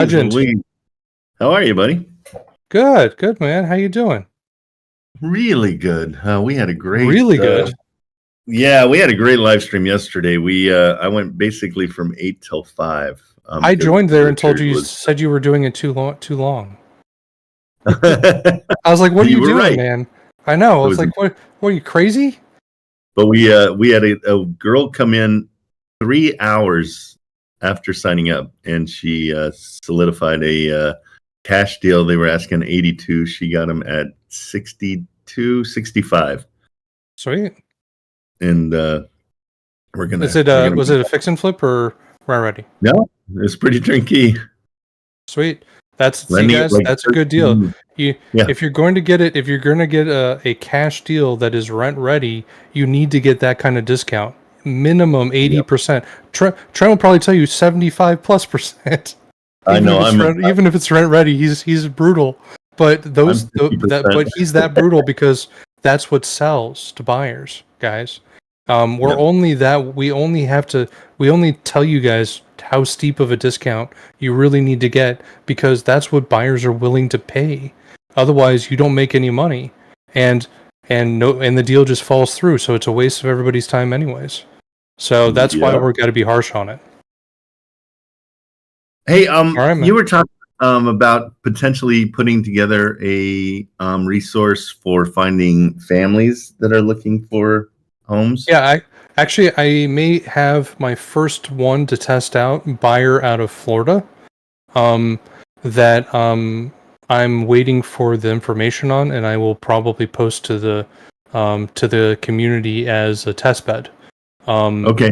Legend. How are you, buddy? Good, man. How you doing? Really good. We had a great, Really good. Yeah, we had a great live stream yesterday. I went basically from 8 till 5. I joined there and told you was... said you were doing it too long. I was like, "What are you doing, right, man?" I know. I was like, "What? Are you crazy?" But we had a girl come in 3 hours after signing up, and she solidified a cash deal. They were asking 82. She got them at 62, 65. Sweet. And we're gonna. Was it a fix and flip or rent ready? No, it's pretty turnkey. Sweet. That's that's a good deal. If you're going to get a cash deal that is rent ready, you need to get that kind of discount. Minimum 80%. Trent will probably tell you 75+%. I know. Even if it's rent ready, he's brutal. But but he's that brutal because that's what sells to buyers, guys. We only tell you guys how steep of a discount you really need to get because that's what buyers are willing to pay. Otherwise, you don't make any money, and the deal just falls through. So it's a waste of everybody's time, anyways. So that's why we're got to be harsh on it. Hey, you were talking about potentially putting together a resource for finding families that are looking for homes. Yeah, I may have my first one to test out, buyer out of Florida, that I'm waiting for the information on, and I will probably post to the community as a test bed. Okay.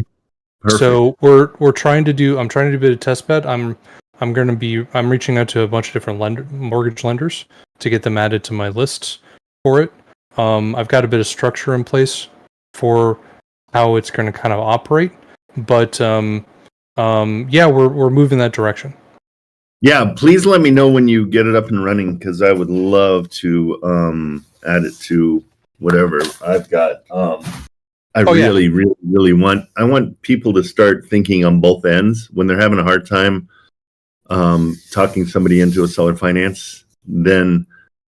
Perfect. So I'm trying to do a bit of test bed. I'm reaching out to a bunch of different mortgage lenders to get them added to my lists for it. I've got a bit of structure in place for how it's going to kind of operate, but we're moving that direction. Yeah, please let me know when you get it up and running because I would love to add it to whatever I've got. I really want people to start thinking on both ends when they're having a hard time talking somebody into a seller finance, then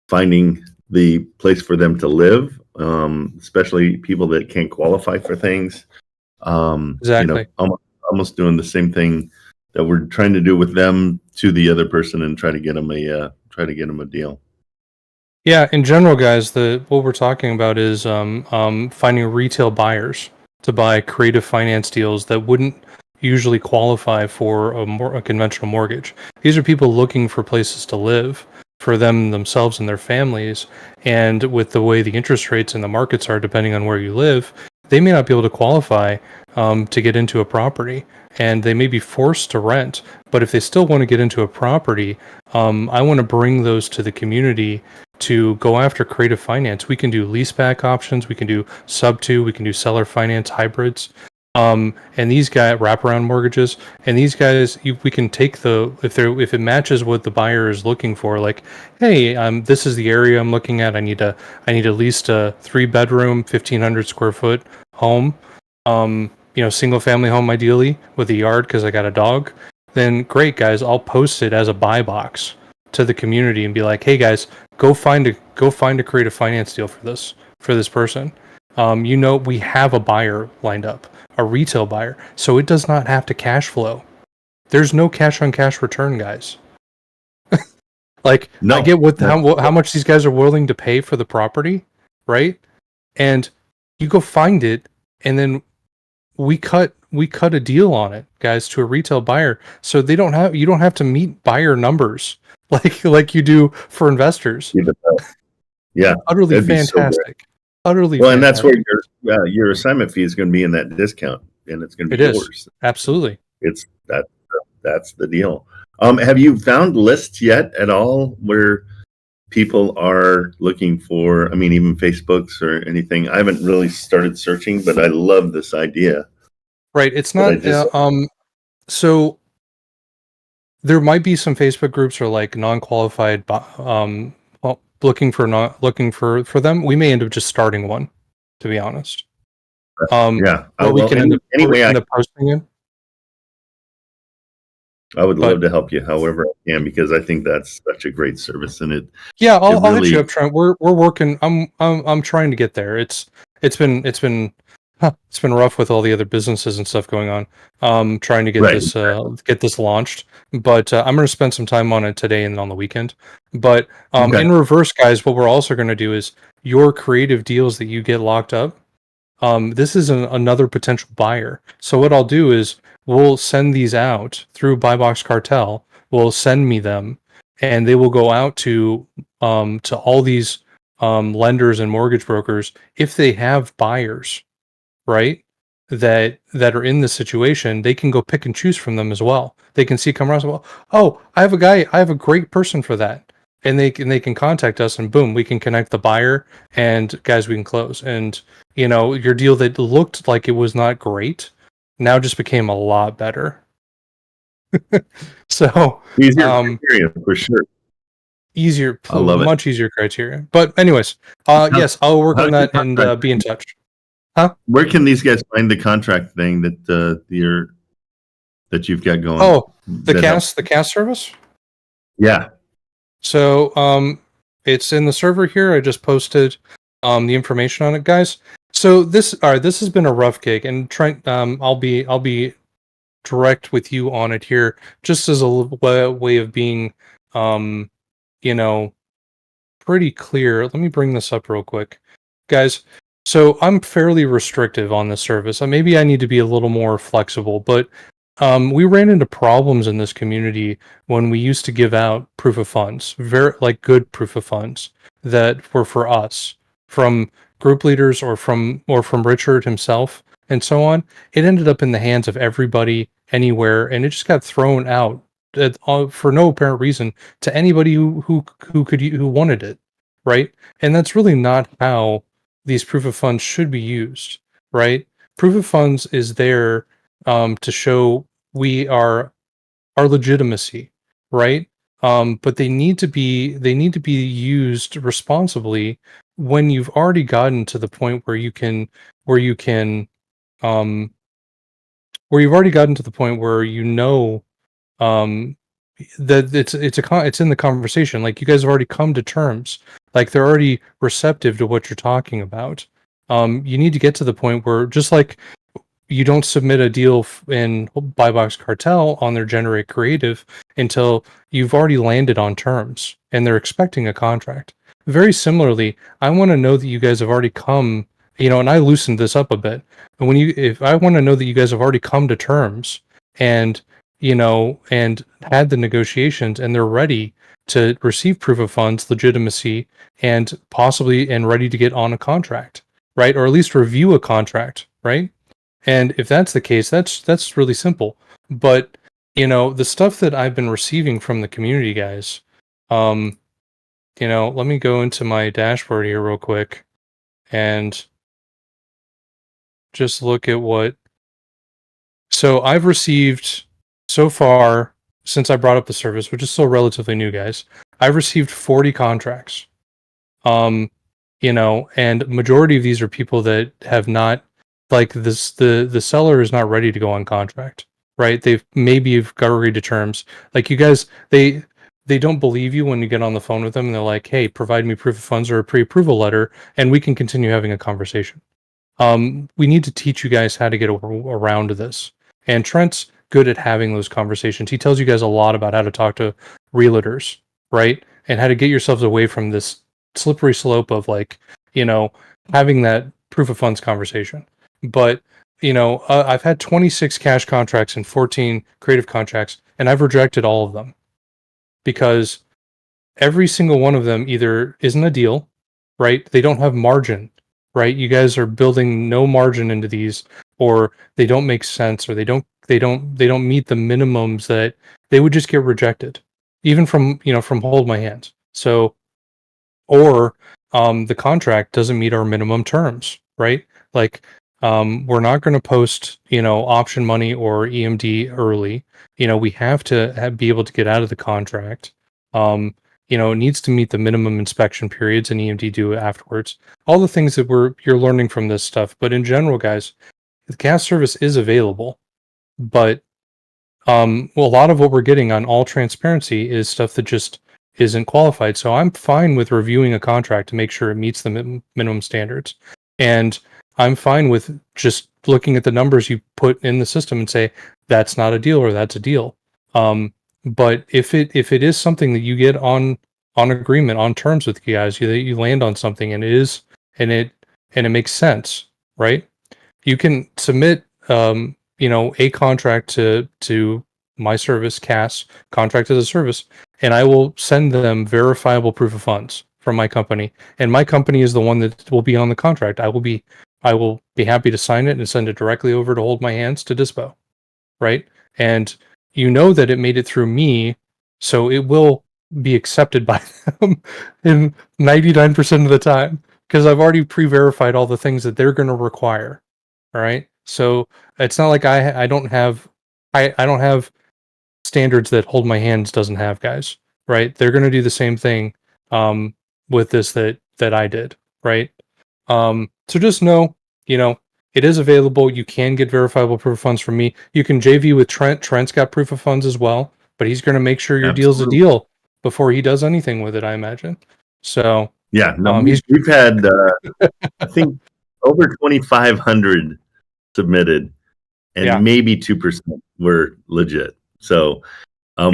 finding the place for them to live, especially people that can't qualify for things. Exactly. Almost doing the same thing that we're trying to do with them to the other person and try to get them a deal. Yeah, in general, guys, what we're talking about is finding retail buyers to buy creative finance deals that wouldn't usually qualify for a conventional mortgage. These are people looking for places to live for themselves and their families, and with the way the interest rates and the markets are, depending on where you live, they may not be able to qualify to get into a property, and they may be forced to rent. But if they still want to get into a property, I want to bring those to the community to go after creative finance. We can do leaseback options, we can do sub-2, we can do seller finance hybrids, and these guys wraparound mortgages. And these guys, we can take if it matches what the buyer is looking for. Like, hey, this is the area I'm looking at. I need at least a 3-bedroom, 1,500 square foot home. Single family home ideally with a yard because I got a dog. Then great, guys, I'll post it as a buy box to the community and be like, hey guys, go find a creative finance deal for this person. We have a buyer lined up, a retail buyer, so it does not have to cash flow. There's no cash on cash return, guys. I get how much these guys are willing to pay for the property, right? And you go find it, and then we cut a deal on it, guys, to a retail buyer, so you don't have to meet buyer numbers like you do for investors. Yeah, utterly fantastic. Utterly well, fantastic. And that's where your assignment fee is going to be in that discount, and it's going to be yours. Absolutely. That's the deal. Have you found lists yet at all where people are looking for? I mean, even Facebooks or anything. I haven't really started searching, but I love this idea. Right. It's not. So there might be some Facebook groups or like non-qualified looking for them. We may end up just starting one, to be honest. Yeah. We can end up posting it. I would But love to help you however I can, because I think that's such a great service, and it yeah, it I'll hit you really up, Trent. We're working. I'm trying to get there. It's been it's been rough with all the other businesses and stuff going on. Trying to right. get this launched, but I'm going to spend some time on it today and on the weekend. But Okay. in reverse, guys, what we're also going to do is your creative deals that you get locked up. This is another potential buyer. So what I'll do is we'll send these out through Buy Box Cartel. Will send me them, and they will go out to all these lenders and mortgage brokers if they have buyers, right? That are in this situation. They can go pick and choose from them as well. They can see come around. Well, oh, I have a guy. I have a great person for that, and they can contact us, and boom, we can connect the buyer, and guys, we can close. And your deal that looked like it was not great now just became a lot better. So, Easier um, criteria for sure. easier, I love it. much easier criteria. But anyways, How, yes, I'll work on how's your that and contract? be in touch. Huh? Where can these guys find the contract thing that you've got going? Oh, That helps. the cast service. Yeah. So, it's in the server here. I just posted the information on it, guys. So all right, this has been a rough gig, and Trent, I'll be direct with you on it here, just as a way of being, um, you know, pretty clear. Let me bring this up real quick, guys. So I'm fairly restrictive on this service. Maybe I need to be a little more flexible, but we ran into problems in this community when we used to give out proof of funds, very like good proof of funds that were for us from group leaders or from Richard himself and so on. It ended up in the hands of everybody anywhere, and it just got thrown out for no apparent reason to anybody who wanted it, right? And that's really not how these proof of funds should be used, right? Proof of funds is there to show we are our legitimacy, right? But they need to be used responsibly when you've already gotten to the point where you can um, where you've already gotten to the point where um, that it's in the conversation. Like you guys have already come to terms. Like they're already receptive to what you're talking about. You need to get to the point where just like you don't submit a deal in Buy Box Cartel on their Generate Creative until you've already landed on terms and they're expecting a contract. Very similarly, I want to know that you guys have already come, and I loosened this up a bit. And if I want to know that you guys have already come to terms and, and had the negotiations and they're ready to receive proof of funds, legitimacy, and possibly and ready to get on a contract, right? Or at least review a contract, right? And if that's the case, that's really simple. But the stuff that I've been receiving from the community guys, um, let me go into my dashboard here real quick and just look at what. So I've received so far since I brought up the service, which is still relatively new, guys. I've received 40 contracts. And majority of these are people that have not, like this, the seller is not ready to go on contract, right? They've maybe have got agreed to terms. Like you guys, they don't believe you when you get on the phone with them and they're like, hey, provide me proof of funds or a pre-approval letter and we can continue having a conversation. We need to teach you guys how to get around this. And Trent's good at having those conversations. He tells you guys a lot about how to talk to realtors, right? And how to get yourselves away from this slippery slope of having that proof of funds conversation. But I've had 26 cash contracts and 14 creative contracts, and I've rejected all of them because every single one of them either isn't a deal, right? They don't have margin, right? You guys are building no margin into these, or they don't make sense, or they don't meet the minimums that they would just get rejected, even from Hold My Hand. So, or the contract doesn't meet our minimum terms, right? Like we're not going to post option money or EMD early. We have to be able to get out of the contract. It needs to meet the minimum inspection periods and EMD do afterwards. All the things that you're learning from this stuff. But in general, guys, the cast service is available, but well, a lot of what we're getting on all transparency is stuff that just isn't qualified. So I'm fine with reviewing a contract to make sure it meets the minimum standards. And I'm fine with just looking at the numbers you put in the system and say, that's not a deal or that's a deal. But if it is something that you get on agreement, on terms with you guys, you land on something and it makes sense, right? You can submit a contract to my service, CAS, contract as a service, and I will send them verifiable proof of funds from my company. And my company is the one that will be on the contract. I will be happy to sign it and send it directly over to Hold My Hands to Dispo, right? And you know that it made it through me, so it will be accepted by them in 99% of the time because I've already pre-verified all the things that they're going to require. All right. So it's not like I don't have standards that Hold My Hands doesn't have, guys. Right? They're going to do the same thing with this that I did. Right? So just know, it is available. You can get verifiable proof of funds from me. You can JV with Trent. Trent's got proof of funds as well, but he's going to make sure your deal's a deal before he does anything with it, I imagine. So yeah, no, we've had I think over 2,500 submitted, and maybe 2% were legit. So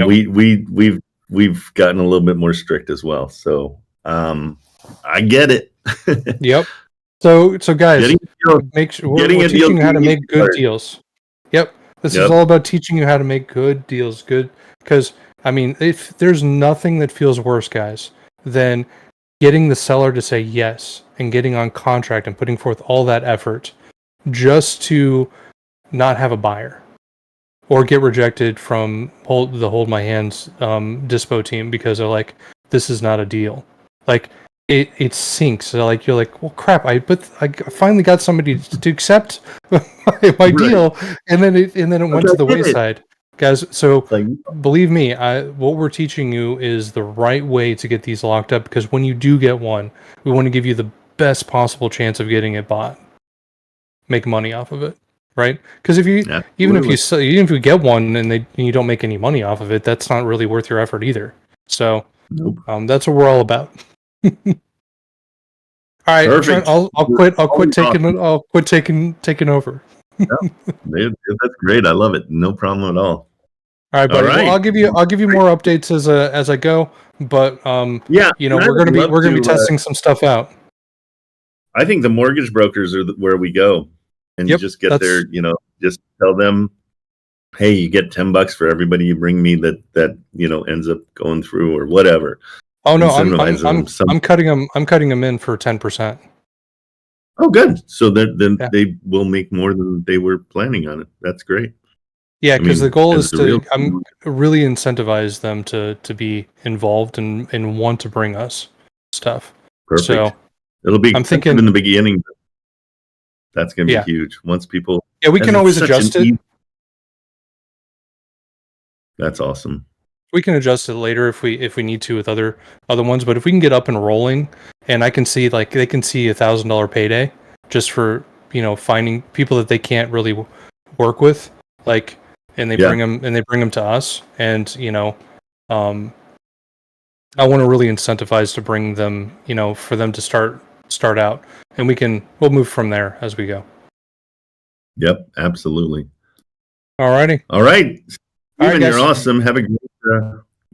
we've gotten a little bit more strict as well. So I get it. Yep. So guys, make sure we're teaching you how to make good deals. Yep. This is all about teaching you how to make good deals. Good, because I mean, if there's nothing that feels worse, guys, than getting the seller to say yes and getting on contract and putting forth all that effort just to not have a buyer or get rejected from Hold My Hands dispo team because they're like, this is not a deal. Like it sinks. So like you're like, well, crap. I finally got somebody to accept my deal, and then it went to the wayside, guys. So believe me, what we're teaching you is the right way to get these locked up. Because when you do get one, we want to give you the best possible chance of getting it bought, make money off of it. Right? Because if you even if you get one and you don't make any money off of it, that's not really worth your effort either. So that's what we're all about. All right, Trent, I'll quit taking over. That's great. I love it. No problem at all. All right, buddy. Well, I'll give you more updates as I go. But we're gonna be testing some stuff out. I think the mortgage brokers are where we go. And you just get there, just tell them, hey, you get $10 for everybody you bring me that ends up going through or whatever. Oh no, I'm cutting them in for 10%. Oh, good. So then they will make more than they were planning on it. That's great. Yeah, because the goal is to really incentivize them to be involved and want to bring us stuff. Perfect. So it'll be. I'm thinking in the beginning. That's going to be huge. Once people... Yeah, we can always adjust it. That's awesome. We can adjust it later if we need to with other ones. But if we can get up and rolling, and I can see they can see $1,000 payday just for finding people that they can't really work with, and they bring them to us, and I want to really incentivize to bring them, for them to start out, and we'll move from there as we go. Yep, absolutely. Alrighty. All right. Steven, you're awesome. Have a great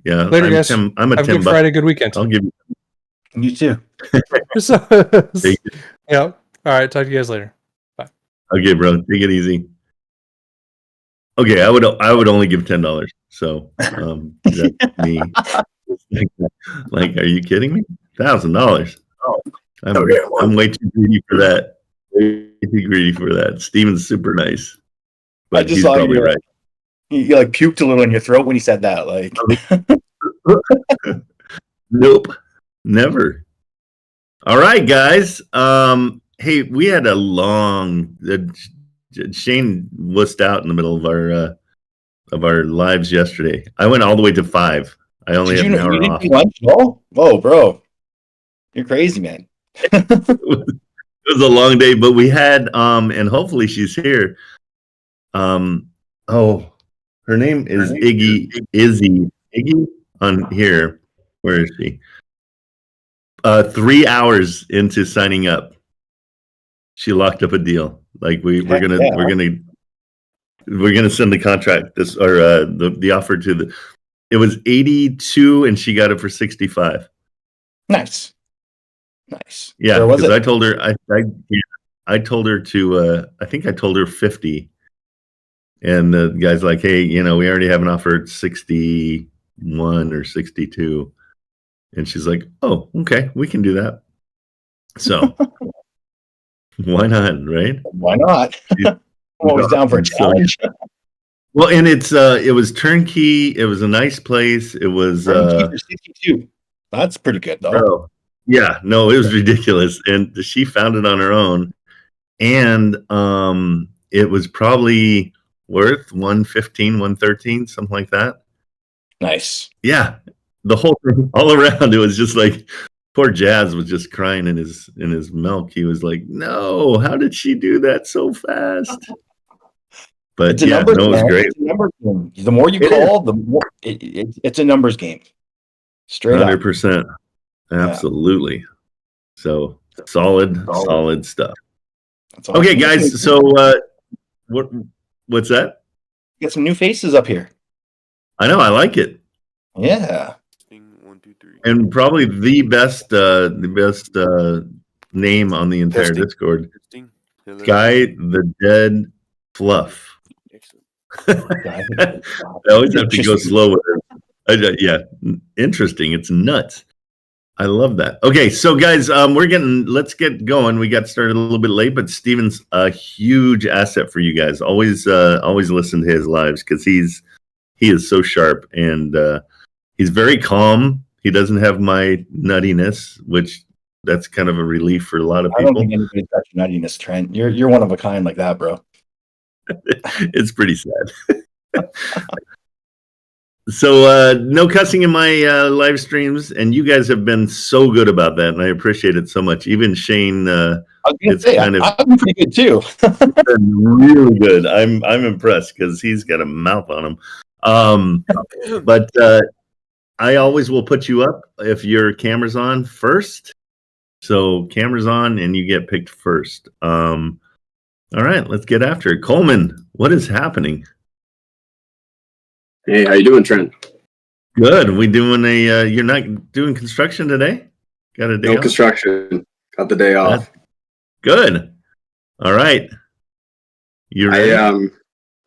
later, guys. I'm a have a good Friday, good weekend. I'll give you too. Yeah. All right. Talk to you guys later. Bye. Okay, bro. Take it easy. Okay, I would only give $10. So that's me. Are you kidding me? $1,000. Oh. I'm way too greedy for that. Way too greedy for that. Steven's super nice, but he's probably right. You puked a little in your throat when he said that. Nope, never. All right, guys. Hey, we had a long. Shane wussed out in the middle of our lives yesterday. I went all the way to 5. I only have an hour off. Whoa, bro, you're crazy, man. It was a long day, but we had and hopefully she's here. Her name is Izzy on here. Where is she? 3 hours into signing up, she locked up a deal. Like we're gonna send the contract the offer to the. It was 82, and she got it for 65. Nice. Yeah, because I told her I told her to I think I told her 50, and the guy's like, hey, we already have an offer at 61 or 62, and she's like, oh, okay, we can do that. So why not, right? Why not? I'm always down for a challenge. Well, and it was turnkey. It was a nice place. It was turnkey for 62. That's pretty good, though. Bro, yeah, no, it was ridiculous, and she found it on her own, and it was probably worth 115, 113, something like that. Nice. Yeah, the whole thing, all around, it was just like poor Jazz was just crying in his milk. He was like, "No, how did she do that so fast?" But it's a it was great. It's a numbers game. The more you call, the more it's a numbers game. Straight 100%. Absolutely. Yeah. So solid stuff. Awesome. Okay, guys. So what's that? Get some new faces up here. I know. I like it. Yeah. 1, 2, 3. And probably the best name on the entire Discord. Guy the Dead Fluff. I always have to go slow with it. Yeah, interesting. It's nuts. I love that. Okay, so guys, let's get going. We got started a little bit late, but Steven's a huge asset for you guys. Always listen to his lives because he is so sharp, and he's very calm. He doesn't have my nuttiness, which that's kind of a relief for a lot of people. I don't think anybody's got your nuttiness, Trent. You're one of a kind like that, bro. It's pretty sad. So no cussing in my live streams, and you guys have been so good about that, and I appreciate it so much. Even Shane, I'm pretty good too. Really good. I'm impressed because he's got a mouth on him. But I always will put you up if your camera's on first. So camera's on, and you get picked first. All right, let's get after it. Coleman, what is happening? Hey, how you doing, Trent? Good. We doing you're not doing construction today? Got a day off? No construction. Got the day off. Good. All right. You ready?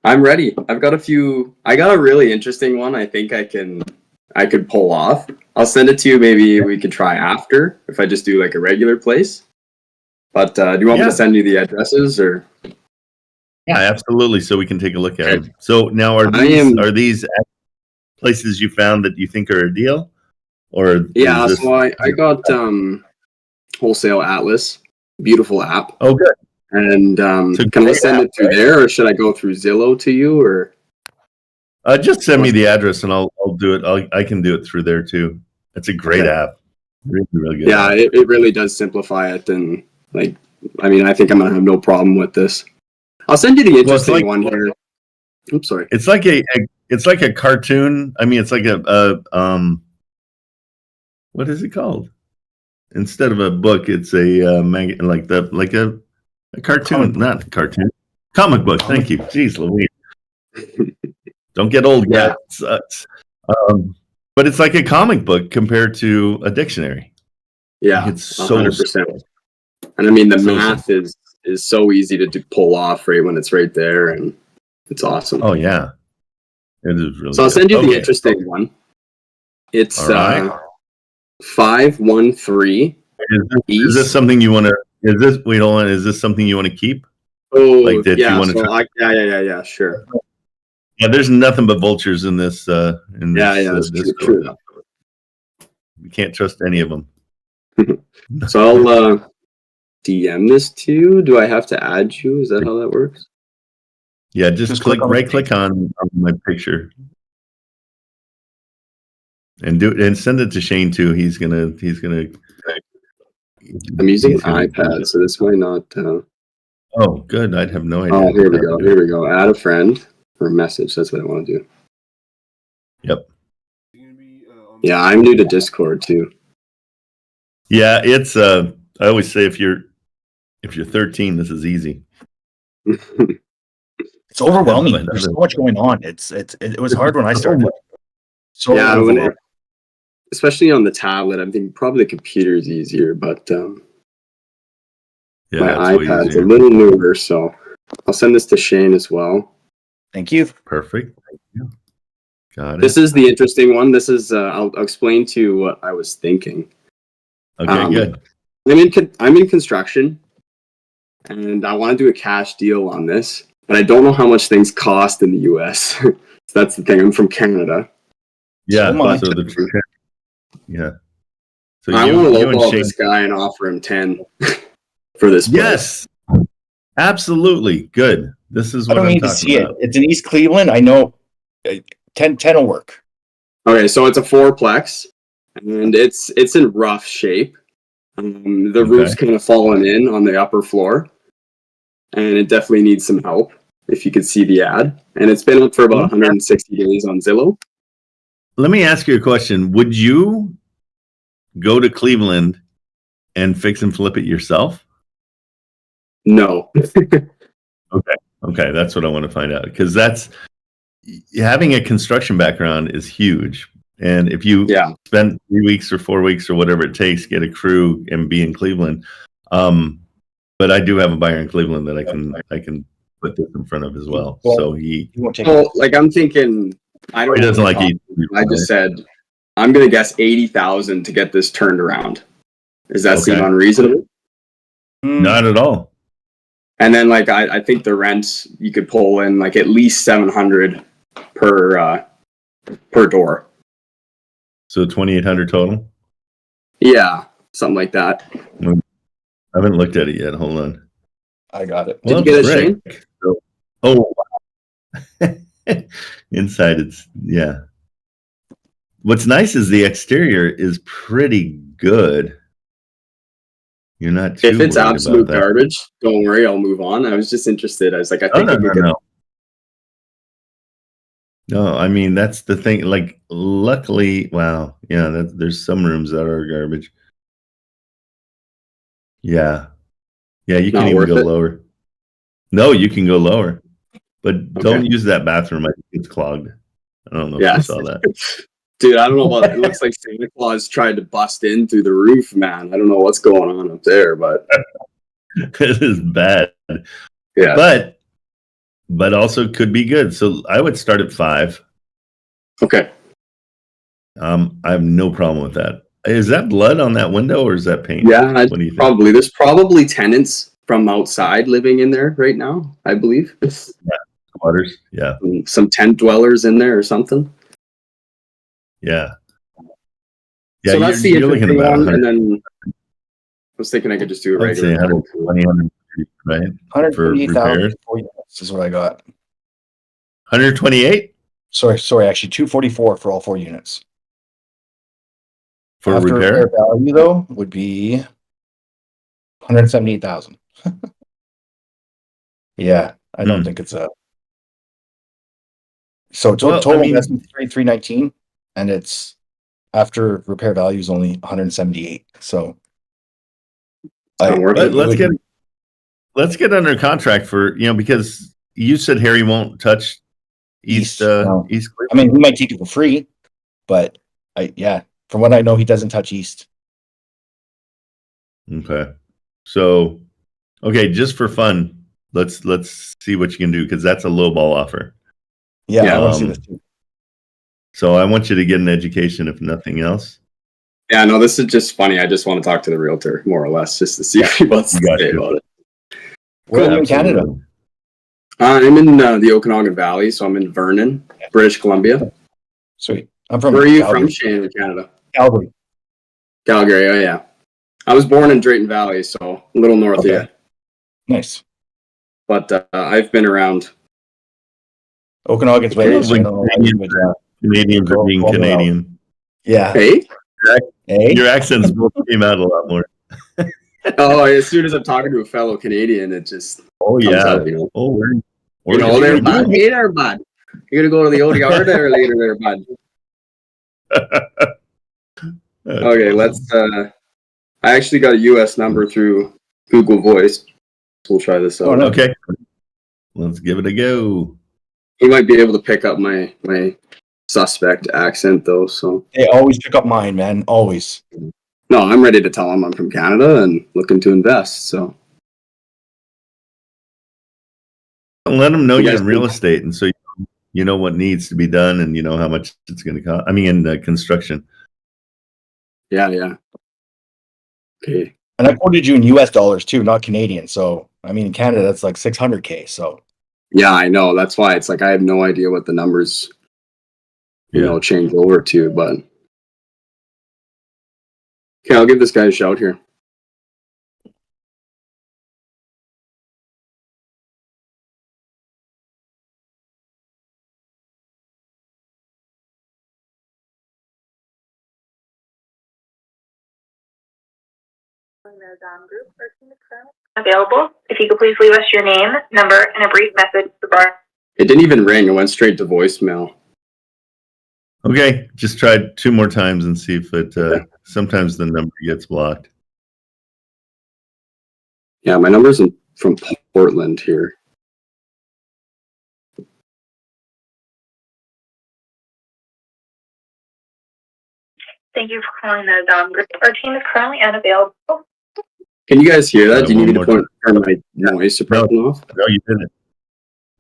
I'm ready. I got a really interesting one I think I could pull off. I'll send it to you. Maybe we could try after if I just do like a regular place. But do you want me to send you the addresses or? Yeah, absolutely. So we can take a look at them. So now are these places you found that you think are a deal? Or so I got Wholesale Atlas, beautiful app. Oh, good. And can I send it through there, or should I go through Zillow to you, or? Just send me the address and I'll do it. I can do it through there too. It's a great app. Really, really good. Yeah, it really does simplify it, and I think I'm gonna have no problem with this. I'll send you the interesting one here. Oops, sorry. It's like a cartoon. I mean, it's like a what is it called? Instead of a book, it's a a cartoon, not cartoon, comic book. Thank you. Jeez Louise. Don't get old yet. But it's like a comic book compared to a dictionary. Yeah, it's so 100%. And I mean, the math is so easy to pull off right when it's right there, and it's awesome. Oh yeah, it is really. So I'll send you the interesting one. It's 513. Is this something you want to? Is this something you want to keep? Oh, like that you want to? Yeah, sure. Yeah, there's nothing but vultures in this. That's true. You can't trust any of them. So I'll DM this to you. Do I have to add you? Is that how that works? Yeah, just right-click on my picture, and send it to Shane too. He's gonna. I'm using an iPad, so this might not. Oh, good. I'd have no idea. Oh, here we go. Add a friend or message. That's what I want to do. Yep. Yeah, I'm new to Discord too. Yeah, it's I always say if you're 13, this is easy. It's overwhelming. Yeah, but There's so much going on. It was hard when I started. So Yeah, overwhelming. especially on the tablet. I think probably the computer is easier, but Yeah, my it's way iPad's a easier. little newer, so I'll send this to Shane as well. Thank you. Perfect. Thank you. Got it. This is the interesting one. This is I'll explain to you what I was thinking. Okay, good. I'm in construction, and I want to do a cash deal on this, but I don't know how much things cost in the U.S. So that's the thing. I'm from Canada. Yeah. So much. So yeah. So I want to lowball this guy and offer him 10 for this. Yes. Absolutely. Good. This is I what don't I'm need to talking see about. it. It's in East Cleveland. I know 10 will work. Okay, so it's a fourplex, and it's in rough shape. The roof's kind of fallen in on the upper floor, and it definitely needs some help. If you could see the ad, and it's been up for about 160 days on Zillow. Let me ask you a question. Would you go to Cleveland and fix and flip it yourself? No. Okay, that's what I want to find out, because that's having a construction background is huge. And if you spend 3 weeks or 4 weeks or whatever it takes, get a crew and be in Cleveland. But I do have a buyer in Cleveland that I can put this in front of as well. So he won't take Well, like I'm thinking, I don't. he doesn't like it. I just said I'm gonna guess 80,000 to get this turned around. Does that seem unreasonable? Not at all. And then, like, I think the rent you could pull in like at least 700 per door. So 2,800 total. Yeah, something like that. I haven't looked at it yet. Hold on. I got it. Did you get it, Shane? So, oh, wow. Inside it's What's nice is the exterior is pretty good. You're not too If it's worried absolute about that. garbage, don't worry, I'll move on. I was just interested. I was like, I think I could get. No, I mean that's the thing. Like, luckily, wow, yeah, there's some rooms that are garbage. Yeah, you can even go lower. No, you can go lower, but don't use that bathroom. I think it's clogged. I don't know if you saw that. Dude, I don't know about it. It looks like Santa Claus tried to bust in through the roof, man. I don't know what's going on up there, but it is bad. Yeah, but also could be good. So I would start at 5. Okay. I have no problem with that. Is that blood on that window or is that paint? Yeah, what do you think? probably. There's probably tenants from outside living in there right now, I believe. Squatters, yeah. Some tent dwellers in there or something. Yeah. So that's the interesting one. And then I was thinking I could just do a regular. 120, right? 128,000 is what I got. 128? Sorry, actually 244 for all 4 units. For After repair value though would be 178,000. Yeah, I don't think it's a. So total investment 319, and it's after repair value is only 178. So let's get under contract for, because you said Harry won't touch East. East. I mean, he might take it for free, but from what I know, he doesn't touch East. Okay, so just for fun, let's see what you can do, because that's a low ball offer. Yeah, I want to see this too. So I want you to get an education, if nothing else. Yeah, no, this is just funny. I just want to talk to the realtor, more or less, just to see what he wants to say about it. Where are you in Canada? I'm in the Okanagan Valley, so I'm in Vernon, British Columbia. Sweet. I'm from. Where are you from, Shane, in Canada? Calgary. Calgary, oh yeah. I was born in Drayton Valley, so a little north of you. Nice. But I've been around. Okanagan's way. Canadians are being Canadian. Yeah. Hey? Your accents both came out a lot more. As soon as I'm talking to a fellow Canadian, it just comes out, Oh, there, bud. Hey there, bud. You gonna go to the old yard there later, there, bud? Okay, let's. I actually got a US number through Google Voice. We'll try this out. Oh, no. Okay. Let's give it a go. He might be able to pick up my suspect accent though. So They always pick up mine, man. Always. no, I'm ready to tell him I'm from Canada and looking to invest. So Let them know You you're guys in real think- estate, and so you know what needs to be done, and you know how much it's going to cost. I mean, in construction. yeah. Okay. And I quoted you in US dollars too, not Canadian. So, I mean, in Canada, that's like 600K. So, Yeah, I know. That's why it's like I have no idea what the numbers, change over to. But okay, I'll give this guy a shout here. Available. If you could please leave us your name, number, and a brief message to the bar. It didn't even ring. It went straight to voicemail. Okay, just try 2 more times and see if it. Sometimes the number gets blocked. Yeah, my number's from Portland here. Thank you for calling the Dom Group. Our team is currently unavailable. Can you guys hear that? Do you need me to One more turn my noise suppression off? No, you didn't.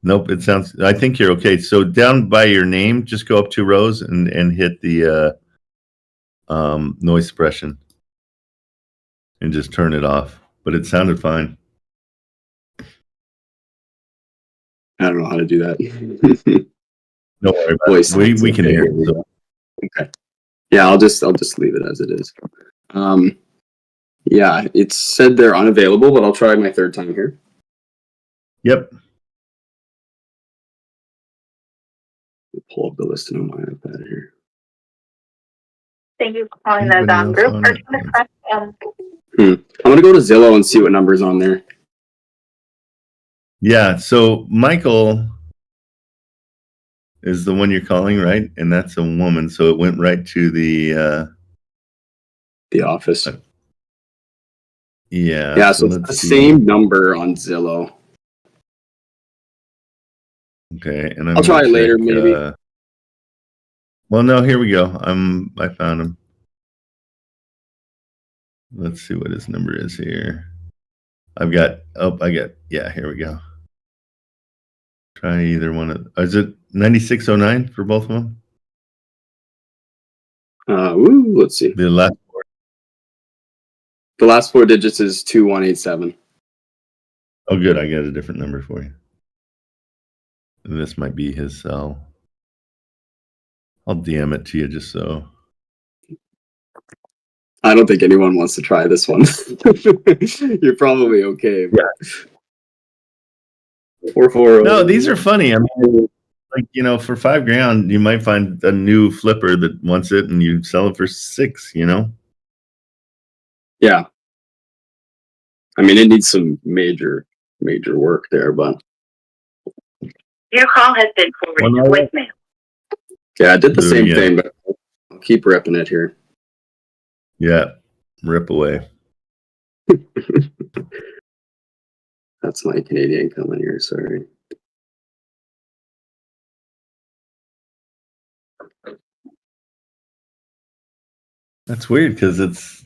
Nope, it sounds. I think you're okay. So down by your name, just go up 2 rows and hit the noise suppression, and just turn it off. But it sounded fine. I don't know how to do that. Don't worry about Voice it. We can okay. hear it. So. Okay. Yeah, I'll just leave it as it is. Yeah, it said they're unavailable, but I'll try my 3rd time here. Yep. Pull up the listing on my iPad here. Thank you for calling the Anybody Dom else Group. on Our it? team is currently I'm gonna go to Zillow and see what number's on there. Yeah. So Michael is the one you're calling, right? And that's a woman. So it went right to the. The office. Yeah. Yeah, so it's let's the see. same number on Zillow. Okay, and I'm I'll try gonna it later, check, maybe. Well, no, here we go. I found him. Let's see what his number is here. Yeah, here we go. Try either one of. Is it 9609 for both of them? Let's see. The last. The last 4 digits is 2187. Oh, good. I got a different number for you. And this might be his cell. I'll DM it to you just so. I don't think anyone wants to try this one. You're probably okay. But... Yeah. 440. No, these are funny. I mean, like, for $5,000, you might find a new flipper that wants it, and you sell it for $6,000. Yeah. I mean, it needs some major work there, but. Your call has been forwarded to voicemail. Yeah, I did the There same we go. thing, but I'll keep ripping it here. Yeah, rip away. That's my Canadian coming here, sorry. That's weird because it's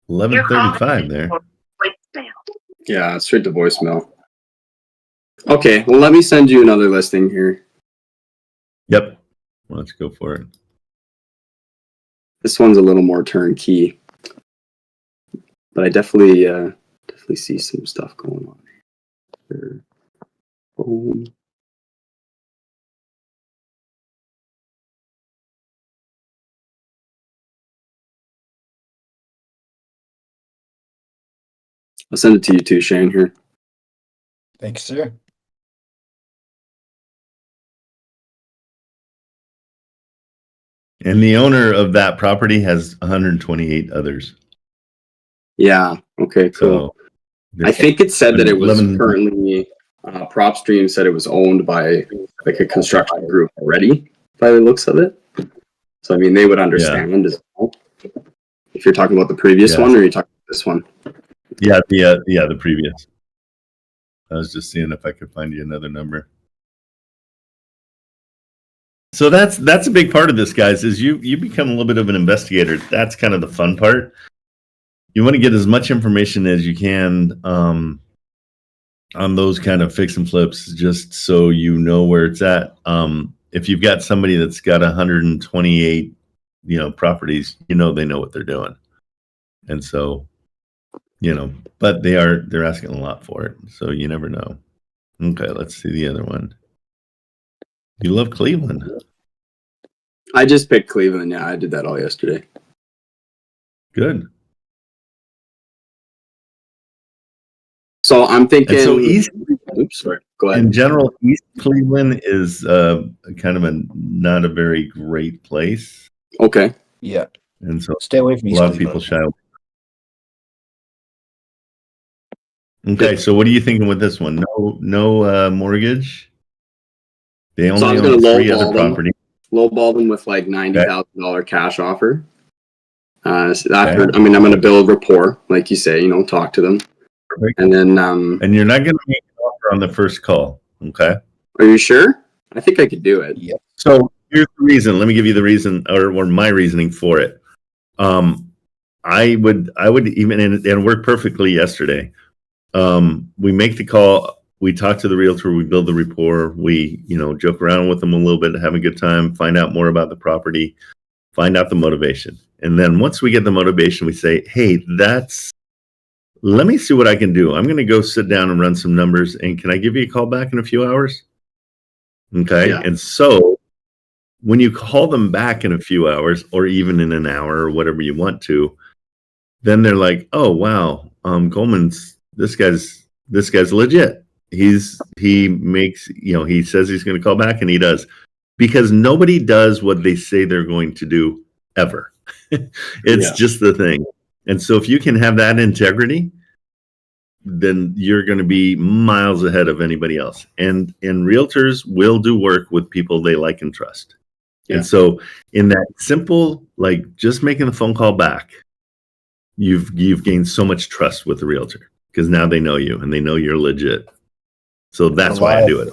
Your call has 11:35 been there. forwarded to voicemail. Yeah, straight to voicemail. Okay, well, let me send you another listing here. Yep. Well, let's go for it. This one's a little more turnkey, but I definitely see some stuff going on here. Boom. I'll send it to you too, Shane, here. thanks, sir. And the owner of that property has 128 others. Yeah, okay, cool. So I think it said that it was 11 currently, PropStream said it was owned by like a construction group already, by the looks of it. So I mean, they would understand as well. If you're talking about the previous one, or you're talking about this one? Yeah, the previous. I was just seeing if I could find you another number. So that's a big part of this, guys, is you become a little bit of an investigator. That's kind of the fun part. You want to get as much information as you can on those kind of fix and flips, just so you know where it's at. If you've got somebody that's got 128, properties, they know what they're doing. And so, but they're asking a lot for it. So you never know. Okay, let's see the other one. You love Cleveland. I just picked Cleveland. Yeah, I did that all yesterday. Good. So I'm thinking. And so East. Oops, sorry. Go ahead. In general, East Cleveland is kind of not a very great place. Okay. Yeah. And so Stay away from a East lot of Cleveland. people shy away. Okay, so what are you thinking with this one? No mortgage. They only own 3 other properties. Lowball them with like $90,000 cash offer. So after, I'm going to build rapport, like you say. Talk to them. Perfect. And then, and you're not going to make an offer on the first call. Okay. Are you sure? I think I could do it. Yeah. So here's the reason. Let me give you the reason, or my reasoning for it. I would even, and it worked perfectly yesterday. We make the call, we talk to the realtor, we build the rapport, we, joke around with them a little bit, have a good time, find out more about the property, find out the motivation. And then once we get the motivation, we say, hey, let me see what I can do. I'm going to go sit down and run some numbers. And can I give you a call back in a few hours? Okay. Yeah. And so when you call them back in a few hours, or even in an hour, or whatever you want to, then they're like, oh, wow, Coleman's, this guy's legit. He makes, he says he's going to call back, and he does, because nobody does what they say they're going to do ever. It's just the thing. And so if you can have that integrity, then you're going to be miles ahead of anybody else. And realtors will do work with people they like and trust. Yeah. And so in that simple, like just making the phone call back, you've gained so much trust with the realtor, because now they know you and they know you're legit. So that's why I do it.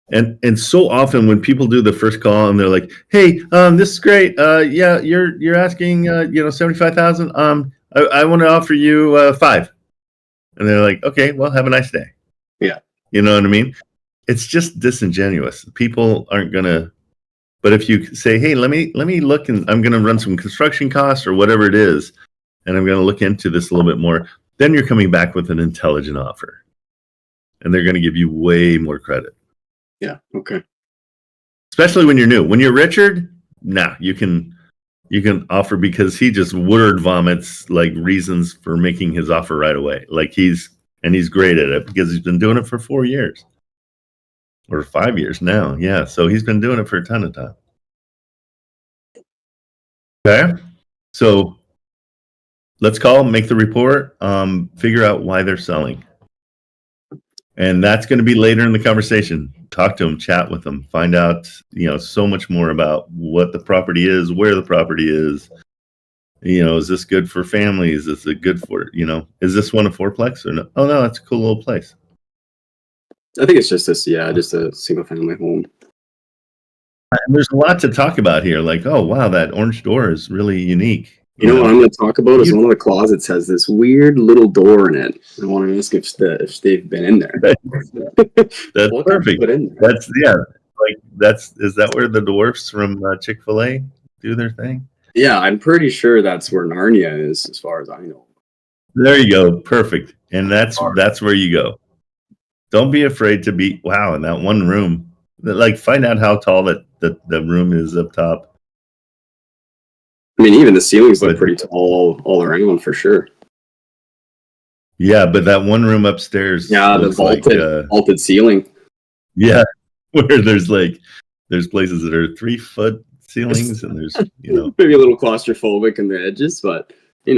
And so often when people do the first call and they're like, hey, this is great. Yeah, you're asking, $75,000. I want to offer you $5,000. And they're like, okay, well, have a nice day. Yeah. You know what I mean? It's just disingenuous. People aren't gonna. But if you say, hey, let me look, and I'm gonna run some construction costs or whatever it is, and I'm gonna look into this a little bit more, then you're coming back with an intelligent offer, and they're gonna give you way more credit. Yeah. Okay. Especially when you're new. When you're Richard, you can offer, because he just word vomits like reasons for making his offer right away. Like he's great at it, because he's been doing it for 4 years or 5 years now. Yeah. So he's been doing it for a ton of time. Okay. So let's call, make the report, figure out why they're selling. And that's going to be later in the conversation. Talk to them, chat with them, find out, so much more about what the property is, where the property is. Is this good for families? Is it good for, is this one a fourplex or no? Oh no, that's a cool little place. I think it's just a single family home. And there's a lot to talk about here. Like, oh wow, that orange door is really unique. What I'm going to talk about is one of the closets has this weird little door in it. I want to ask if they've been in there. That's perfect. Is that where the dwarfs from Chick-fil-A do their thing? Yeah, I'm pretty sure that's where Narnia is, as far as I know. There you go. Perfect. And that's where you go. Don't be afraid to be, wow, in that one room. Like, find out how tall the room is up top. I mean, even the ceilings look pretty tall all around, for sure. Yeah, but that one room upstairs. Yeah, the vaulted ceiling. Yeah, where there's places that are 3-foot ceilings, and there's maybe a little claustrophobic in the edges, but it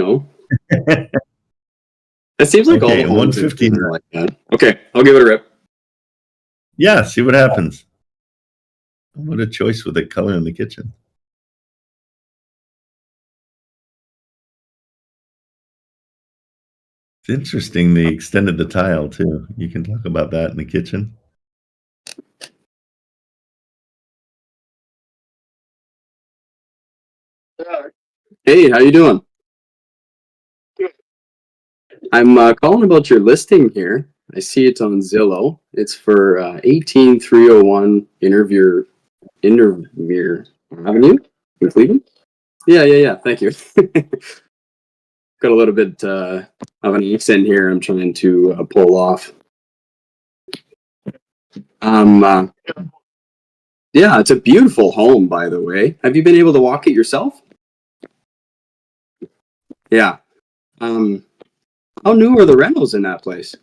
seems like all the homes 115 are like that. Okay, I'll give it a rip. Yeah, see what happens. What a choice with the color in the kitchen. interesting. They extended the tile too. You can talk about that in the kitchen. Hey, how you doing? I'm calling about your listing here. I see it on Zillow. It's for 18301 Intermere Avenue in Cleveland. Yeah. Thank you. Got a little bit of an accent here. I'm trying to pull off. Yeah, it's a beautiful home, by the way. Have you been able to walk it yourself? Yeah. How new are the rentals in that place?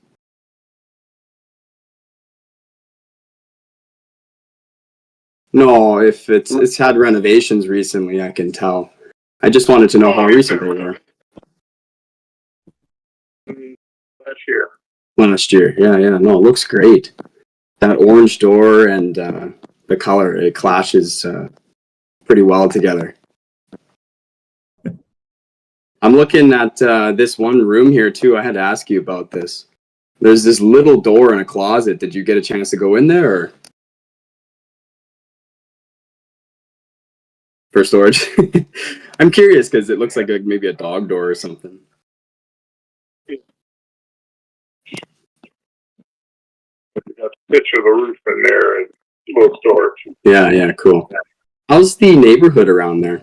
No, if it's had renovations recently, I can tell. I just wanted to know how recent they were. Last year, yeah. No, it looks great. That orange door and the color, it clashes pretty well together. I'm looking at this one room here too. I had to ask you about this. There's this little door in a closet. Did you get a chance to go in there or for storage? I'm curious because it looks like maybe a dog door or something. Picture the roof in there and little storage. Yeah, cool. How's the neighborhood around there?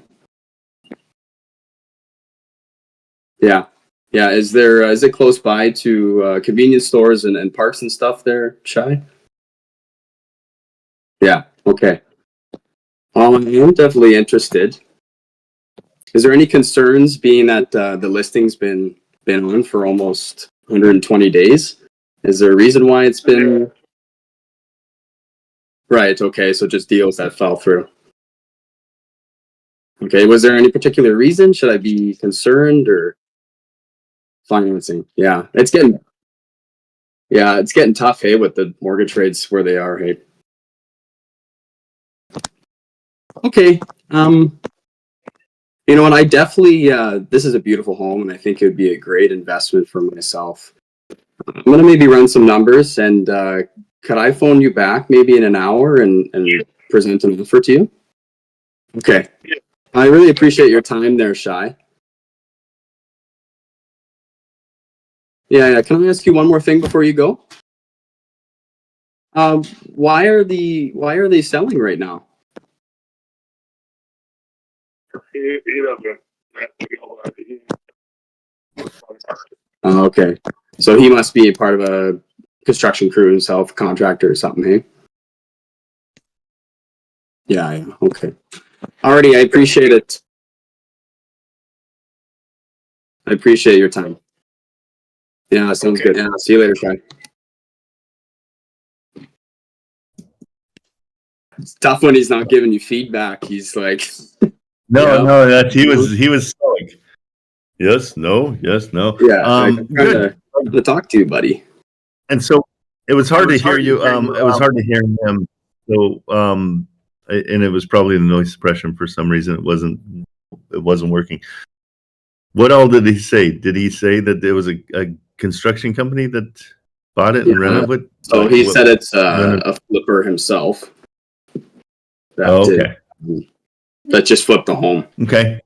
Yeah. Is it close by to convenience stores and parks and stuff there, Shai? Yeah. Okay. I'm definitely interested. Is there any concerns being that the listing's been on for almost 120 days? Is there a reason why it's been? Right. Okay. So just deals that fell through. Okay. Was there any particular reason? Should I be concerned or financing? Yeah. It's getting tough, hey, with the mortgage rates where they are, hey. Okay. You know what? I definitely, this is a beautiful home and I think it would be a great investment for myself. I'm going to maybe run some numbers and could I phone you back maybe in an hour and present an offer to you? Okay. Yeah. I really appreciate your time there, Shai. Yeah. Can I ask you one more thing before you go? Why are they selling right now? He doesn't. Oh, okay. So he must be a part of a construction crew himself, contractor or something, hey? Yeah, okay. Alrighty, I appreciate it. I appreciate your time. Yeah, sounds good. Yeah, see you later, Shai. It's tough when he's not giving you feedback. He's like, No, that he was stoic. Yes, no. yeah, I'm Good. trying to talk to you, buddy. And so it was hard to hear you. It was hard to hear him. So, and it was probably the noise suppression for some reason. It wasn't working. What all did he say? Did he say that there was a construction company that bought it and renovated it? So he said it's a flipper himself. That just flipped the home. Okay.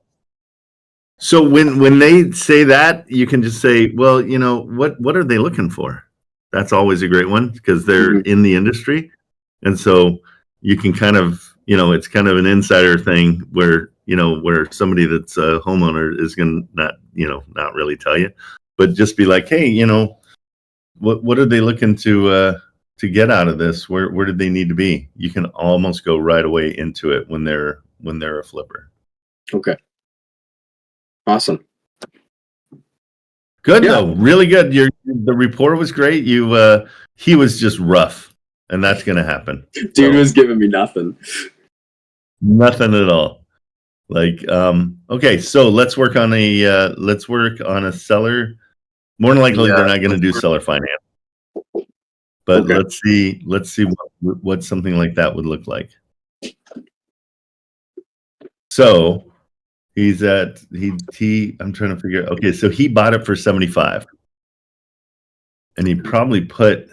So when they say that, you can just say, well, you know, what are they looking for? That's always a great one because they're in the industry. And so you can kind of, you know, it's kind of an insider thing where, you know, where somebody that's a homeowner is going to not really tell you, but just be like, hey, you know, what are they looking to get out of this? Where did they need to be? You can almost go right away into it when they're a flipper. Okay. Awesome. Good though, really good. The rapport was great. He was just rough, and that's going to happen. Dude was giving me nothing. Nothing at all. Like, okay, so let's work on a seller. More than likely, they're not going to do seller finance. But let's see what something like that would look like. So I'm trying to figure. Okay, so he bought it for 75. and he probably put,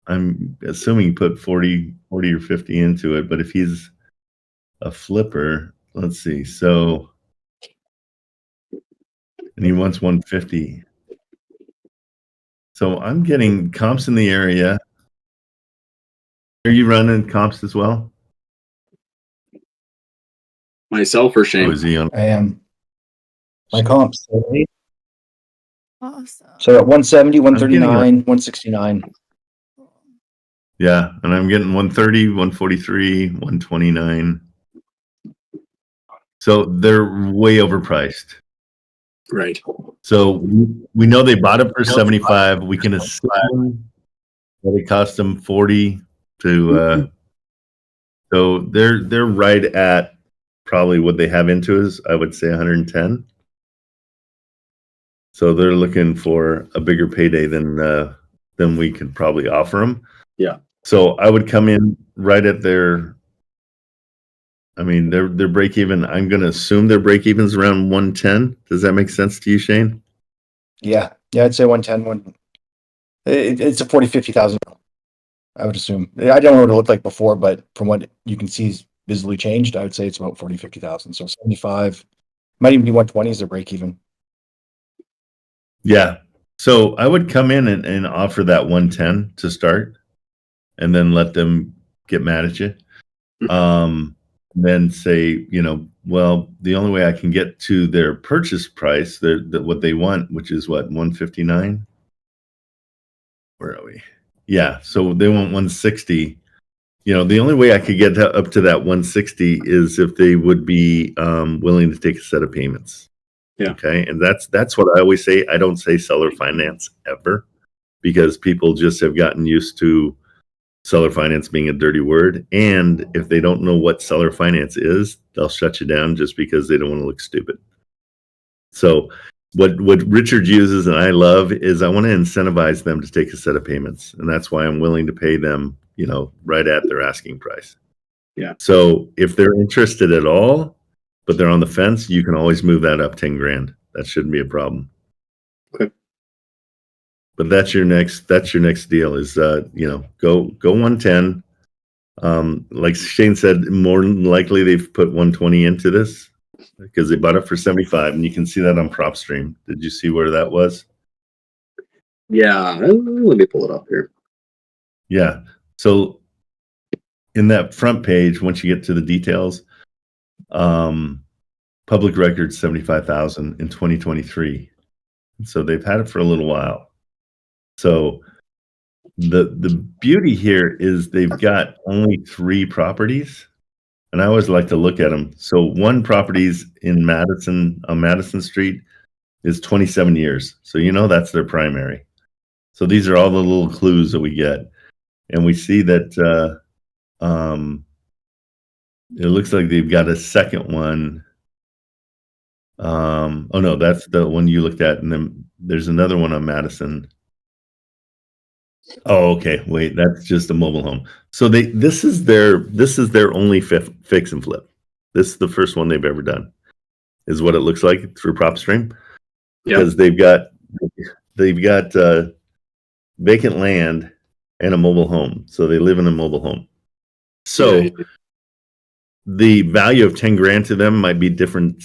I'm assuming he put 40 or 50 into it, but if he's a flipper, let's see. So, and he wants 150. So I'm getting comps in the area. Are you running comps as well? Myself or Shane? Oh, is he on? I am. My comps. Awesome. So at 170, I'm getting 139, 169. Yeah, and I'm getting 130, 143, 129. So they're way overpriced. Right. So we know they bought it for 75. We can assume that it cost them 40 to. So they're right at probably what they have into is, I would say, 110. So they're looking for a bigger payday than we could probably offer them. Yeah. So I would come in right at their. I mean, their break even. I'm going to assume their break even's around 110. Does that make sense to you, Shane? Yeah. Yeah, I'd say 110. It's a 40, 50,000. I would assume. I don't know what it looked like before, but from what you can see is visibly changed, I would say it's about 40, 50,000. So 75, might even be 120 is their break even. Yeah. So I would come in and offer that 110 to start and then let them get mad at you. Then say, well, the only way I can get to their purchase price, what they want, which is what, 159? Where are we? Yeah. So they want 160. The only way I could get up to that 160 is if they would be willing to take a set of payments. Yeah. Okay. And that's what I always say. I don't say seller finance ever, because people just have gotten used to seller finance being a dirty word. And if they don't know what seller finance is, they'll shut you down just because they don't want to look stupid. So what Richard uses and I love is I want to incentivize them to take a set of payments. And that's why I'm willing to pay them, right at their asking price. Yeah. So if they're interested at all, but they're on the fence, you can always move that up 10 grand. That shouldn't be a problem. Okay. But that's your next deal is, go 110. Like Shane said, more than likely they've put 120 into this because they bought it for 75, and you can see that on PropStream. Did you see where that was? Yeah. Let me pull it up here. Yeah. So in that front page, once you get to the details, public record 75,000 in 2023. So they've had it for a little while. So the beauty here is they've got only 3 properties, and I always like to look at them. So one property's in Madison, on Madison Street, is 27 years. So that's their primary. So these are all the little clues that we get, and we see that it looks like they've got a second one. Oh no, that's the one you looked at, and then there's another one on Madison. Oh, okay. Wait, that's just a mobile home. So this is their only fix and flip. This is the first one they've ever done, is what it looks like through PropStream. Because they've got vacant land and a mobile home. So they live in a mobile home. So the value of 10 grand to them might be different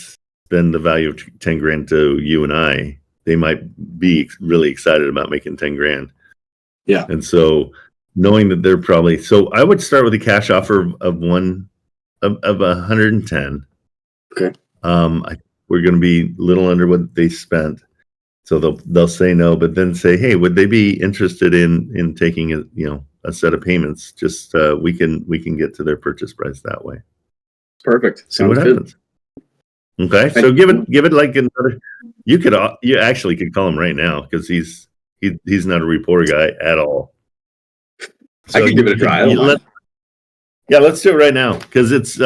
than the value of 10 grand to you and I. They might be really excited about making 10 grand. Yeah. And so knowing that they're probably, so I would start with a cash offer of 110. Okay. We're going to be a little under what they spent. So they'll say no, but then say, hey, would they be interested in taking a set of payments? Just we can get to their purchase price that way. Perfect. See what happens. Okay. So give it like another, you actually could call him right now, because he's not a rapport guy at all. So I could give it a try. Let's do it right now, because it's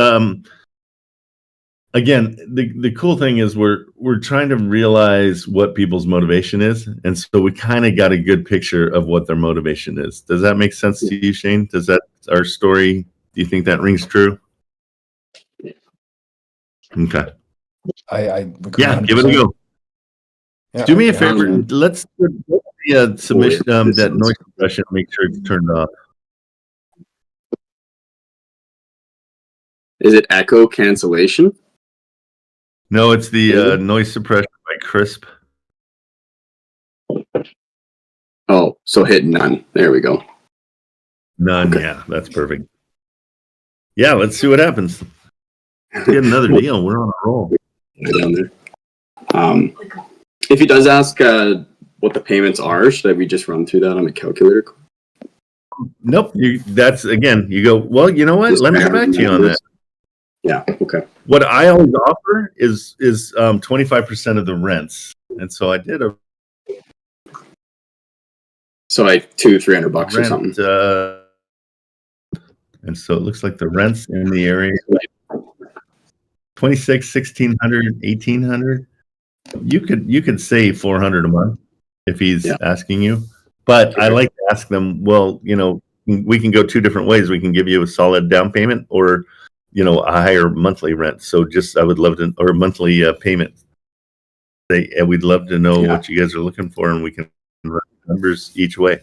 again, the cool thing is we're trying to realize what people's motivation is, and so we kind of got a good picture of what their motivation is. Does that make sense to you, Shane? Does that our story? Do you think that rings true? Okay. I agree. Yeah, 100%. give it a go. Yeah, Do me a yeah. favor. Let's do the submission, that noise suppression. Make sure it's turned off. Is it echo cancellation? No, it's the noise suppression by Crisp. Oh, so hit none. There we go. None. Okay. Yeah, that's perfect. Yeah, let's see what happens. Let's get another deal. We're on a roll. Down there. If he does ask what the payments are, should we just run through that on the calculator? Nope. That's again. You go. Well, you know what? Let me get back to you on that. Yeah. Okay. What I always offer is 25% of the rents, and so I did a So like $200-300 or rent, something. and so it looks like the rents in the area 26, 1,600, 1,800. You could say 400 a month if he's asking you, but I like to ask them. Well, we can go two different ways. We can give you a solid down payment, or a higher monthly rent. So I would love to, or monthly payment. We'd love to know what you guys are looking for, and we can run numbers each way.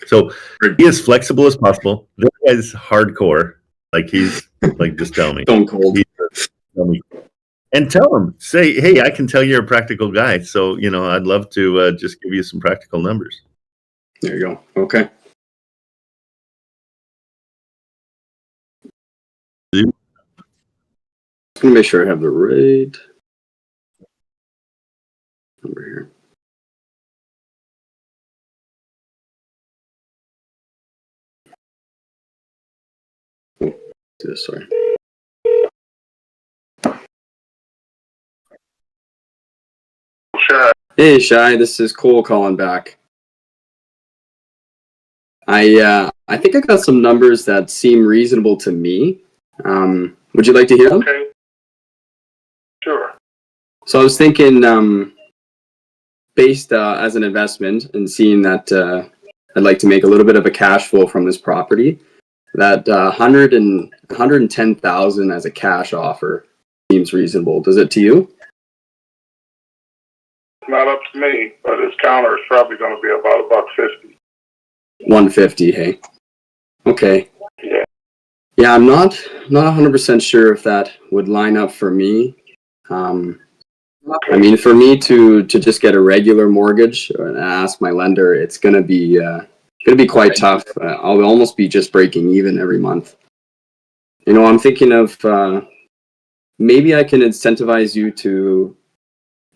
So be as flexible as possible. This guy's hardcore. Like he's like, just tell me. Stone cold. Tell me. And tell him, say, hey, I can tell you're a practical guy. So, I'd love to just give you some practical numbers. There you go. Okay. I'm going to make sure I have the right number here. Sorry. Sure. Hey, Shai, this is Cole calling back. I think I got some numbers that seem reasonable to me. Would you like to hear them? Okay. Sure. So I was thinking, based as an investment and seeing that I'd like to make a little bit of a cash flow from this property, that 110,000 as a cash offer seems reasonable. Does it to you? Not up to me, but his counter is probably going to be about $150. 150, hey. Okay. Yeah. Yeah, I'm not 100% sure if that would line up for me. I mean, for me to just get a regular mortgage and ask my lender, it's gonna be quite tough. I'll almost be just breaking even every month. I'm thinking of maybe I can incentivize you to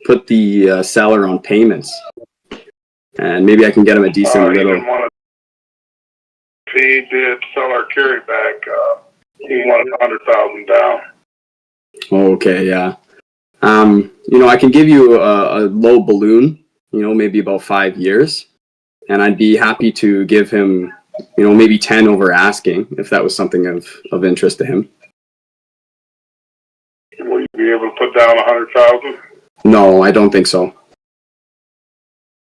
put the seller on payments, and maybe I can get him a decent little. If he did sell our carryback, he wanted 100,000 down. Okay, yeah. I can give you a low balloon, maybe about 5 years, and I'd be happy to give him, maybe 10 over asking if that was something of interest to him. Will you be able to put down 100,000? No, I don't think so.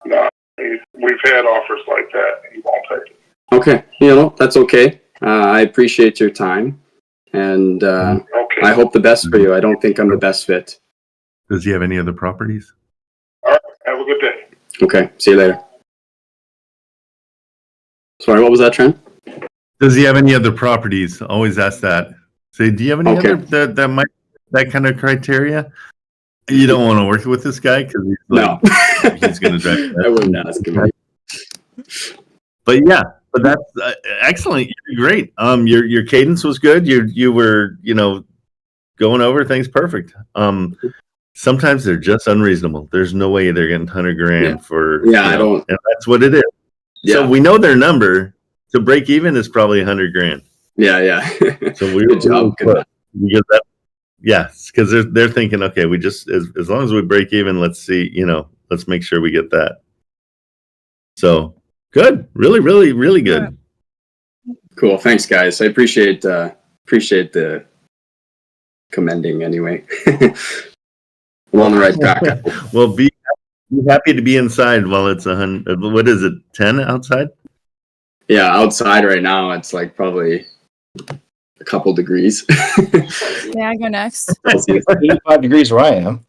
No, we've had offers like that. He won't take it. Okay, that's okay. I appreciate your time, and Okay. I hope the best for you. I don't think I'm the best fit. Does he have any other properties? All right. Have a good day. Okay, see you later. Sorry, what was that, Trent? Does he have any other properties? Always ask that. Say, do you have any other that might that kind of criteria? You don't want to work with this guy because he's like, he's going to drive. I wouldn't ask him. But that's excellent. You're great. Your cadence was good. You were going over things perfect. Sometimes they're just unreasonable. There's no way they're getting $100,000 for I don't. And that's what it is. Yeah. So we know their number to break even is probably $100,000. Yeah. So we Good job. because that. Yes, because they're thinking, okay, we just as long as we break even, let's see, let's make sure we get that. So good, really, really, really good. Cool. Thanks, guys. I appreciate the commending. Anyway, we're on the right track. Well, be happy to be inside while it's 100. What is it? 10 outside? Yeah, outside right now it's like probably a couple degrees. Yeah, I go next. 85 degrees where I am.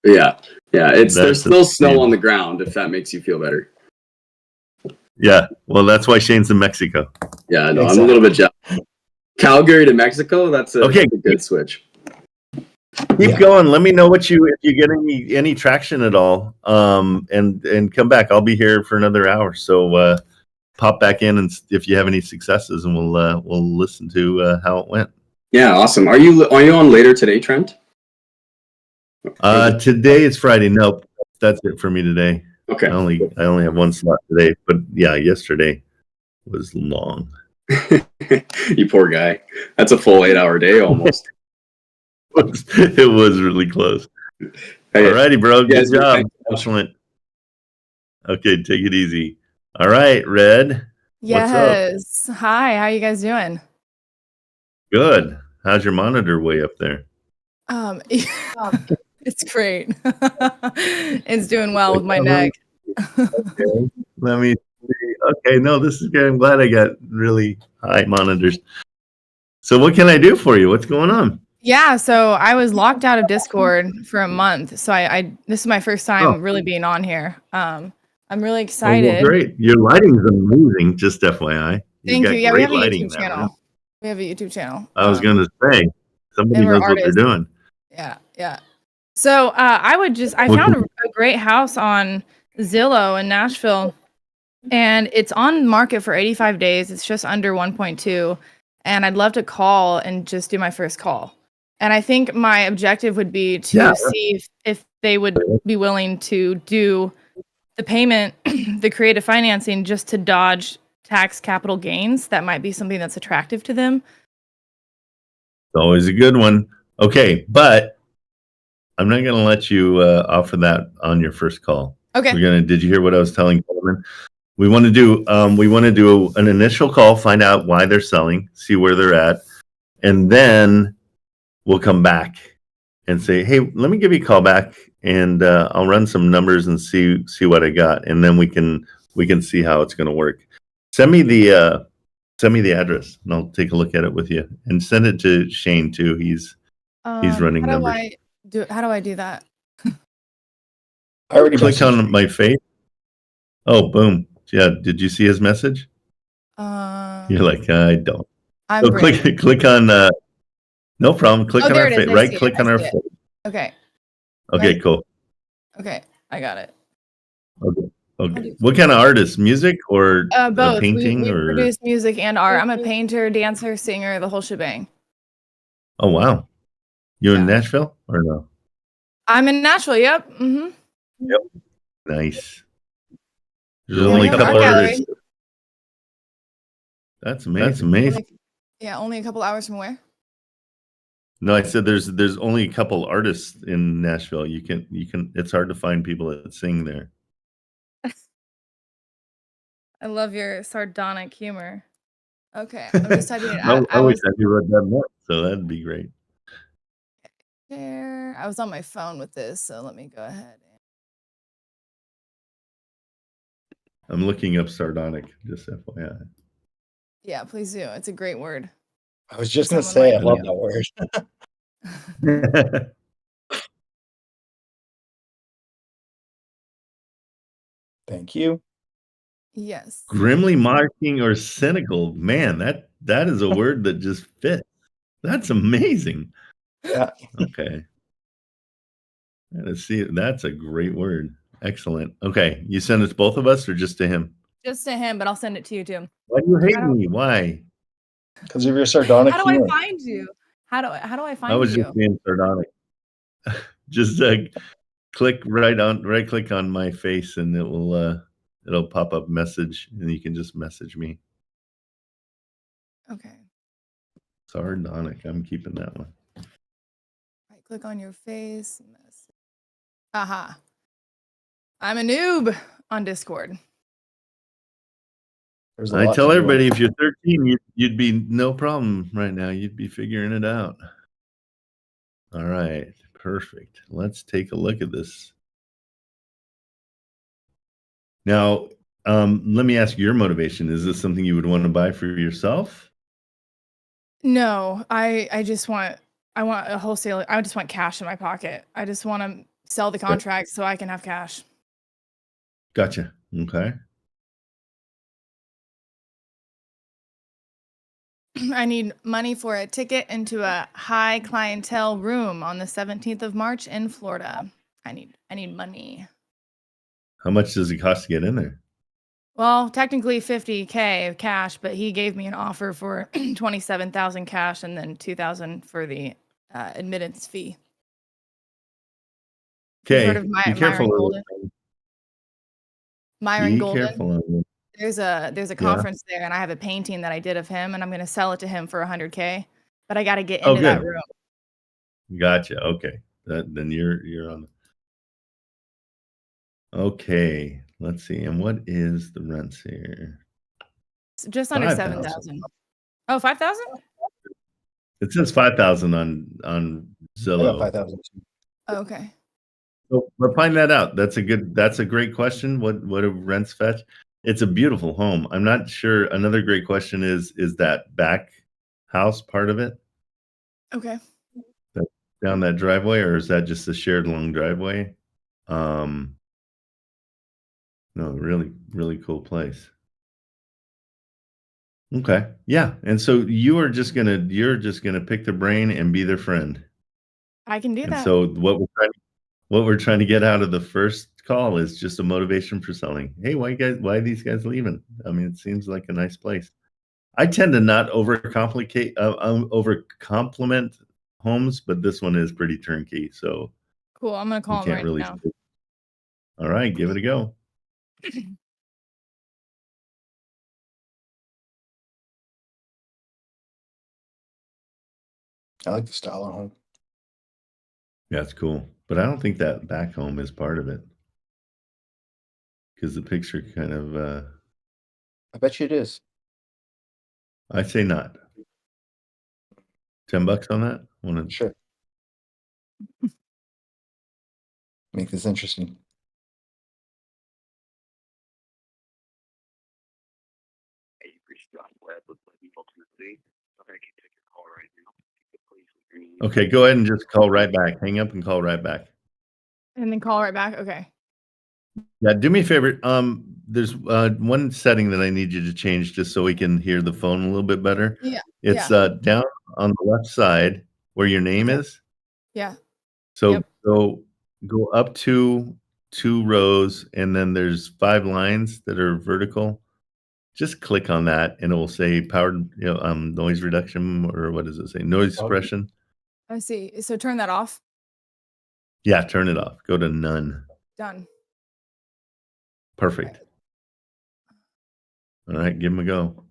Yeah. There's That's still snow insane. on the ground, if that makes you feel better. Yeah, well, that's why Shane's in Mexico. Yeah, no, Exactly. I'm a little bit jealous. Calgary to Mexico, that's a good switch. Keep going. Let me know if you get any traction at all. And come back. I'll be here for another hour. So pop back in, and if you have any successes, and we'll listen to how it went. Yeah, awesome. Are you on later today, Trent? Today is Friday. Nope, that's it for me today. Okay. I only have one slot today, but yeah, yesterday was long. You poor guy. That's a full 8-hour day almost. It was really close. Hey, Alrighty, bro. Good job. thanks. Excellent. Okay, take it easy. All right, Red. What's up? Yes. Hi, how you guys doing? Good. How's your monitor way up there? It's great. It's doing well with my neck. Okay. Let me see. Okay, no, this is good. I'm glad I got really high monitors. So what can I do for you? What's going on? Yeah, so I was locked out of Discord for a month. So I this is my first time really being on here. I'm really excited. Oh, well, great. Your lighting's amazing, just FYI. Thank you. Yeah, we have a lighting in YouTube that channel. room. We have a YouTube channel. I was gonna say somebody and we're knows what they're artists. doing. Yeah. So I found a great house on Zillow in Nashville, and it's on market for 85 days. It's just under 1.2, and I'd love to call and just do my first call. And I think my objective would be to see if they would be willing to do the payment, the creative financing, just to dodge tax capital gains. That might be something that's attractive to them. It's always a good one. Okay, but I'm not going to let you offer that on your first call. Okay. Did you hear what I was telling Coleman? We want to do an initial call, find out why they're selling, see where they're at, and then we'll come back and say, hey, let me give you a call back, and I'll run some numbers and see what I got, and then we can see how it's going to work. Send me the address, and I'll take a look at it with you, and send it to Shane too. He's running numbers. How do I do that? I already Click on my face. Oh, boom. Yeah. Did you see his message? You're like, I don't. So click on, no problem. Click on our face. Right click on our face. Okay. Okay, right. cool. Okay. I got it. Okay. What kind of artist? Music or both. painting? We or produce music and art. I'm a painter, dancer, singer, the whole shebang. Oh, wow. You in Nashville or no? I'm in Nashville. Yep. Mm-hmm. Yep. Nice. There's only a couple artists. That's amazing. Only a couple hours from where? No, I said there's only a couple artists in Nashville. You can. It's hard to find people that sing there. I love your sardonic humor. Okay, I'm just typing it. I wish I knew what that meant, so that'd be great. There, I was on my phone with this, so let me go ahead. I'm looking up sardonic, just FYI. Yeah, please do. It's a great word. I was just going to say, I love that word. Thank you. Yes. Grimly mocking or cynical. Man, that is a word that just fits. That's amazing. Yeah. Okay. Let's see. That's a great word. Excellent. Okay. You send it to both of us or just to him? Just to him, but I'll send it to you too. Why do you hate me? Why? Because of your sardonic humor. How do I find you? How do I find you? I was just being sardonic. Just click right click on my face and it'll pop up message and you can just message me. Okay. Sardonic. I'm keeping that one. Right click on your face. Aha. I'm a noob on Discord. I tell everybody if you're 13, you'd be no problem right now. You'd be figuring it out. All right. Perfect. Let's take a look at this. Now, let me ask your motivation. Is this something you would want to buy for yourself? No, I want a wholesale. I just want cash in my pocket. I just want to sell the contract so I can have cash. Gotcha. Okay. I need money for a ticket into a high clientele room on the 17th of March in Florida. I need money. How much does it cost to get in there? Well, technically $50K cash, but he gave me an offer for 27,000 cash and then 2,000 for the admittance fee. You've heard Okay. of Be careful. Myron Golden? Myron Be Golden. careful of it. There's a conference there, and I have a painting that I did of him, and I'm gonna sell it to him for 100K. But I got to get into that room. Gotcha. Okay. Then you're on. Okay. Let's see. And what is the rents here? It's just under 7,000. Oh, 5,000? It says 5,000 on Zillow. 5,000. Okay. So, but find that out. That's a great question. What do rents fetch? It's a beautiful home. I'm not sure. Another great question is that back house part of it? Okay. Down that driveway, or is that just a shared long driveway? No, really, really cool place. Okay. Yeah. And so you're just gonna pick their brain and be their friend. I can do And that. so what we're trying to get out of the first call is just a motivation for selling. Hey, why are these guys leaving? I mean, it seems like a nice place. I tend to not overcomplicate, overcompliment homes, but this one is pretty turnkey. So Cool. I'm gonna call him right now. All right, give it a go. I like the style of home. Yeah, it's cool. But I don't think that back home is part of it. Because the picture kind of I bet you it is. I'd say not. $10 on that? Sure. Make this interesting. Hey, you've reached John Webb with Living Tennessee. Okay, I can take your call right now. Please leave your name. Okay, go ahead and just call right back. Hang up and call right back. And then call right back. Okay. Yeah, do me a favor. There's one setting that I need you to change just so we can hear the phone a little bit better. Yeah. It's down on the left side where your name is. Yeah. So go up two rows, and then there's 5 lines that are vertical. Just click on that, and it will say powered, noise reduction, or what does it say? Noise suppression. I see. So turn that off. Yeah, turn it off. Go to none. Done. Perfect. All right, give him a go.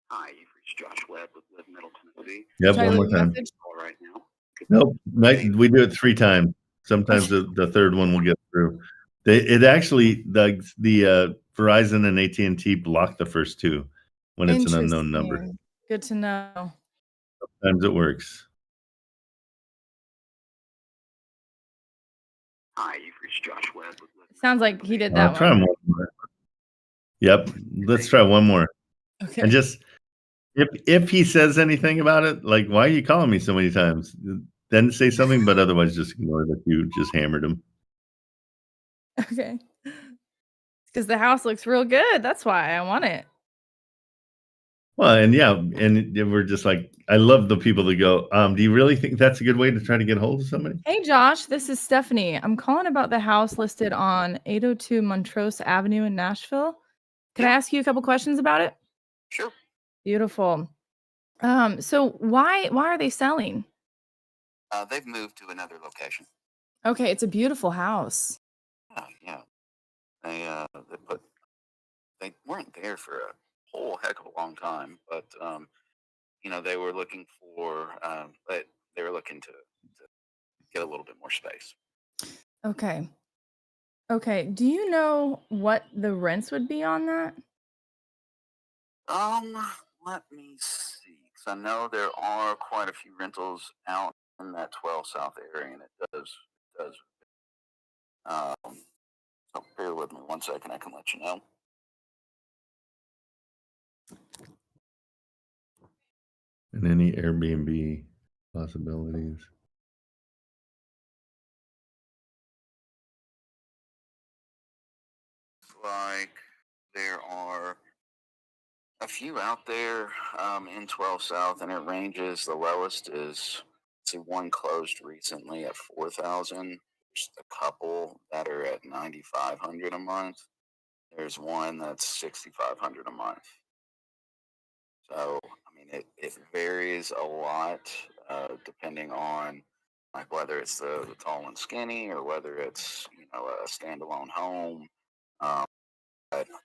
Hi, you've reached Josh Webb with Live Middle Tennessee. Yep, Try to one more leave a time. message. Call right now. Nope, we do it 3 times. Sometimes the third one will get through. It actually the Verizon and AT&T block the first 2 when it's an unknown number. Interesting. Good to know. Sometimes it works. Hi, you've reached Josh Webb with Live Sounds like he did I'll that try one. one more. Yep, let's try one more. Okay. And just if he says anything about it, like, why are you calling me so many times? Then say something, but otherwise just ignore that you just hammered him. Okay. Because the house looks real good. That's why I want it. Well, and yeah, and we're just like, I love the people that go, do you really think that's a good way to try to get a hold of somebody? Hey, Josh, this is Stephanie. I'm calling about the house listed on 802 Montrose Avenue in Nashville. Can I ask you a couple questions about it? Sure. Beautiful. So why are they selling? They've moved to another location. Okay, it's a beautiful house. Yeah. They weren't there for a whole heck of a long time, but they were looking for they were looking to get a little bit more space. Okay. Okay. Do you know what the rents would be on that? Let me see. 'Cause I know there are quite a few rentals out in that 12 South area, and it does. So bear with me 1 second. I can let you know. And any Airbnb possibilities? like there are a few out there in 12 South, and it ranges. The lowest is, see, one closed recently at 4,000. There's a couple that are at 9,500 a month. There's one that's 6,500 a month. So, I mean, it varies a lot depending on like whether it's the tall and skinny or whether it's, you know, a standalone home. But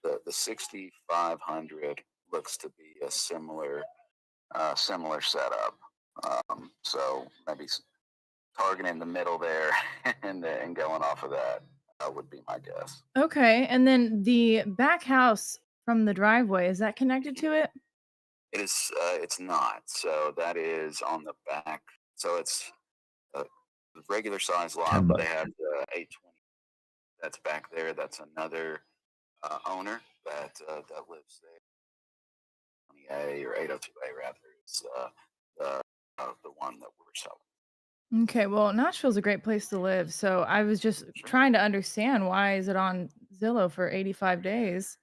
the 6,500 looks to be a similar setup. So maybe targeting the middle there and going off of that would be my guess. Okay, and then the back house from the driveway, is that connected to it? It is. It's not. So that is on the back. So it's a regular size lot, but they have the 820 that's back there. That's another owner that lives there. 20A or 802A rather is the one that we're selling. Okay, well, Nashville's a great place to live, so I was just trying to understand why is it on Zillow for 85 days?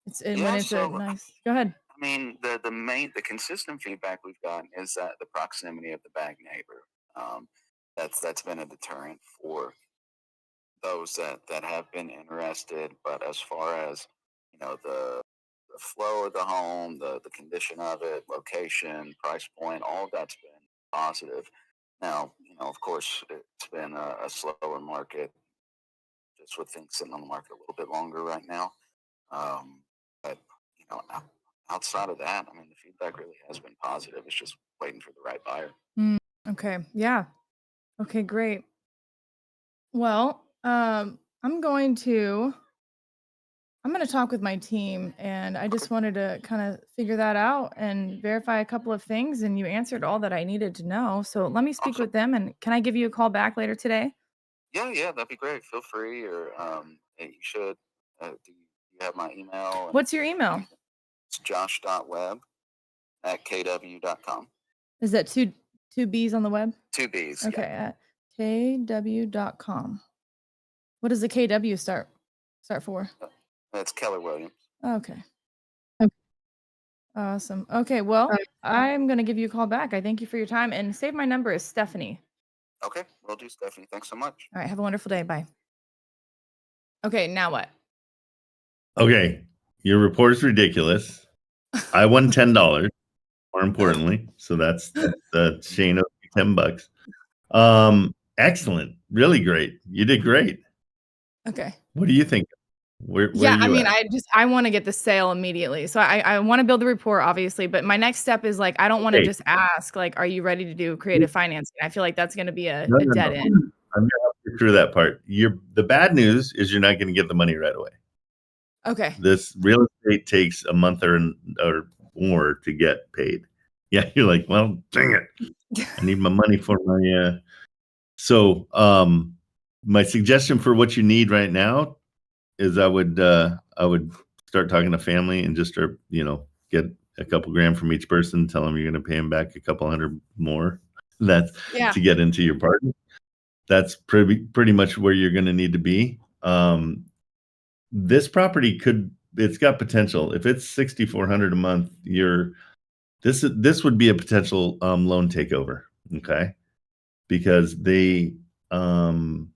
It's when Yeah, it's a so nice. Go ahead. I mean, the consistent feedback we've gotten is that the proximity of the back neighbor. That's been a deterrent for those that have been interested. But as far as, you know, the flow of the home, the condition of it, location, price point, all of that's been positive. Now, you know, of course, it's been a slower market, just with things sitting on the market a little bit longer right now. But you know, outside of that, I mean, the feedback really has been positive. It's just waiting for the right buyer. Okay, yeah. Okay, great. Well, I'm going to talk with my team, and I just wanted to kind of figure that out and verify a couple of things, and you answered all that I needed to know. So let me speak Awesome. with them, and can I give you a call back later today? Yeah, that'd be great. Feel free, or you should. Do you have my email? What's your email? It's josh.webb@kw.com. Is that two B's on the web? 2 B's. Okay, Yeah. at kw.com. What does the KW start for? That's Keller Williams. Okay. Awesome. Okay, well, I'm going to give you a call back. I thank you for your time, and save my number is Stephanie. Okay, will do, Stephanie. Thanks so much. All right, have a wonderful day. Bye. Okay, now what? Okay, your report is ridiculous. I won $10. More importantly, so that's Shane owed me $10. Excellent, really great. You did great. Okay. What do you think? Where Yeah, are you I mean, at? I want to get the sale immediately. So I want to build the rapport, obviously, but my next step is like, I don't want to Okay. just ask, like, are you ready to do creative financing? I feel like that's going to be a No. dead end. I'm gonna help you through that part. The bad news is you're not going to get the money right away. Okay. This real estate takes a month or more to get paid. Yeah, you're like, well, dang it. I need my money for my so my suggestion for what you need right now is I would start talking to family and just start, you know, get a couple grand from each person, tell them you're going to pay them back a couple hundred more. That's to get into your partner. That's pretty much where you're going to need to be. This property it's got potential. If it's 6,400 a month, this would be a potential loan takeover. Okay. Because they weren't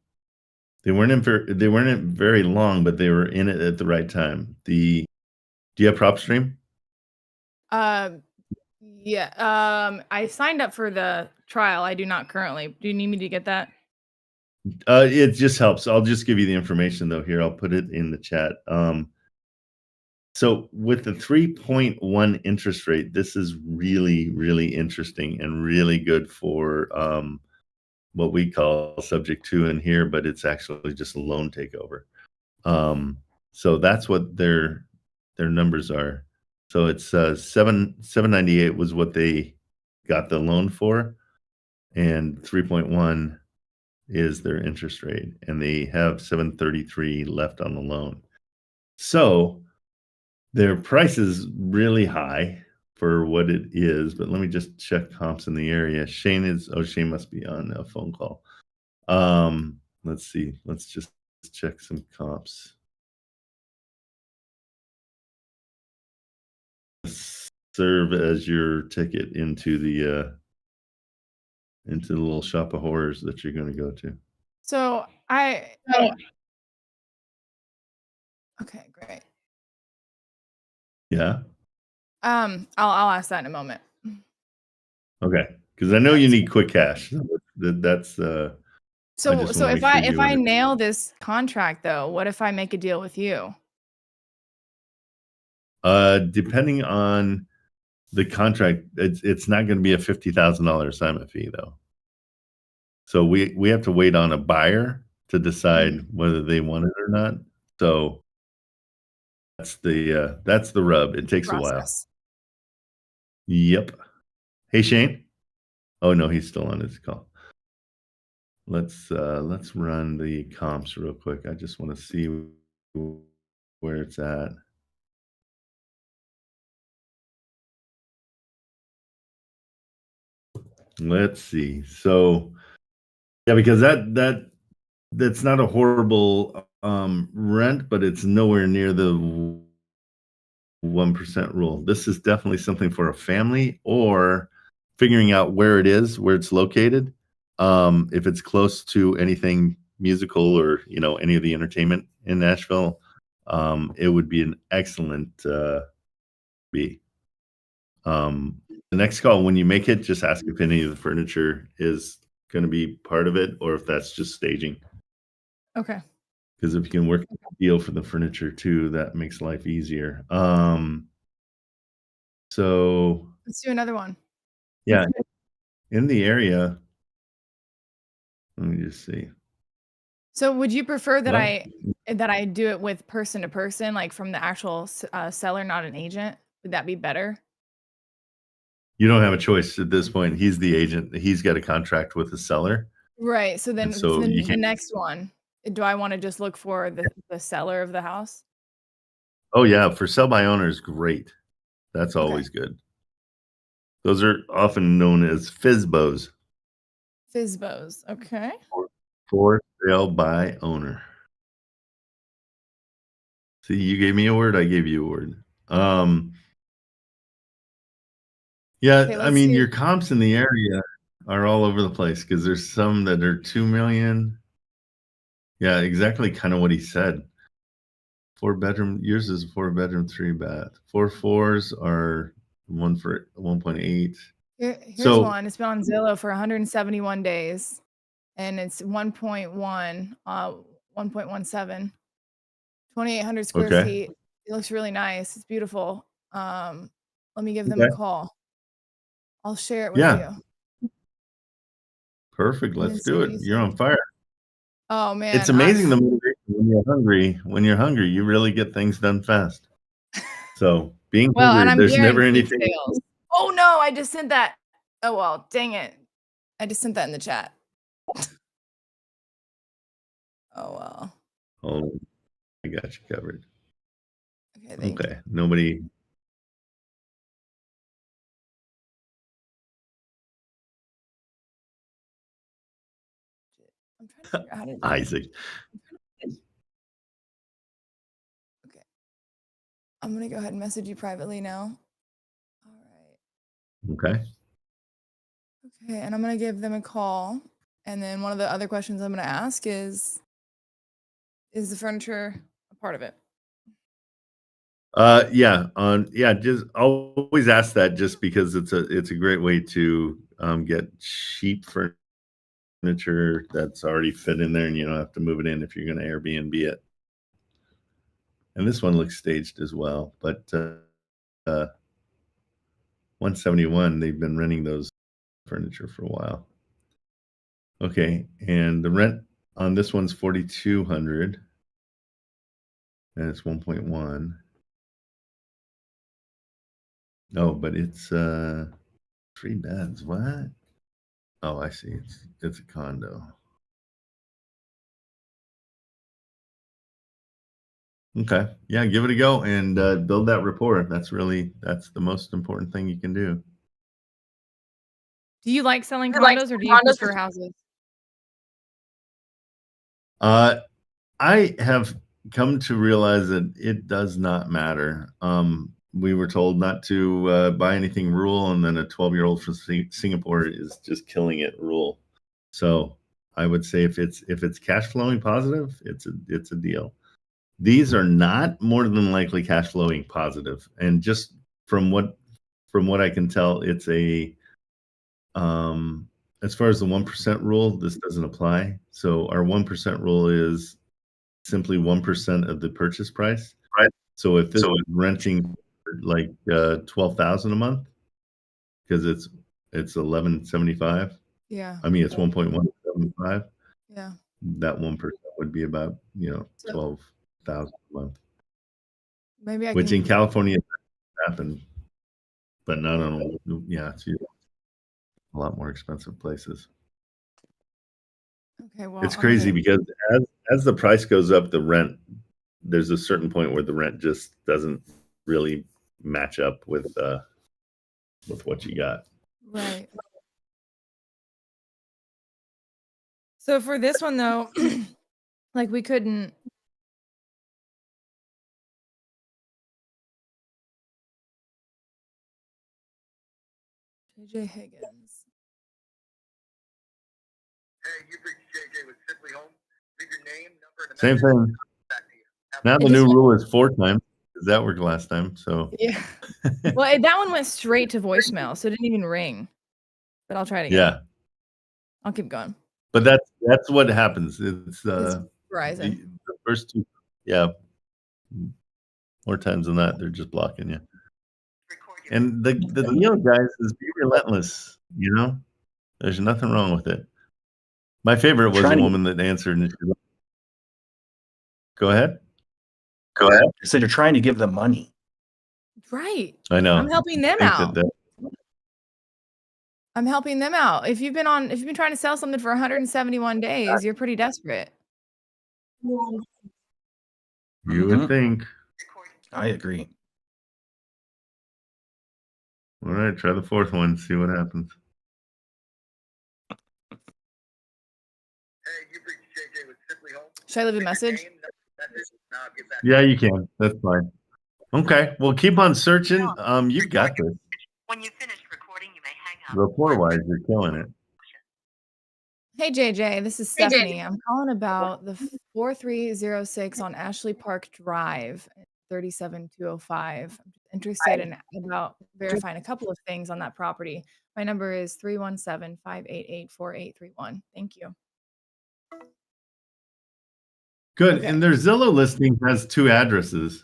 in very long, but they were in it at the right time. Do you have PropStream? Yeah. I signed up for the trial. I do not currently. Do you need me to get that? It just helps. I'll just give you the information though. Here, I'll put it in the chat. So with the 3.1 interest rate, this is really, really interesting and really good for what we call subject to in here, but it's actually just a loan takeover. So that's what their numbers are. So it's 798 was what they got the loan for, and 3.1 is their interest rate, and they have 733 left on the loan. So their price is really high for what it is, but let me just check comps in the area. Shane must be on a phone call. Let's see. Let's just check some comps. serve as your ticket into the little shop of horrors that you're going to go to. So okay, great. Yeah. I'll ask that in a moment. Okay, because I know you need quick cash. That's So just so wanna if make sure if you I under- nail this contract though, what if I make a deal with you? depending on the contract, it's not going to be a $50,000 assignment fee though. So we have to wait on a buyer to decide whether they want it or not. So that's the rub. It takes a while. Process. Yep. Hey Shane. Oh no, he's still on his call. Let's run the comps real quick. I just want to see where it's at. Let's see. So yeah, because that's not a horrible rent, but it's nowhere near the 1% rule. This is definitely something for a family or figuring out where it is, where it's located. If it's close to anything musical or any of the entertainment in Nashville, it would be an excellent B. The next call, when you make it, just ask if any of the furniture is going to be part of it or if that's just staging. Okay. Because if you can work a deal for the furniture too, that makes life easier. So Let's do another one. yeah, in the area, let me just see. So would you prefer that What? I do it with person to person, like from the actual seller, not an agent? Would that be better? You don't have a choice at this point. He's the agent. He's got a contract with the seller. Right. So then, And so you the can't. next one, do I want to just look for the seller of the house? Oh yeah, for sell by owner is great. That's Okay. always good. Those are often known as FSBOs. FSBOs. Okay. For sale by owner. See, you gave me a word, I gave you a word. Yeah, Okay, I let's mean, see. your comps in the area are all over the place because there's some that are 2 million. Yeah, exactly kind of what he said. 4-bedroom, yours is a 4-bedroom, 3-bath. 4-4s are 1 for 1.8. Here's So one. It's been on Zillow for 171 days, and it's 1.1, 1.17, 2,800 square okay, feet. It looks really nice. It's beautiful. Let me give them a okay, call. I'll share it with yeah, you perfect. and then Let's see do what it. you You're think. on fire. Oh It's man, amazing the motivation when you're hungry. When you're hungry, you really get things done fast. So being well, and hungry, I'm there's never guaranteed anything. sales. Oh no, I just sent that. Oh well, dang it. I just sent that in the chat. Oh well. Oh, I got you covered. Okay, thank you. Okay, nobody. I'm trying to figure out how to do Isaac. Okay. I'm gonna go ahead and message you privately now. All right. Okay. Okay, and I'm gonna give them a call. And then one of the other questions I'm gonna ask is the furniture a part of it? Yeah, just always ask that just because it's a great way to get cheap furniture that's already fit in there and you don't have to move it in if you're going to Airbnb it. And this one looks staged as well, but 171, they've been renting those furniture for a while. Okay, and the rent on this one's 4,200 and it's 1.1. Oh, but it's 3 beds. What? Oh, I see. It's a condo. Okay. Yeah, give it a go and build that rapport. That's the most important thing you can do. Do you like selling condos or do you prefer houses? I have come to realize that it does not matter. we were told not to buy anything rural, and then a 12-year-old from Singapore is just killing it rural. So I would say if it's cash flowing positive, it's a deal. These are not more than likely cash flowing positive, and just from what I can tell, it's a as far as the 1% rule, this doesn't apply. So our 1% rule is simply 1% of the purchase price. Right. So if this is renting like 12,000 a month, because it's 1175. Yeah. I mean, it's 1.175. Yeah. That 1% would be about 12,000 a month. Maybe I Which can. in California happened, but not on. Yeah, it's a lot more expensive places. Okay. Well, It's crazy because as the price goes up, the rent, there's a certain point where the rent just doesn't really match up with what you got. Right. So for this one though, like we couldn't. JJ Higgins. Hey, you've reached JJ with Simply Home. Leave your name, number, and a Same message. thing. Back to you. Now It the new just- rule is 4 times because that worked last time. So Yeah. Well, that one went straight to voicemail, so it didn't even ring. But I'll try it again. yeah, I'll keep going. but that's what happens. It's Verizon. the first 2, yeah, more times than that, they're just blocking you. Record your And the deal, guys, is be relentless. There's nothing wrong with it. My favorite was a woman that answered. And she, go ahead. I said you're trying to give them money. Right. I know. I'm helping them think out. I'm helping them out. If you've been trying to sell something for 171 days, you're pretty desperate. You would think. I agree. All right, try the 4th one. See what happens. Hey, you've reached JJ with Simply Home. Should I leave a Leave your message? name, number, and a message, and I'll get back. Yeah, you can. That's fine. Okay, well, keep on searching. You've got this. When you finish recording, you may hang up. Report-wise, you're killing it. Hey JJ, this is Stephanie. I'm calling about the 4306 on Ashley Park Drive, 37205. I'm interested in about verifying a couple of things on that property. My number is 317-588-4831. Thank you. Good. Okay. And their Zillow listing has 2 addresses.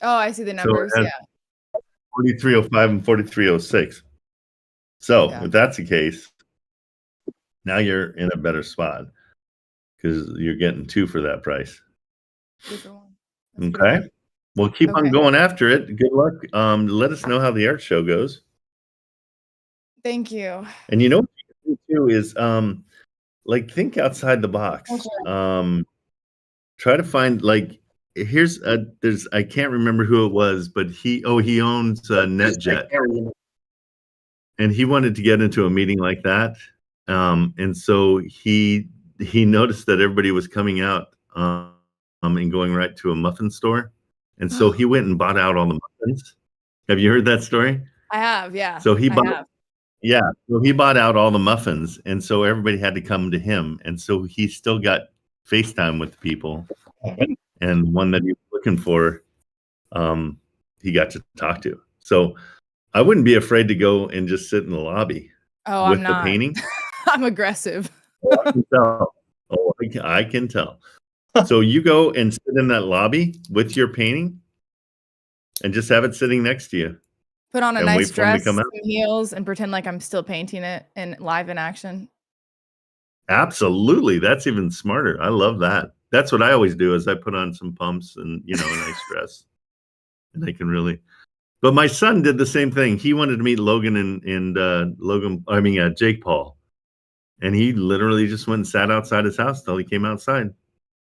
Oh, I see the numbers. it has 4305 and 4306. So Yeah. if that's the case, now you're in a better spot because you're getting 2 for that price. 2 for 1. That's pretty Okay. good. Well, keep on Okay. going after it. Good luck. Let us know how the art show goes. Thank you. And you know what you can do too is think outside the box. Okay. Try to find there's I can't remember who it was, but he owns NetJet. And he wanted to get into a meeting like that. And so he noticed that everybody was coming out and going right to a muffin store. And so he went and bought out all the muffins. Have you heard that story? I have, yeah. So he bought I have. Yeah, so he bought out all the muffins, and so everybody had to come to him, and so he still got FaceTime with the people, and one that he was looking for, he got to talk to. So I wouldn't be afraid to go and just sit in the lobby Oh, with I'm the not. painting. I'm aggressive. I can tell. I can tell. So you go and sit in that lobby with your painting, and just have it sitting next to you. Put on a And nice wait for 'em to dress, come some out. heels, and pretend like I'm still painting it in live in action. Absolutely. That's even smarter. I love that. That's what I always do is I put on some pumps and, a nice dress. And they can really. But my son did the same thing. He wanted to meet Logan and Jake Paul. And he literally just went and sat outside his house till he came outside.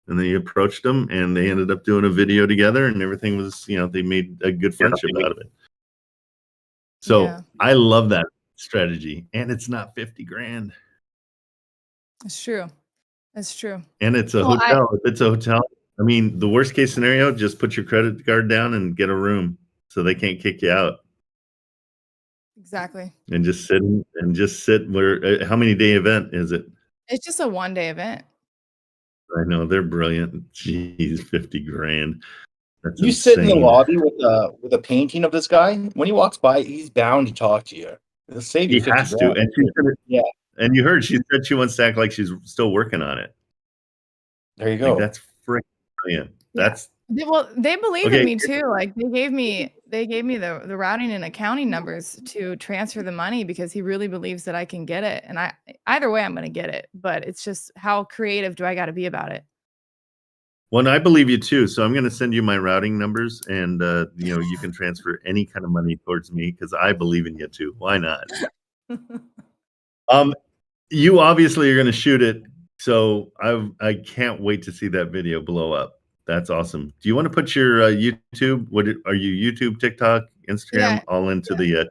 And then he approached him and they ended up doing a video together and everything was, they made a good friendship out of it. So Yeah. I love that strategy. And it's not 50 grand. It's true. That's true. And it's a Well, hotel. If it's a hotel, I mean, the worst case scenario, just put your credit card down and get a room so they can't kick you out. Exactly. And just sit where, how many day event is it? It's just a 1-day event. I know, they're brilliant. Jeez, 50 grand. That's You sit in the insane. lobby with a painting of this guy. When he walks by, he's bound to talk to you. It'll save you He 50 has to. grand. And she's gonna, Yeah. and you heard she said she wants to act like she's still working on it. There you go. Like, that's freaking brilliant. Yeah. That's They believe Okay. in me too. Like they gave me the routing and accounting numbers to transfer the money because he really believes that I can get it. And either way I'm going to get it, but it's just how creative do I got to be about it? Well, and I believe you too. So I'm going to send you my routing numbers, and you can transfer any kind of money towards me because I believe in you too. Why not? You obviously are going to shoot it, so I can't wait to see that video blow up. That's awesome. Do you want to put your YouTube? Are you YouTube, TikTok, Instagram, Yeah. all into the chat,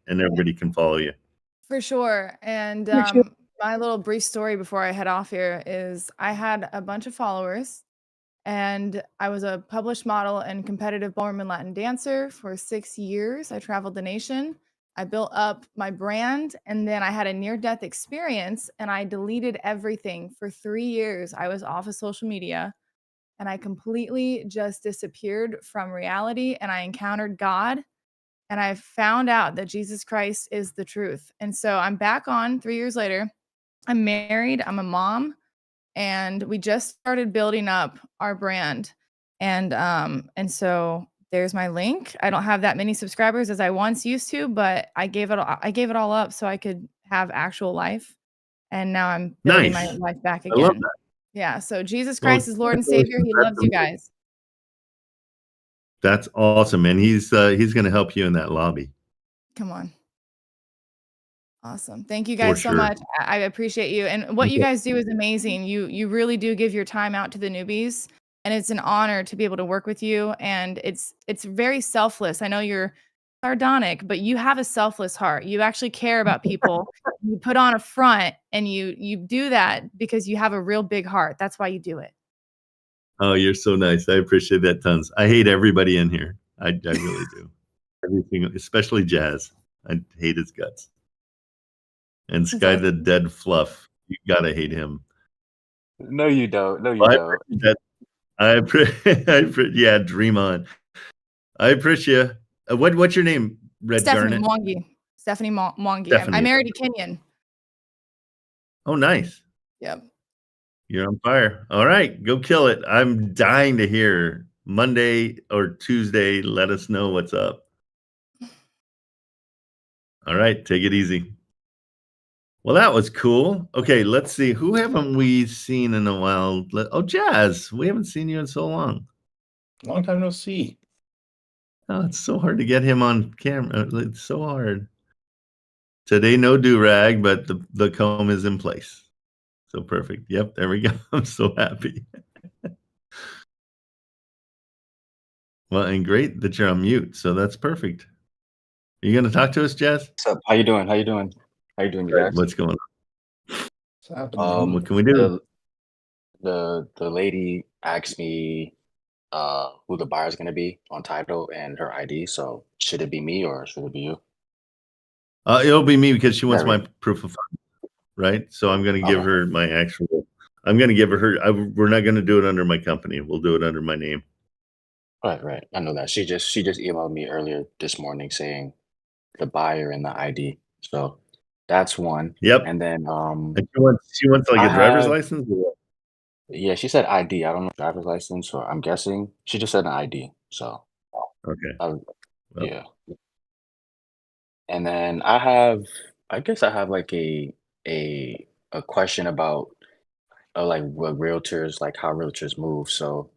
and everybody can follow you? For sure. And my little brief story before I head off here is I had a bunch of followers and I was a published model and competitive ballroom and Latin dancer for 6 years. I traveled the nation. I built up my brand and then I had a near-death experience and I deleted everything for 3 years. I was off of social media and I completely just disappeared from reality and I encountered God. And I found out that Jesus Christ is the truth. And so I'm back on 3 years later. I'm married, I'm a mom, and we just started building up our brand. And so there's my link. I don't have that many subscribers as I once used to, but I gave it all up so I could have actual life. And now I'm building my life back again. I love that. Yeah, so Jesus Christ is Lord and Savior. He loves you guys. That's awesome, and he's going to help you in that lobby. Come on. Awesome. Thank you guys so much. I appreciate you. And what you guys do is amazing. You really do give your time out to the newbies, and it's an honor to be able to work with you. And it's very selfless. I know you're sardonic, but you have a selfless heart. You actually care about people. You put on a front, and you do that because you have a real big heart. That's why you do it. Oh, you're so nice. I appreciate that tons. I hate everybody in here. I really do. Everything, especially Jazz. I hate his guts. And Sky the Dead Fluff. You gotta hate him. No, you don't. No, you don't. Yeah, dream on. I appreciate you. What's your name, Red Stephanie Garnet? Mwangi. Stephanie Mwangi. Stephanie. I married a Kenyan. Oh, nice. Yep. You're on fire. All right, go kill it. I'm dying to hear Monday or Tuesday. Let us know what's up. All right, take it easy. Well, that was cool. Okay, let's see. Who haven't we seen in a while? Oh, Jazz. We haven't seen you in so long. Long time no see. Oh, it's so hard to get him on camera. It's so hard. Today, no do-rag, but the comb is in place. So perfect. Yep, there we go. I'm so happy. Well, and great that you're on mute. So that's perfect. Are you going to talk to us, Jazz? What's up? How you doing? How you doing, you guys? What's going on? What can we do? The lady asked me who the buyer's going to be on title and her ID. So should it be me or should it be you? It'll be me because she wants my proof of funds, right? So I'm going to give her my actual. I'm going to give her. We're not going to do it under my company. We'll do it under my name. Right. I know that. She just emailed me earlier this morning saying the buyer and the ID. So that's one. Yep. And then and she wants like a driver's license. Or what? Yeah, she said ID. I don't know driver's license, or I'm guessing she just said an ID. So okay. Yeah. And then I guess I have like a question about like what realtors, like how realtors move. So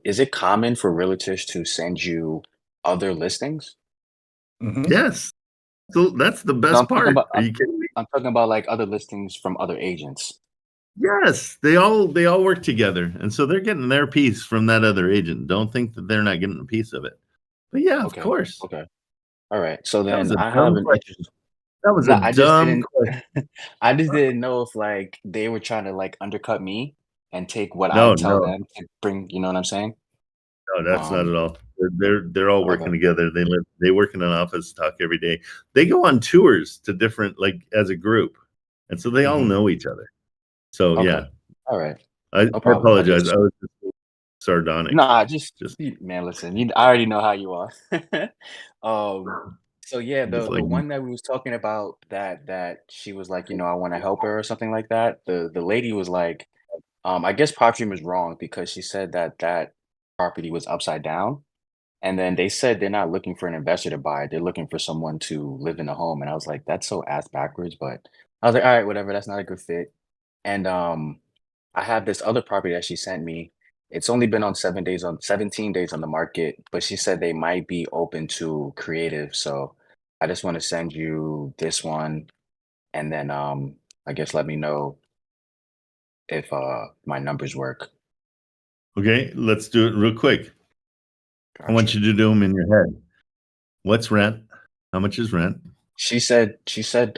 is it common for realtors to send you other listings? Yes. So that's the best part. Are you kidding me? I'm talking about like other listings from other agents. Yes, they all work together, and so they're getting their piece from that other agent. Don't think that they're not getting a piece of it. But yeah, of course. Okay. All right. So then That I have an interesting. That was a dumb question. I just didn't know if like they were trying to like undercut me and take what I No, tell no, them to bring. You know what I'm saying? no, that's not at all. They're all working Okay. together. They work in an office, talk every day. They go on tours to different, like, as a group, and so they all Mhm. know each other. So Okay. yeah, All right. I No problem. apologize. I was just sardonic. Nah, Just man, listen, I already know how you are. So yeah, just the like one that we was talking about that she was like, I want to help her or something like that. The lady was like, I guess Popstream was wrong because she said that property was upside down. And then they said they're not looking for an investor to buy it. They're looking for someone to live in a home. And I was like, that's so ass backwards. But I was like, all right, whatever, that's not a good fit. And I have this other property that she sent me. It's only been on 17 days on the market, but she said they might be open to creative. So I just want to send you this one and then I guess let me know if my numbers work. okay. Let's do it real quick. I want Gotcha. you to do them in your head. What's rent? How much is rent? She said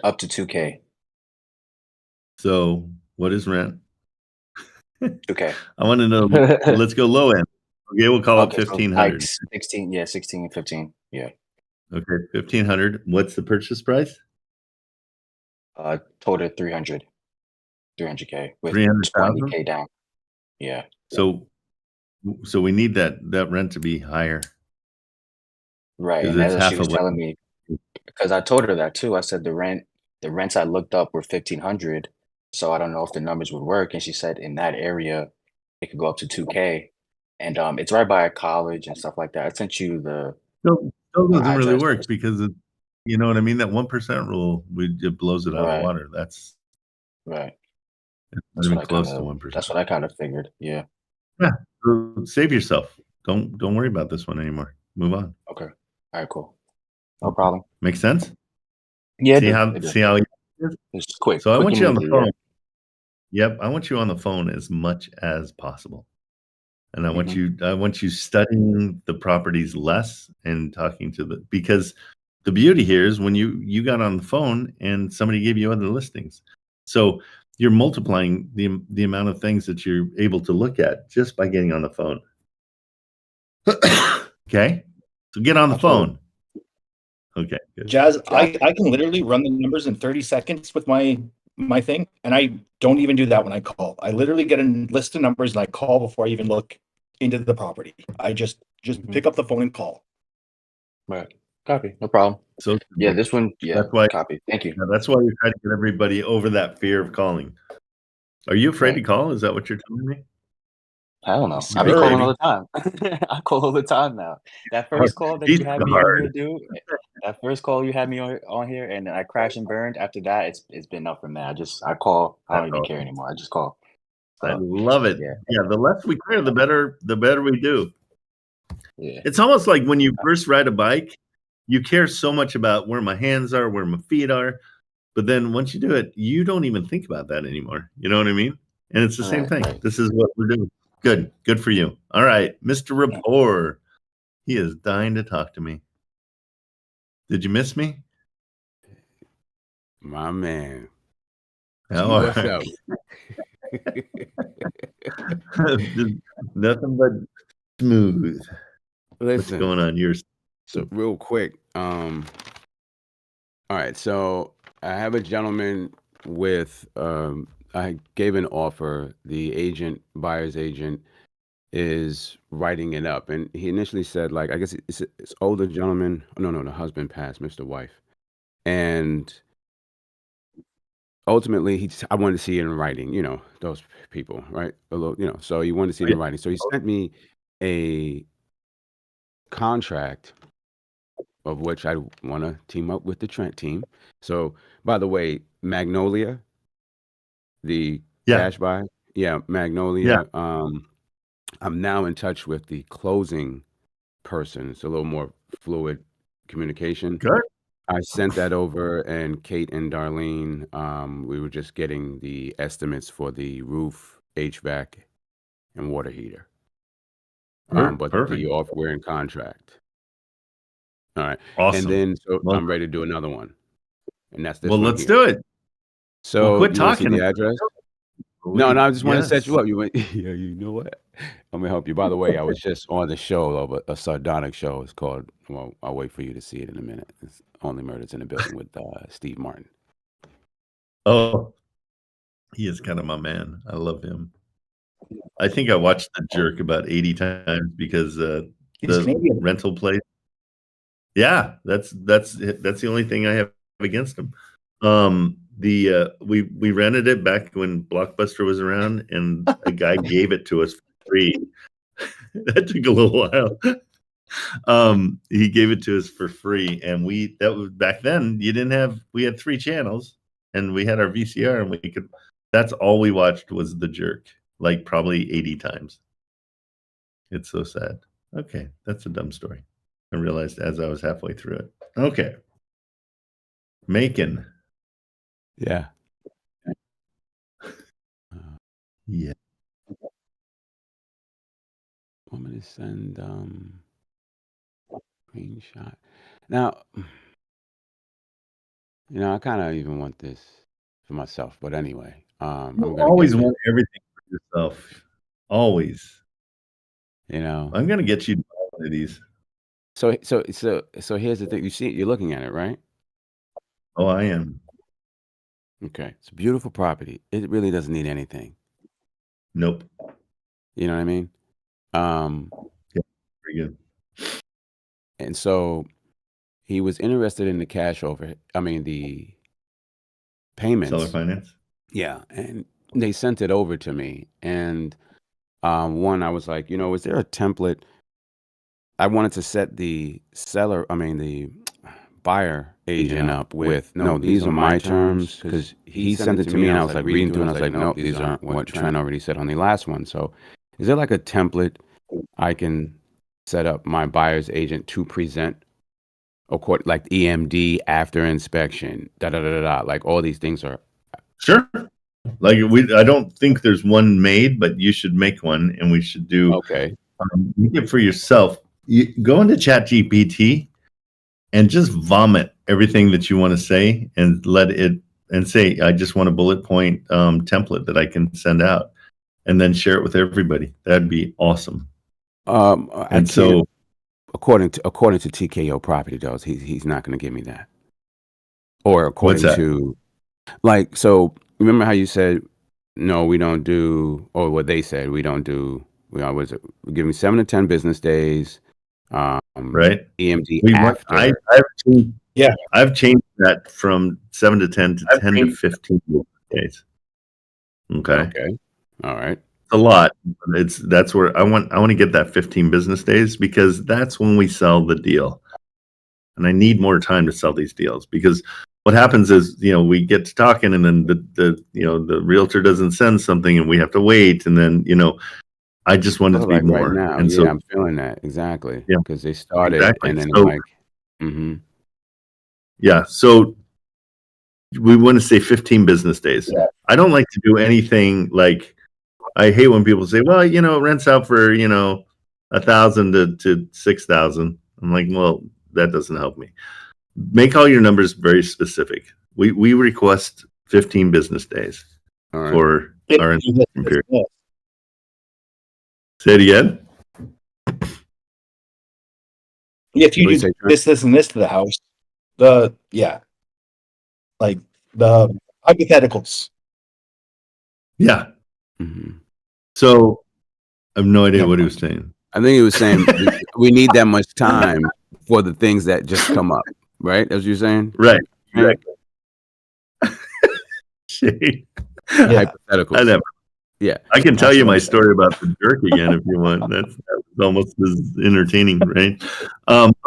up to 2K. So what is rent? 2K. I want to know. Let's go low end. Okay, we'll call it Okay, so like 1,500. 16, yeah, 16 and 15. Yeah. Okay, 1,500. What's the purchase price? Total 300K with 300,000. 20K down. Yeah. So we need that rent to be higher Right. because And it's that's what she half was of what. telling me because I told her that too. I said the rents I looked up were 1,500. So I don't know if the numbers would work. And she said in that area it could go up to 2K. And it's right by a college and stuff like that. I sent you the Still doesn't really address. work because you know what I mean. That 1% rule, it blows it out of the Right. water. That's Right. not That's even what I close kind to of 1%. that's what I kind of figured. Yeah. Yeah, so save yourself. Don't worry about this one anymore. Move on. Okay. All right, cool. No problem. Make sense? Yeah, See it how did. It's quick. So I Quick want and you on the easy, phone. yeah. Yep, I want you on the phone as much as possible. And I want Mhm. you studying the properties less and talking to because the beauty here is when you got on the phone and somebody gave you other listings. So you're multiplying the amount of things that you're able to look at just by getting on the phone. Okay? So get on the Absolutely. phone. Okay, good. Jazz, I Gotcha. can literally run the numbers in 30 seconds with my thing, and I don't even do that when I call. I literally get a list of numbers and I call before I even look into the property. I just Mhm. pick up the phone and call. Right. Copy. No problem. So Yeah, this one, yeah, that's why copy. Thank you. that's why we try to get everybody over that fear of calling. Are you afraid to Right. call? Is that what you're telling me? I don't know. I be Sure. calling all the time. I call all the time now. That first call that He's you had me on hard. here, dude. That first call you had me on here, and I crashed and burned. After that, it's been up from there. I call. I don't That's even care awesome. anymore. I just call. I So love it. yeah, Yeah, the less we care, the better we do. yeah. It's almost like when you first ride a bike, you care so much about where my hands are, where my feet are, but then once you do it, you don't even think about that anymore. You know what I mean? And it's the same Right, thing. right. This is what we're doing. Good for you. All right, Mr. Rapport. He is dying to talk to me. Did you miss me? My man. How What's are up? Nothing but smooth. What's Listen, going on? Yours. so real quick, all right, so I have a gentleman with I gave an offer. The buyer's agent is writing it up, and he initially said, like, I guess it's older gentleman. No, the husband passed, Mr. Wife, and ultimately I wanted to see it in writing, those people, right? A little, so he wanted to see it in writing. So he sent me a contract of which I want to team up with the Trent team. So, by the way, Magnolia, the Yeah. cash buy, yeah, Magnolia. I'm now in touch with the closing person. It's a little more fluid communication. Good. I sent that over, and Kate and Darlene, we were just getting the estimates for the roof, HVAC, and water heater. But Perfect. we're in contract. All right. Awesome. And then, so Well, I'm ready to do another one. And that's this well, one let's here. do it. So Quit you want to see talking. the address? No, I just want to set Yes. you up. You went, yeah, you know what? I'm gonna help you. By the way, I was just on the show of a sardonic show. It's called. Well, I'll wait for you to see it in a minute. It's Only Murders in the Building with Steve Martin. Oh, he is kind of my man. I love him. I think I watched The Jerk about 80 times because the Canadian. rental place. Yeah, that's the only thing I have against him. We rented it back when Blockbuster was around, and a guy gave it to us for free. That took a little while. He gave it to us for free, and that was back then. We had 3 channels, and we had our VCR, and that's all we watched was The Jerk, like probably 80 times. It's so sad. Okay, that's a dumb story. I realized as I was halfway through it. Okay. Macon. Yeah. Yeah. Want me to send screenshot? Now, I kind of even want this for myself, but anyway, I'm You gonna always get you. want everything for yourself. Always. I'm gonna get you to buy one of these. So here's the thing. You see it, you're looking at it, right? Oh, I am. Okay. It's a beautiful property. It really doesn't need anything. Nope. You know what I mean? Yeah, very good. And so he was interested in the the payments. Seller finance. Yeah. And they sent it over to me. And one, I was like, is there a template? I wanted to set the buyer agent up with, no, these are my terms, because he sent it to me and I was like reading through and I was like, nope, these aren't what Trent already said on the last one. So is there like a template I can set up my buyer's agent to present, like EMD after inspection, like all these things are. Sure. Like I don't think there's one made, but you should make one, and we should do. Okay. Make it for yourself. You go into ChatGPT and just vomit everything that you want to say, and say, I just want a bullet point template that I can send out, and then share it with everybody. That'd be awesome. According to TKO Property, though, he's not going to give me that. Or according to, so remember how you said, no, we don't do, or what they said, we don't do. We always give me 7 to 10 business days. Right. EMD after. I've changed that from 7 to 10 to 10 to 15 days. Okay. All right. It's a lot. That's where I want to get that 15 business days, because that's when we sell the deal. And I need more time to sell these deals, because what happens is, we get to talking, and then the realtor doesn't send something, and we have to wait, and then, I just wanted to be more. Right now. And so I'm feeling that exactly. Yeah, because they started, and then yeah. So we want to say 15 business days. Yeah. I don't like to do anything like. I hate when people say, "Well, it rents out for 1,000 to 6,000." I'm like, well, that doesn't help me. Make all your numbers very specific. We request 15 business days for our inspection period. Say it again. If you do this, and this to the house, the hypotheticals. Yeah. Mm-hmm. So I have no idea what he was saying. I think he was saying we need that much time for the things that just come up, right? As you're saying, right? Exactly. Shade. Hypotheticals. I never. Yeah, I can tell you my story about the jerk again if you want. That was almost as entertaining, right?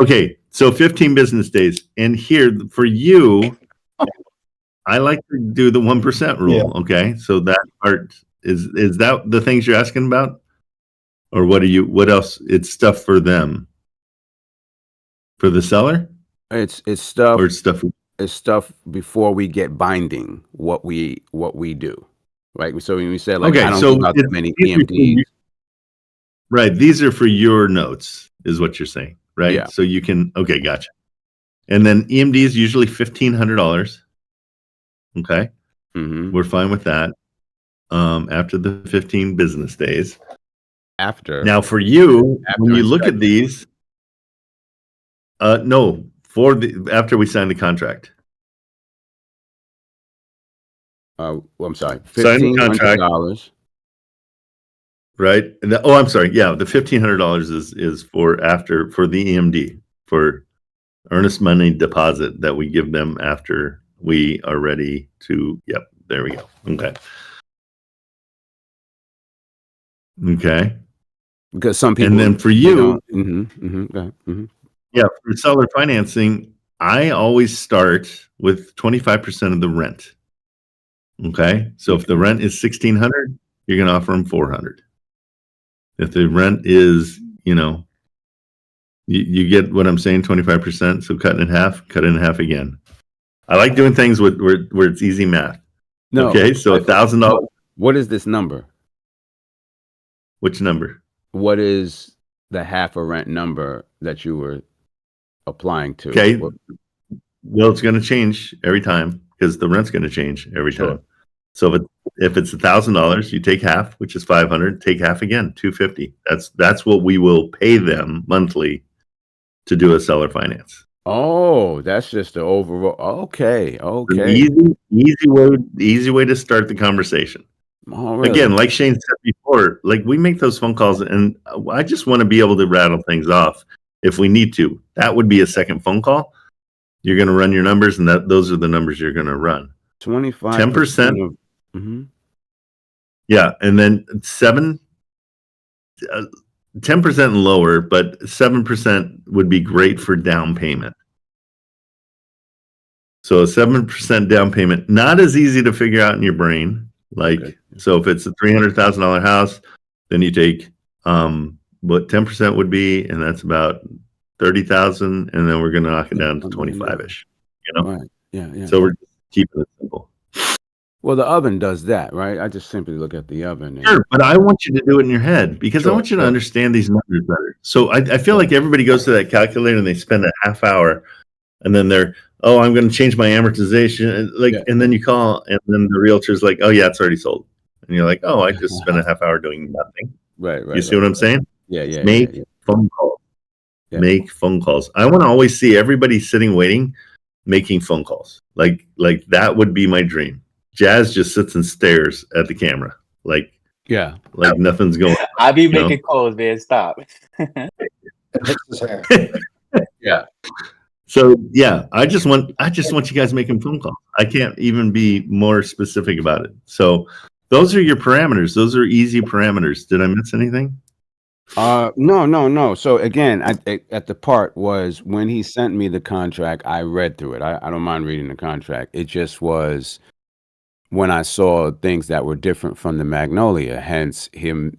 Okay, so 15 business days, and here for you, I like to do the 1% rule. Yeah. Okay, so that part is that the things you're asking about, or what else? It's stuff for them, for the seller. It's stuff. Or it's stuff. It's stuff before we get binding. What we do. Right. So when we said, like, I don't give out that many EMDs. Right. These are for your notes, is what you're saying. Right. Yeah. So you can. Okay. Gotcha. And then EMD is usually $1,500. Okay. Mm-hmm. We're fine with that. after the 15 business days. After Now, for you, After when you look at inspection. these, no, after we sign the contract. Well, I'm sorry, Sign the contract. $1,500. Right. And I'm sorry. Yeah, the $1,500 is for the EMD, for earnest money deposit that we give them after we are ready to. Yep. There we go. Okay. Okay. Because some people. And then for you, Yeah. for seller financing, I always start with 25% of the rent. Okay. So if the rent is $1,600, you're going to offer them $400. If the rent is, you get what I'm saying, 25%. So cut it in half again. I like doing things where it's easy math. No. Okay. So $1,000. What is this number? Which number? What is the half a rent number that you were applying to? Okay. Well, it's going to change every time because the rent's going to change every time. So if it's $1,000, you take half, which is $500. Take half again, $250. That's what we will pay them monthly to do a seller finance. Oh, that's just the overall. Okay. An easy way to start the conversation. Oh, really? Again, like Shane said before, like we make those phone calls, and I just want to be able to rattle things off if we need to. That would be a second phone call. You're going to run your numbers, and those are the numbers you're going to run. 10%. Yeah, and then 10% and lower, but 7% would be great for down payment. So a 7% down payment, not as easy to figure out in your brain. So if it's a $300,000 house, then you take what 10% would be, and that's about 30,000, and then we're going to knock it down to 25-ish. Right. Yeah. So we're just keeping it simple. Well, the oven does that, right? I just simply look at the oven. Sure, but I want you to do it in your head because I want you to understand these numbers better. So I feel like everybody goes to that calculator and they spend a half hour, and then I'm going to change my amortization, and then you call, and then the realtor's like, oh yeah, it's already sold, and you're like, oh, I just spent a half hour doing nothing. Right. You see what I'm saying? Yeah. Make phone calls. Yeah. Make phone calls. I want to always see everybody sitting waiting, making phone calls. Like that would be my dream. Jazz just sits and stares at the camera, like nothing's going on. I be making calls, man. Stop. Yeah. So I just want you guys making phone calls. I can't even be more specific about it. So those are your parameters. Those are easy parameters. Did I miss anything? No. So again, at the part was when he sent me the contract, I read through it. I don't mind reading the contract. It just was when I saw things that were different from the Magnolia, hence him,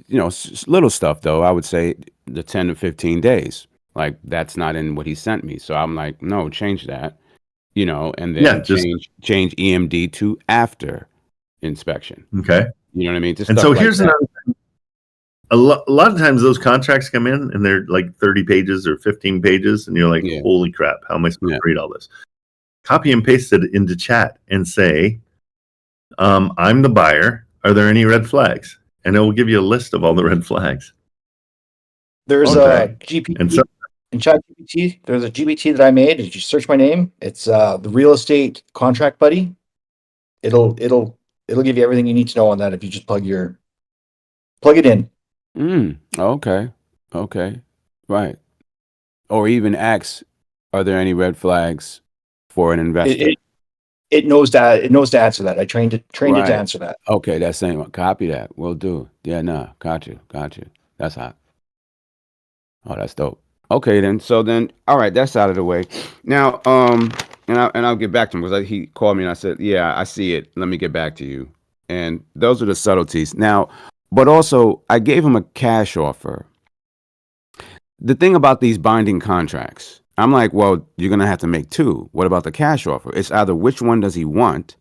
little stuff though. I would say the 10 to 15 days, like that's not in what he sent me. So I'm like, no, change that, and then change EMD to after inspection. Okay. You know what I mean? And so here's another thing. A lot of times those contracts come in and they're like 30 pages or 15 pages, and you're like, holy crap, how am I supposed to read all this? Copy and paste it into chat and say, I'm the buyer. Are there any red flags? And it will give you a list of all the red flags. There's a GPT in ChatGPT. There's a GPT that I made. Did you search my name? It's the real estate contract buddy. It'll give you everything you need to know on that if you just plug it in. Okay. Right. Or even ask, are there any red flags for an investor? It knows that. It knows to answer that. I trained it to answer that. Okay, that's saying copy that. We'll do. Yeah, no, got you. That's hot. Oh, that's dope. Okay, then. So then, all right, that's out of the way. Now, and I'll get back to him because he called me and I said, yeah, I see it. Let me get back to you. And those are the subtleties. Now, but also, I gave him a cash offer. The thing about these binding contracts, I'm like, well, you're going to have to make two. What about the cash offer? It's either which one does he want,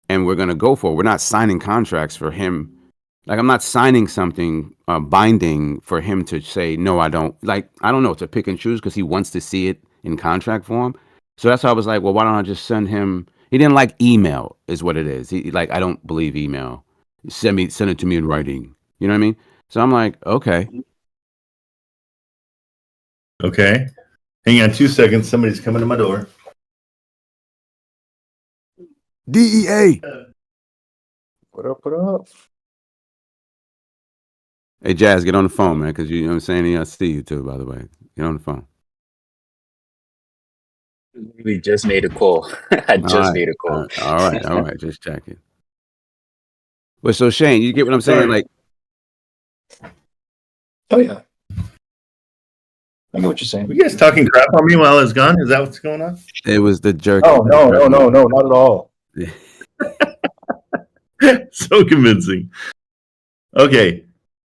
and we're going to go for it. We're not signing contracts for him. Like, I'm not signing something binding for him to say, no, I don't. Like, I don't know, to pick and choose because he wants to see it in contract form. So that's why I was like, well, why don't I just send him? He didn't like email is what it is. I don't believe email. Send it to me in writing. You know what I mean? So I'm like, okay. Okay. Hang on 2 seconds. Somebody's coming to my door. DEA. What up? Hey, Jazz, get on the phone, man, because you know what I'm saying? I see you too, by the way. Get on the phone. We just made a call. I just made a call. All right. Just checking. But so Shane, you get what I'm saying? Like, Oh yeah. I get what you're saying. Were you guys talking crap on me while I was gone? Is that what's going on? it was the jerk. Oh no, not at all. So convincing. Okay.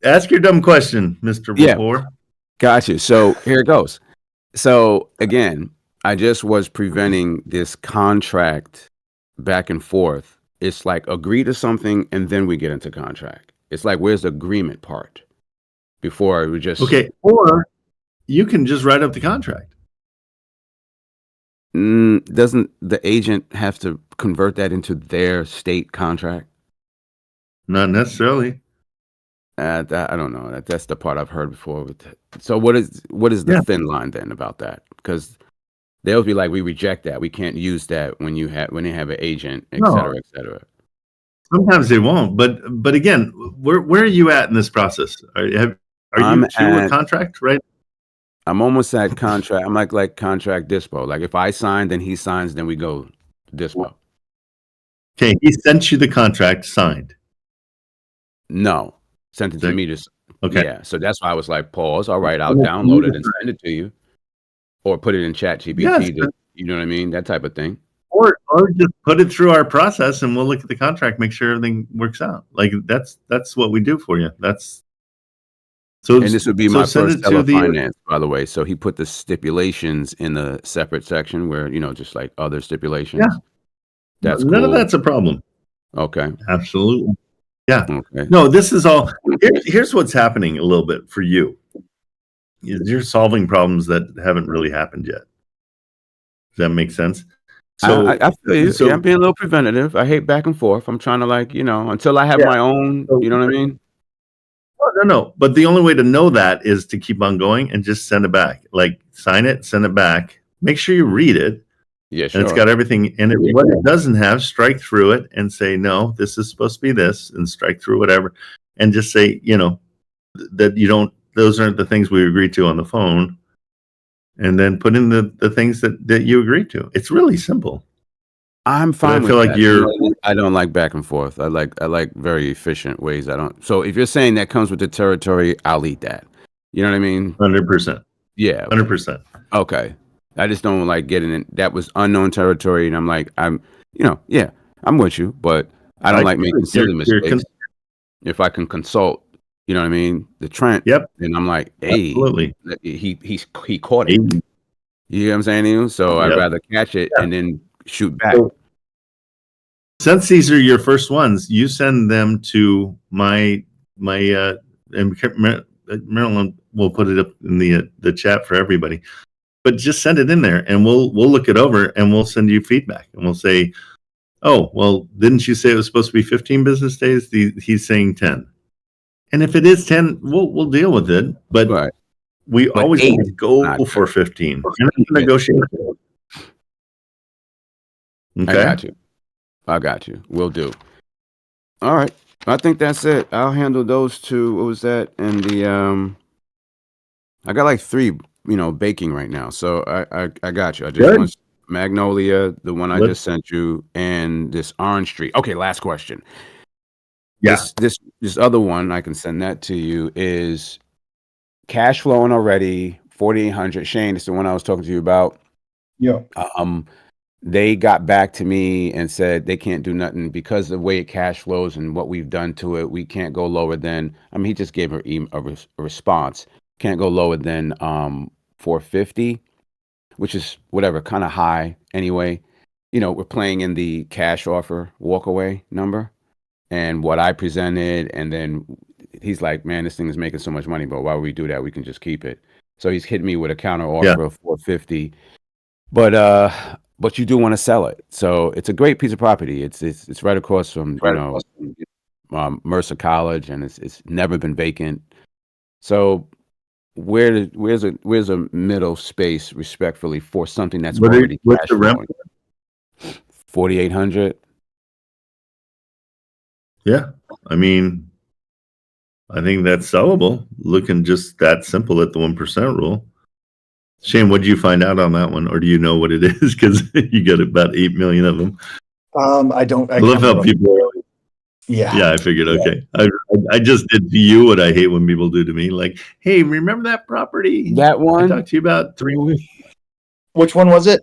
Ask your dumb question, Mr. Yeah. Rapport. Got you. So here it goes. So again, I just was preventing this contract back and forth. It's like agree to something and then we get into contract. It's like, where's the agreement part before we just Okay. Or you can just write up the contract. Doesn't the agent have to convert that into their state contract? Not necessarily. I don't know. That's the part I've heard before. So what is the thin line then about that? Because they'll be like, we reject that. We can't use that when you have an agent, et cetera, et cetera. Sometimes they won't. But again, where are you at in this process? Are you to a contract, right? I'm almost at contract. I'm like contract dispo. Like if I sign, then he signs, then we go dispo. Okay, he sent you the contract signed. No, sent it to me. Okay. Yeah, so that's why I was like, pause. All right, I'll download it and send it to you, or put it in ChatGPT. Yes, you know what I mean? That type of thing. Or just put it through our process, and we'll look at the contract, make sure everything works out. Like that's what we do for you. And this would be my first seller finance, by the way. So he put the stipulations in a separate section where, just like other stipulations. Yeah. That's none cool. of that's a problem. Okay. Absolutely. Yeah. Okay. No, this is all. Here's what's happening a little bit for you. Is you're solving problems that haven't really happened yet. Does that make sense? So I feel you. So, I'm being a little preventative. I hate back and forth. I'm trying to until I have my own, you know what I mean? No. But the only way to know that is to keep on going and just send it back. Like sign it, send it back. Make sure you read it. Yeah, sure. And it's got everything in it. What it doesn't have, strike through it and say, no, this is supposed to be this, and strike through whatever. And just say, that you don't, those aren't the things we agreed to on the phone. And then put in the things that you agreed to. It's really simple. I'm fine. I feel like I don't like back and forth. I like very efficient ways. So if you're saying that comes with the territory, I'll eat that. You know what I mean? 100%. Yeah. 100%. Okay. I just don't like getting in. That was unknown territory, and I'm like, I'm with you, but I don't like making silly mistakes. If I can consult, you know what I mean, the Trent. Yep. And I'm like, hey, absolutely. He caught it. You know what I'm saying? So I'd rather catch it and then shoot back. So, since these are your first ones, you send them to my and Marilyn will put it up in the chat for everybody. But just send it in there, and we'll look it over, and we'll send you feedback, and we'll say, "Oh, well, didn't you say it was supposed to be 15 business days? He's saying 10." And if it is 10, we'll deal with it. But we always need to go for 15. Negotiate. Okay. I got you. Will do. All right. I think that's it. I'll handle those two. What was that? And I got like 3. Baking right now. So I got you. I just want Magnolia, the one I just sent you, and this Orange Street. Okay, last question. Yeah. This other one, I can send that to you, is cash flowing already, 4,800. Shane, it's the one I was talking to you about. Yeah. They got back to me and said they can't do nothing because of the way it cash flows and what we've done to it. We can't go lower than, he just gave her a response. Can't go lower than 450, which is whatever, kind of high anyway. We're playing in the cash offer walkaway number and what I presented, and then he's like, man, this thing is making so much money, but why would we do that? We can just keep it. So he's hitting me with a counter offer of 450. But you do want to sell it. So it's a great piece of property. It's right across from Mercer College, and it's never been vacant. So where's a middle space, respectfully, for something that's already what's cash the rent? flowing? 4,800. Yeah, I mean, I think that's sellable. Looking just that simple at the 1% rule. Shane, what did you find out on that one, or do you know what it is? Because you got about 8 million of them. I don't. I love how people. Yeah, I figured. Okay, I just did to you what I hate when people do to me. Like, hey, remember that property? That one I talked to you about 3 weeks. Which one was it?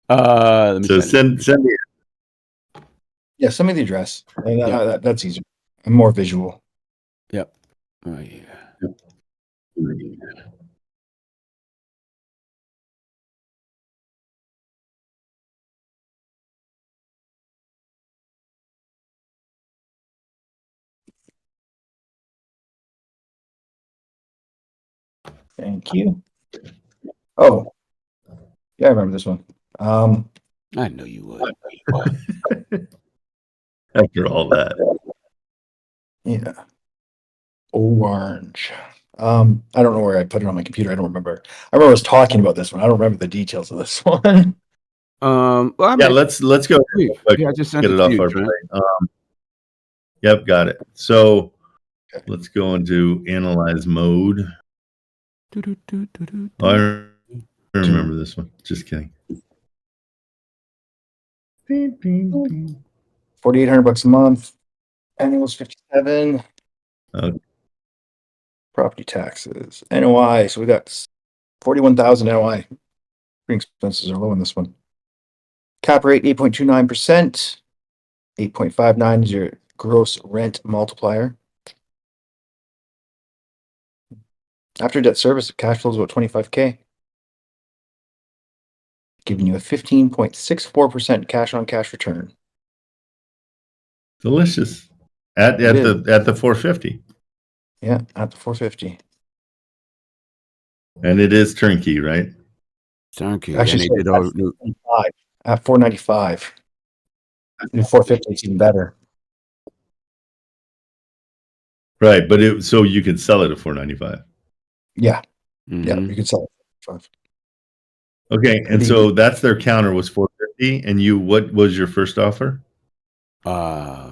Let me So send me. Yeah, send me the address. That's easier. I'm more visual. Yep. Oh yeah. Thank you. Oh, yeah, I remember this one. I know you would. After all that. Yeah. Orange. I don't know where I put it on my computer. I don't remember. I remember I was talking about this one. I don't remember the details of this one. Well, I Yeah, mean, let's go. yeah, I just sent Get it it to off you, our Trent. plate. Yep, got it. So let's go into analyze mode. Oh, I remember this one. Just kidding. $4,800 a month. Annual's 57. Property taxes. NOI. So we got 41,000 NOI. Expenses are low in this one. Cap rate 8.29%. 8.59 is your gross rent multiplier. After debt service, cash flow is about 25K. Giving you a 15.64% cash on cash return. Delicious. At the 450. Yeah, at the 450. And it is turnkey, right? Turnkey. Actually, and they did all new. At 495. And 450 is even better. Right, but so you could sell it at 495. Yeah. Mm-hmm. Yeah, you could sell it for 5. Okay, and so that's their counter was 450, and what was your first offer? I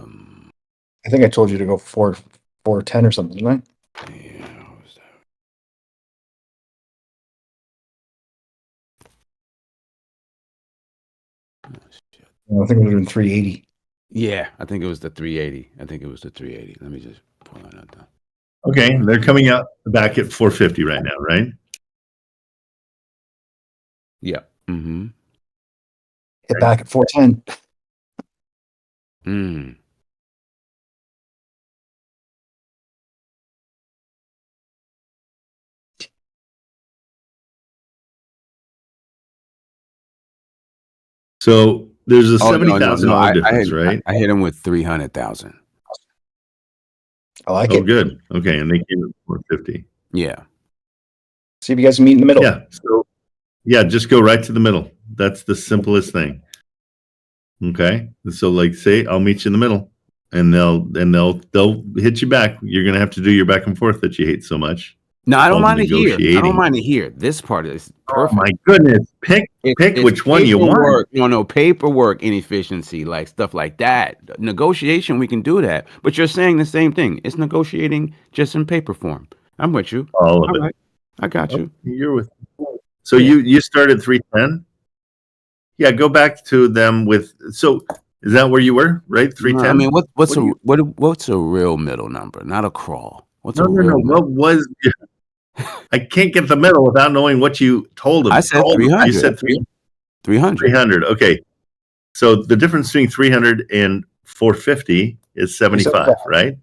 think I told you to go for 410 or something, didn't I? Yeah, what was that? Oh, shit. I think it would have been 380. Yeah, I think it was the 380. Let me just pull that out. Okay, they're coming out back at 450 right now, right? Yeah. Mm-hmm. Hit back at 410. Mm. So there's a $70,000 difference, right? I hit him with 300,000. I like it. Oh, good. Okay, and they came at 450. Yeah. See if you guys can meet in the middle. Yeah. So just go right to the middle. That's the simplest thing. Okay. So like say I'll meet you in the middle, and they'll hit you back. You're gonna have to do your back and forth that you hate so much. No, I don't mind it here. I don't mind it here. This part is perfect. Oh my goodness. Pick which one you want. No, paperwork inefficiency, like stuff like that. Negotiation, we can do that. But you're saying the same thing. It's negotiating just in paper form. I'm with you. All of it. Right. I got you. You're with me. So you started 310? Yeah, go back to them with so is that where you were, right? 310? I mean, what's a real middle number, not a crawl? What's a real no. What was I can't get the middle without knowing what you told them. I said 300. You said 300. 300. Okay. So the difference between 300 and 450 is 75, right?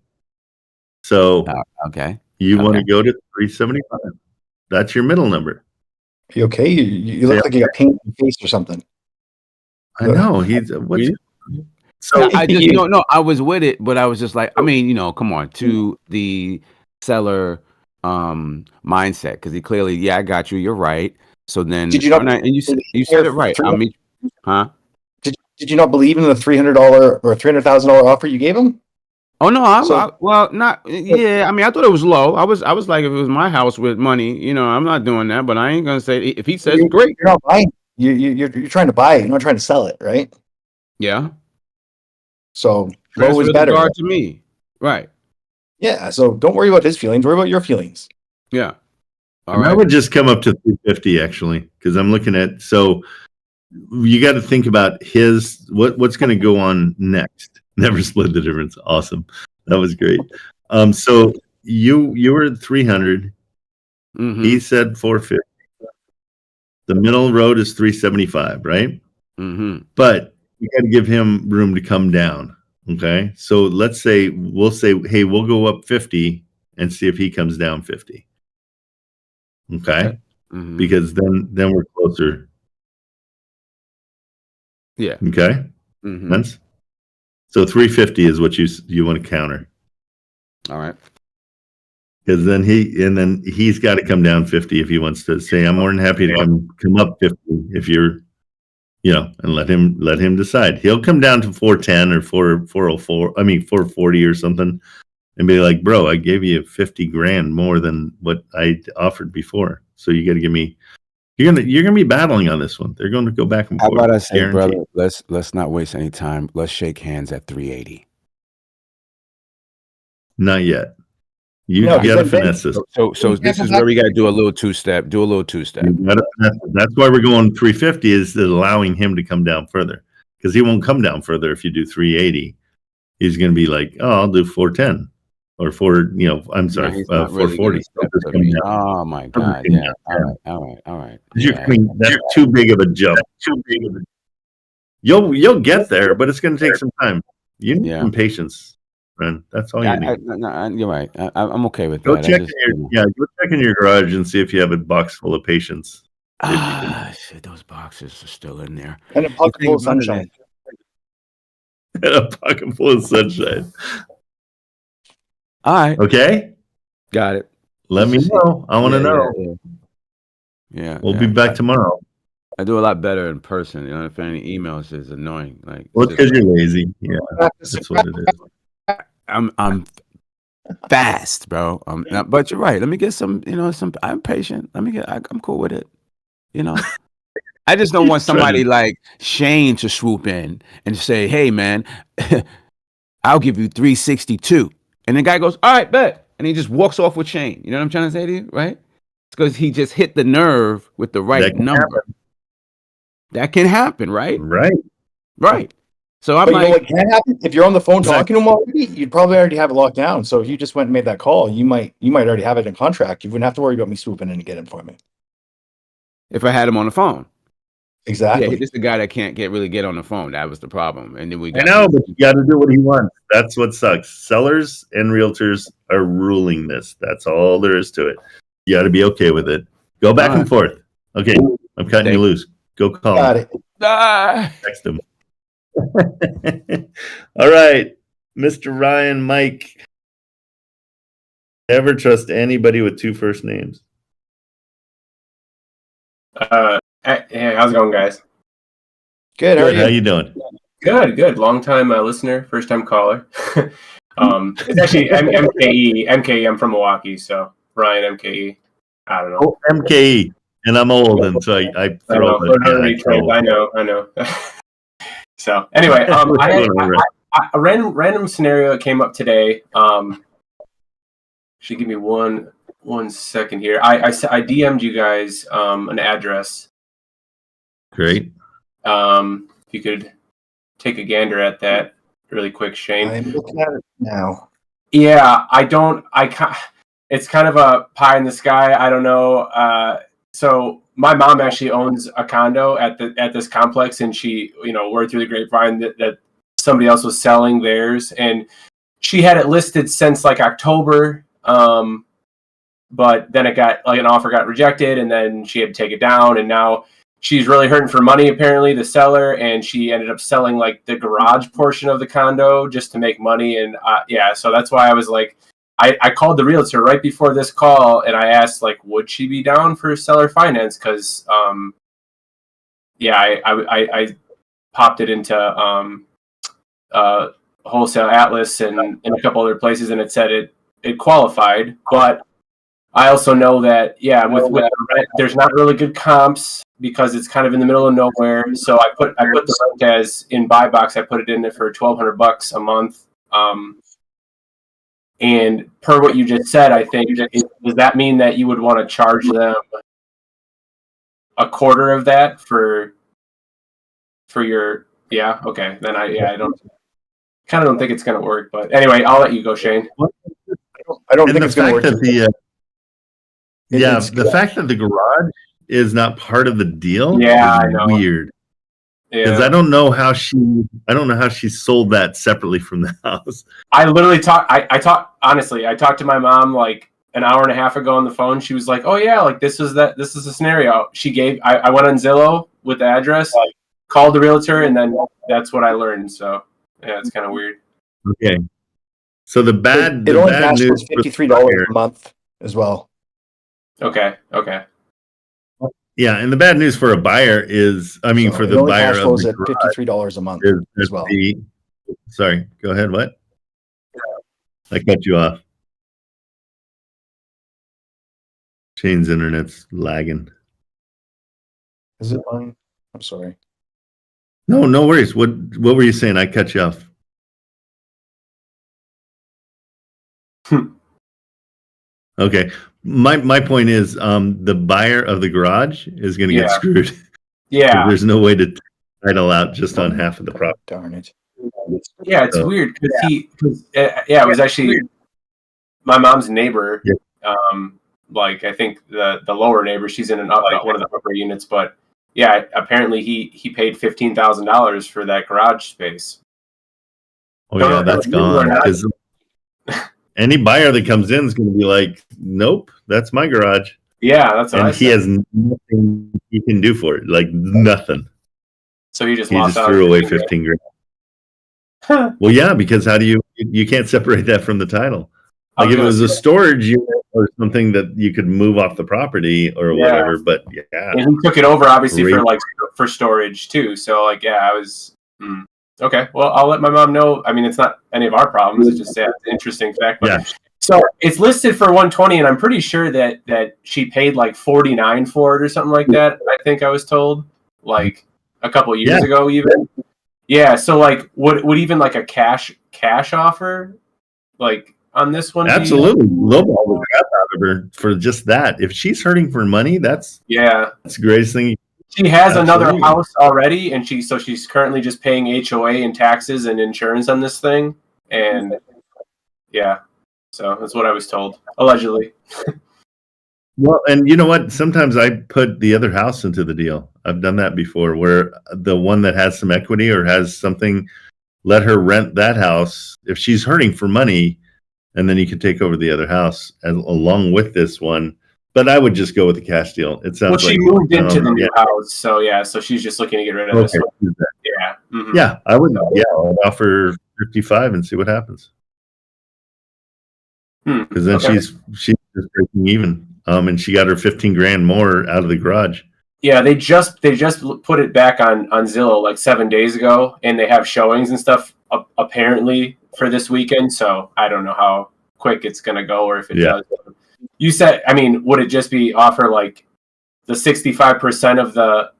So okay. You want to go to 375. That's your middle number. You okay? You look like you got paint in your face or something. I know. He's so I just no, I was with it, but I was just like, I mean, come on, to the seller mindset, because he clearly, I got you, you're right. So then did you not, and you said it right. I mean, huh? Did you not believe in the $300 or $300,000 offer you gave him? Oh no, well, not yeah. I mean, I thought it was low. I was like, if it was my house with money, you know, I'm not doing that. But I ain't gonna say if he says great. You're not buying. You're trying to buy it. You're not trying to sell it, right? Yeah. So low Transfer is the better. guard to me. Right. Yeah. So don't worry about his feelings. Worry about your feelings. Yeah. All I right. would just come up to 350 actually, because I'm looking at, so you got to think about what's going to go on next. Never split the difference. Awesome. That was great. So you were at 300. Mhm. He said 450. The middle road is 375, right? Mhm. But you got to give him room to come down. Okay. So let's say, hey, we'll go up 50 and see if he comes down 50. Okay. Mhm. Because then we're closer. Yeah. Okay. Mhm. Sense? So 350 is what you want to counter. All right. Because then he's got to come down 50 if he wants to say, I'm more than happy to come up 50 if you're, and let him decide. He'll come down to 410 or 440 or something and be like, bro, I gave you 50 grand more than what I offered before. So you got to give me, you're going to be battling on this one. They're going to go back and How forth. about I say, guaranteed. brother, let's not waste any time. Let's shake hands at 380. Not yet. You No, got to then- finesse this. So this is where we got to do a little two-step. Do a little two-step. You gotta finesse it. That's why we're going 350 is allowing him to come down further, because he won't come down further if you do 380. He's going to be like, oh, I'll do 410 or I'm sorry, He's not really 440. gonna step to me. Oh my God! Yeah. All right. Yeah. That's too big of a jump. You'll get there, but it's going to take some time. You need some patience, friend. That's all you need. You're right. I'm okay with Go that. check go check in your garage and see if you have a box full of patience. Shit, those boxes are still in there. And a pocket full of sunshine. And a pocket full of sunshine. All right. Okay. Got it. Let me know. I want to know. Yeah. We'll be back tomorrow. I do a lot better in person. If any emails is annoying. Like, well, it's because you're lazy. Yeah, that's what it is. I'm fast, bro. But you're right. Let me get some. I'm patient. I'm cool with it. I just don't want somebody like Shane to swoop in and say, "Hey, man, I'll give you 362," and the guy goes, "All right, bet," and he just walks off with Shane. You know what I'm trying to say to you, right? It's because he just hit the nerve with the right number. That can happen, right? Right. So I'm But like, you know what can happen? If you're on the phone talking to him already, you'd probably already have it locked down. So if you just went and made that call, you might already have it in contract. You wouldn't have to worry about me swooping in and getting it for me. if I had him on the phone. Exactly. Yeah, he's the guy that can't really get on the phone. That was the problem. And then we got I know, but you got to do what he wants. That's what sucks. Sellers and realtors are ruling this. That's all there is to it. You got to be okay with it. Go back and forth. Okay, I'm cutting you loose. Go call him. Text him. All right, Mr. Ryan, Mike. Never trust anybody with two first names. Hey, how's it going, guys? Good. How you doing? Good. Long time listener, first time caller. It's actually MKE. MKE. I'm from Milwaukee, so Ryan MKE. I don't know. Oh, MKE, and I'm old, and so I throw I know. So anyway, I had a random scenario that came up today. Should give me one second here. I DM'd you guys an address. Great. If you could take a gander at that really quick, Shane. I'm looking at it now. Yeah, it's kind of a pie in the sky. I don't know. So my mom actually owns a condo at this complex, and she, word through the grapevine that somebody else was selling theirs, and she had it listed since like October. But then it got like an offer got rejected, and then she had to take it down, and now she's really hurting for money, apparently, the seller, and she ended up selling like the garage portion of the condo just to make money. And so that's why I was like, I called the realtor right before this call, and I asked like, would she be down for seller finance? Because I popped it into Wholesale Atlas and a couple other places, and it said it qualified. But I also know that with the rent, there's not really good comps because it's kind of in the middle of nowhere. So I put the rent as in buy box. I put it in there for $1,200 a month. And per what you just said, I think does that mean that you would want to charge them a quarter of that for your? Yeah, okay. Then I don't think it's gonna work. But anyway, I'll let you go, Shane. I don't think it's gonna work. The fact that the garage is not part of the deal I is know. weird. Because I don't know how she sold that separately from the house. I literally I talked to my mom like an hour and a half ago on the phone. She was like, "Oh yeah, like this is the scenario." I went on Zillow with the address, called the realtor, and then that's what I learned. So yeah, it's kind of weird. Okay. So the bad news was $53 a month as well. Okay. Yeah, and the bad news for a buyer is, for the buyer cash of flows the at $53 a month as well. Sorry, go ahead. What? I cut you off. Shane's internet's lagging. Is it mine? I'm sorry. No worries. What were you saying? I cut you off. Okay. My point is, the buyer of the garage is going to get screwed. Yeah. There's no way to title out just on half of the property. Darn it. Yeah, it's weird because it was actually my mom's neighbor. Yeah. Like I think the lower neighbor, she's in one of the upper units, but yeah, apparently he paid $15,000 for that garage space. Oh yeah, that's gone. Because any buyer that comes in is going to be like, "Nope, that's my garage." Yeah, that's what and he has nothing he can do for it, like nothing. So he just threw away 15 grand. Well, yeah, because how do you can't separate that from the title? Like if it was a storage unit or something that you could move off the property or whatever, but and he took it over obviously for storage too. So like I was okay. Well, I'll let my mom know. I mean, it's not any of our problems. It's just an interesting fact. But so it's listed for 120, and I'm pretty sure that she paid like 49 for it or something like that. I think I was told like a couple of years ago, even. Yeah. So like, would even like a cash offer like on this one? Absolutely, lowball the crap out of her for just that. If she's hurting for money, that's the greatest thing. She has another house already, and she's currently just paying HOA and taxes and insurance on this thing, and so that's what I was told, allegedly. Well, and you know what? Sometimes I put the other house into the deal. I've done that before, where the one that has some equity or has something, let her rent that house if she's hurting for money, and then you can take over the other house along with this one. But I would just go with the cash deal. It sounds she moved into the new house, so she's just looking to get rid of this one. Yeah. Mm-hmm. Yeah, I would. Yeah, I'll offer 55 and see what happens. Because then she's just breaking even. And she got her 15 grand more out of the garage. Yeah, they just put it back on Zillow like 7 days ago, and they have showings and stuff apparently for this weekend. So I don't know how quick it's gonna go, or if it does. You said, I mean, would it just be offer like the 65% of the,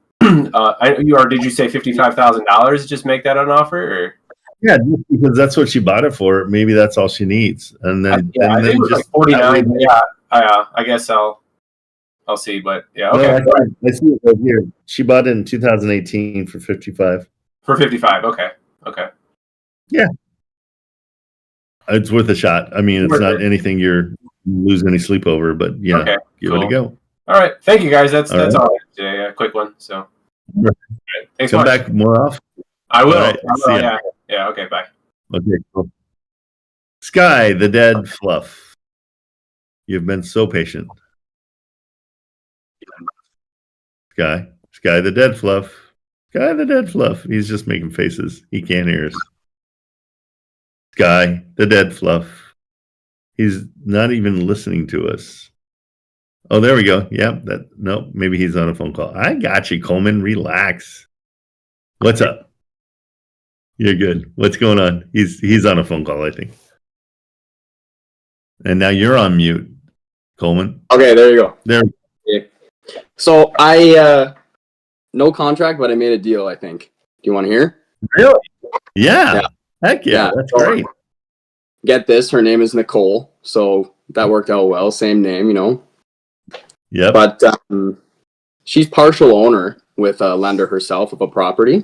or did you say $55,000? Just make that an offer, or? Yeah, just because that's what she bought it for. Maybe that's all she needs, and then I think it was like 49. I guess I'll see, but okay. I see it right here. She bought it in 2018 for 55. For 55, okay. Yeah, it's worth a shot. I mean, it's not anything you're losing any sleep over, but give it a go. All right, thank you guys. That's all I have today. A quick one. So, thanks. Come back more often. I will. Right, yeah. Okay. Bye. Okay. Cool. Sky, the dead fluff. You've been so patient. Sky, the dead fluff. Sky, the dead fluff. He's just making faces. He can't hear us. Sky, the dead fluff. He's not even listening to us. Oh, there we go. Yep. Maybe he's on a phone call. I got you, Coleman. Relax. What's up? You're good. What's going on? He's on a phone call, I think. And now you're on mute, Coleman. Okay, there you go. There. Okay. So I no contract, but I made a deal, I think. Do you want to hear? Really? Yeah. Heck yeah. That's So, great. Get this, her name is Nicole, so that worked out well. Same name, you know. Yep. But she's partial owner with a lender herself of a property.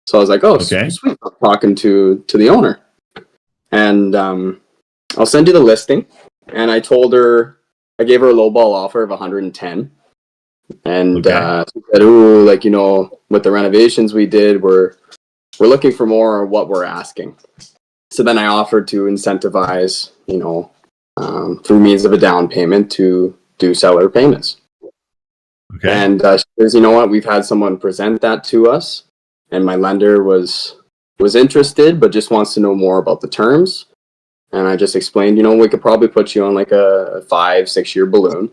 So I was like, oh, Okay. sweet. I'm talking to the owner. And I'll send you the listing. And I told her, I gave her a lowball offer of 110. And she said, ooh, like, you know, with the renovations we did, we're looking for more of what we're asking. So then I offered to incentivize, you know, through means of a down payment to do seller payments. Okay. And she says, you know what, we've had someone present that to us, and my lender was interested, but just wants to know more about the terms. And I just explained, you know, we could probably put you on like a 5-6 year balloon,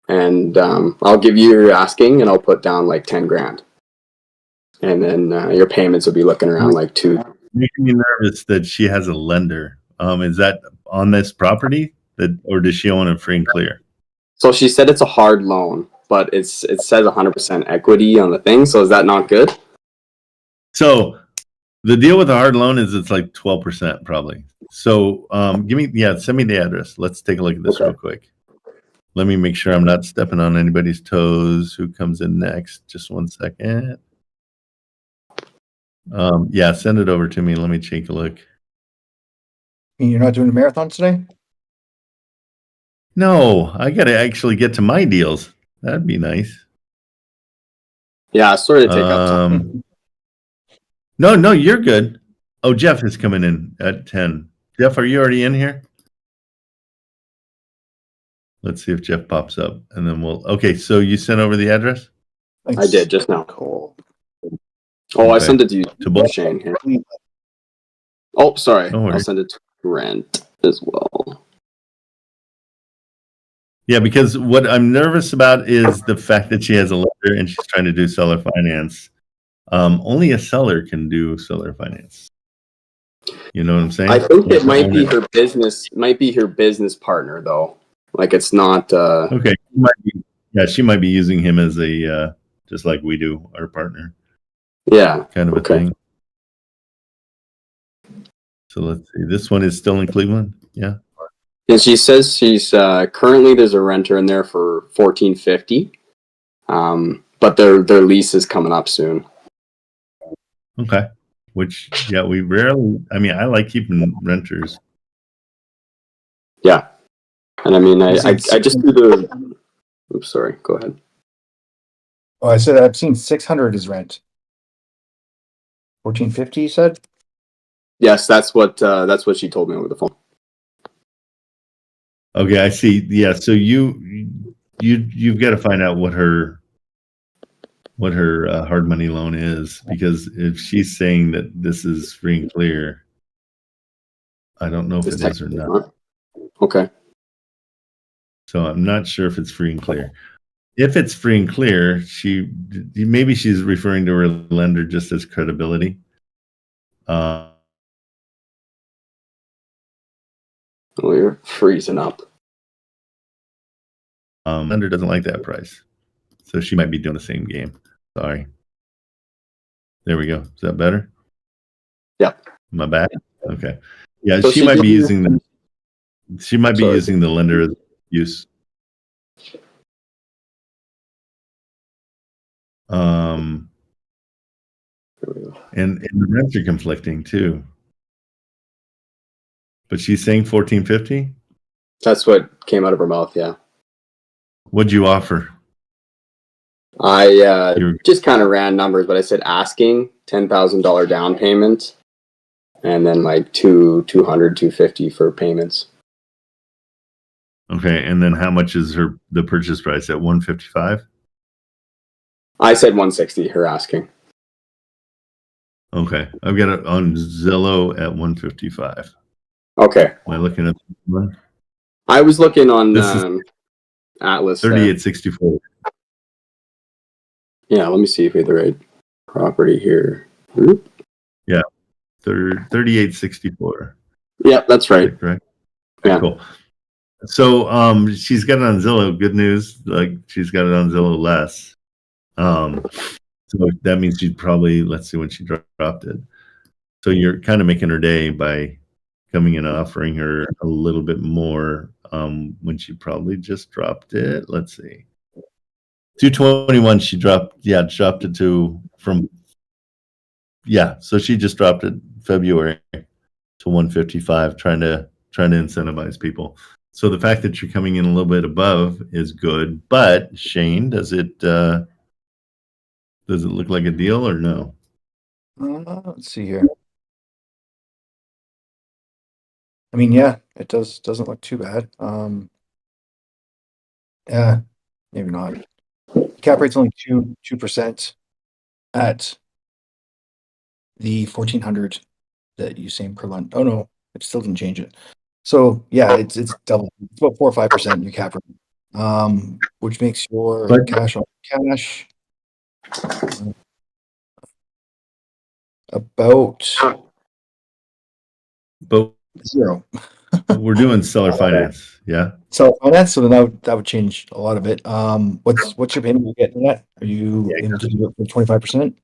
and I'll give you your asking, and I'll put down like 10 grand, and then your payments will be looking around like two. Making me nervous that she has a lender. Is that on this property or does she own it free and clear? So she said it's a hard loan, but it says 100% equity on the thing. So is that not good? So the deal with a hard loan is it's like 12% probably. So send me the address. Let's take a look at this real quick. Let me make sure I'm not stepping on anybody's toes. Who comes in next? Just one second. Send it over to me. Let me take a look. You're not doing a marathon today? No, I got to actually get to my deals. That'd be nice. Yeah, sorry to take up time. No, you're good. Oh, Jeff is coming in at 10. Jeff, are you already in here? Let's see if Jeff pops up, and then okay, so you sent over the address? I did just now. Cool. Oh, I sent it to you, to both. Shane here. Oh, sorry. No worries. I'll send it to Trent as well. Yeah, because what I'm nervous about is the fact that she has a lender and she's trying to do seller finance. Only a seller can do seller finance. You know what I'm saying? I think it might be her business partner though. Like it's not. Okay. She might be using him as a just like we do our partner. Yeah. Kind of a thing. So let's see. This one is still in Cleveland. Yeah. And she says she's currently there's a renter in there for $1,450, but their lease is coming up soon. Okay. Which we rarely. I mean, I like keeping renters. Yeah, and I mean, I just do the. Oops, sorry. Go ahead. Oh, I said I've seen 600 is rent. 1450, you said? Yes, that's what she told me over the phone. Okay, I see. Yeah, so you've got to find out what her hard money loan is, because if she's saying that this is free and clear, I don't know if it is or not. Okay. So I'm not sure if it's free and clear. If it's free and clear, maybe she's referring to her lender just as credibility. Oh, you're freezing up. Lender doesn't like that price, so she might be doing the same game. Sorry. There we go. Is that better? Yeah. Am I back? Okay. Yeah, So she might be using the. She might be using the lender as use. And the rents are conflicting too. But she's saying 1450. That's what came out of her mouth. Yeah. What'd you offer? I just kind of ran numbers, but I said asking $10,000 down payment, and then like 250 for payments. Okay, and then how much is the purchase price at 155? I said 160. Her asking. Okay, I've got it on Zillow at 155. Okay. Am I looking at one? I was looking on Atlas. 3864. Yeah, let me see if we have the right property here. Yeah. 3864. Yeah, that's right. Correct. Yeah. Cool. So she's got it on Zillow. Good news, like she's got it on Zillow less. So that means she'd probably, let's see when she dropped it. So you're kind of making her day by coming in and offering her a little bit more when she probably just dropped it. Let's see. 221 she dropped it to from so she just dropped it February to 155 trying to incentivize people. So the fact that you're coming in a little bit above is good, but Shane, does it look like a deal or no? Let's see here. I mean, yeah, it doesn't look too bad. Yeah, maybe not. Cap rate's only 2% at the 1400 that you saying per month. Oh no, it still didn't change it. So yeah, it's double. It's about 4 or 5% in your cap rate, which makes your cash on cash about zero. We're doing seller finance, yeah. Seller finance, so then that would change a lot of it. What's your payment you getting at? Are you able to do it for 25%?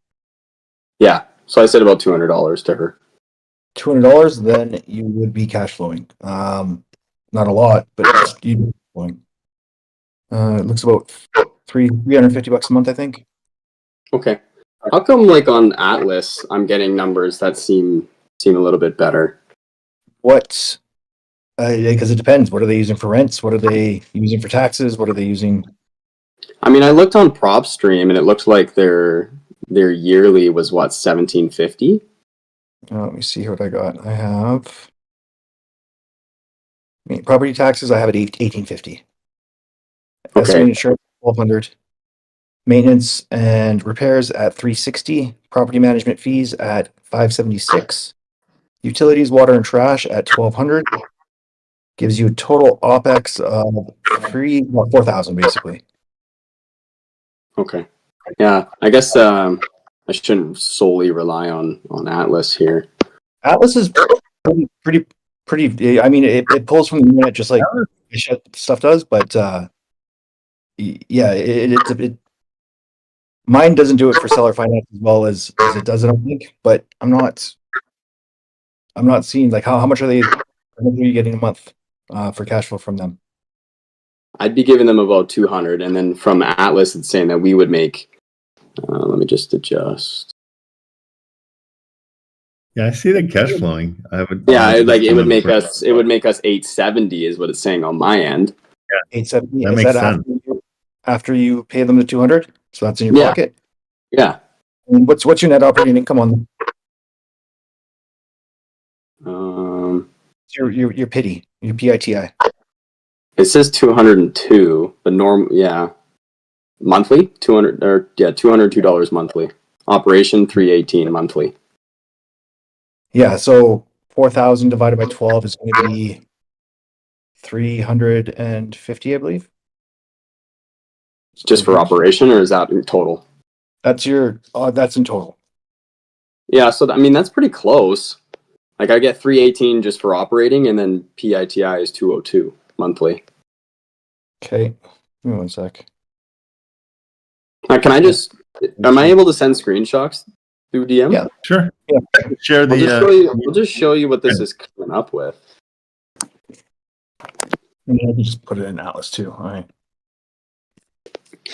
Yeah. So I said about $200 to her. $200, then you would be cash flowing. Not a lot, but you'd be flowing. It looks about $350 a month, I think. Okay. How come like on Atlas I'm getting numbers that seem a little bit better? What? Because it depends. What are they using for rents? What are they using for taxes? What are they using? I mean, I looked on PropStream and it looked like their yearly was what, $1,750? Let me see what I got. I have property taxes. I have at $1,850. Estimated insurance $1,200. Maintenance and repairs at $360. Property management fees at $576. Utilities, water, and trash at $1,200. Gives you a total OPEX of $4,000 basically. Okay. Yeah, I guess I shouldn't solely rely on Atlas here. Atlas is pretty. I mean, it pulls from the internet just like stuff does, but yeah, it mine doesn't do it for seller finance as well as it does. I don't think, but I'm not seeing like how much are you getting a month for cash flow from them? I'd be giving them about 200, and then from Atlas, it's saying that we would make. Let me just adjust. Yeah, I see the cash flowing. It would make us 870 is what it's saying on my end. Yeah, 870. That makes sense. After you pay them the 200, so that's in your pocket. Yeah. And what's your net operating income on them? Your PITI, your PITI. It says 202, but monthly $202 monthly. Operation 318 monthly. Yeah, so 4,000 divided by 12 is going to be 350, I believe. Just for operation, or is that in total? That's that's in total. Yeah, so I mean that's pretty close. Like I get 318 just for operating, and then PITI is 202 monthly. Okay, give me one sec. Can I just? Am I able to send screenshots through DM? Yeah, sure. Yeah, share the. We'll just show you what this is coming up with. And I can just put it in Atlas too. All right.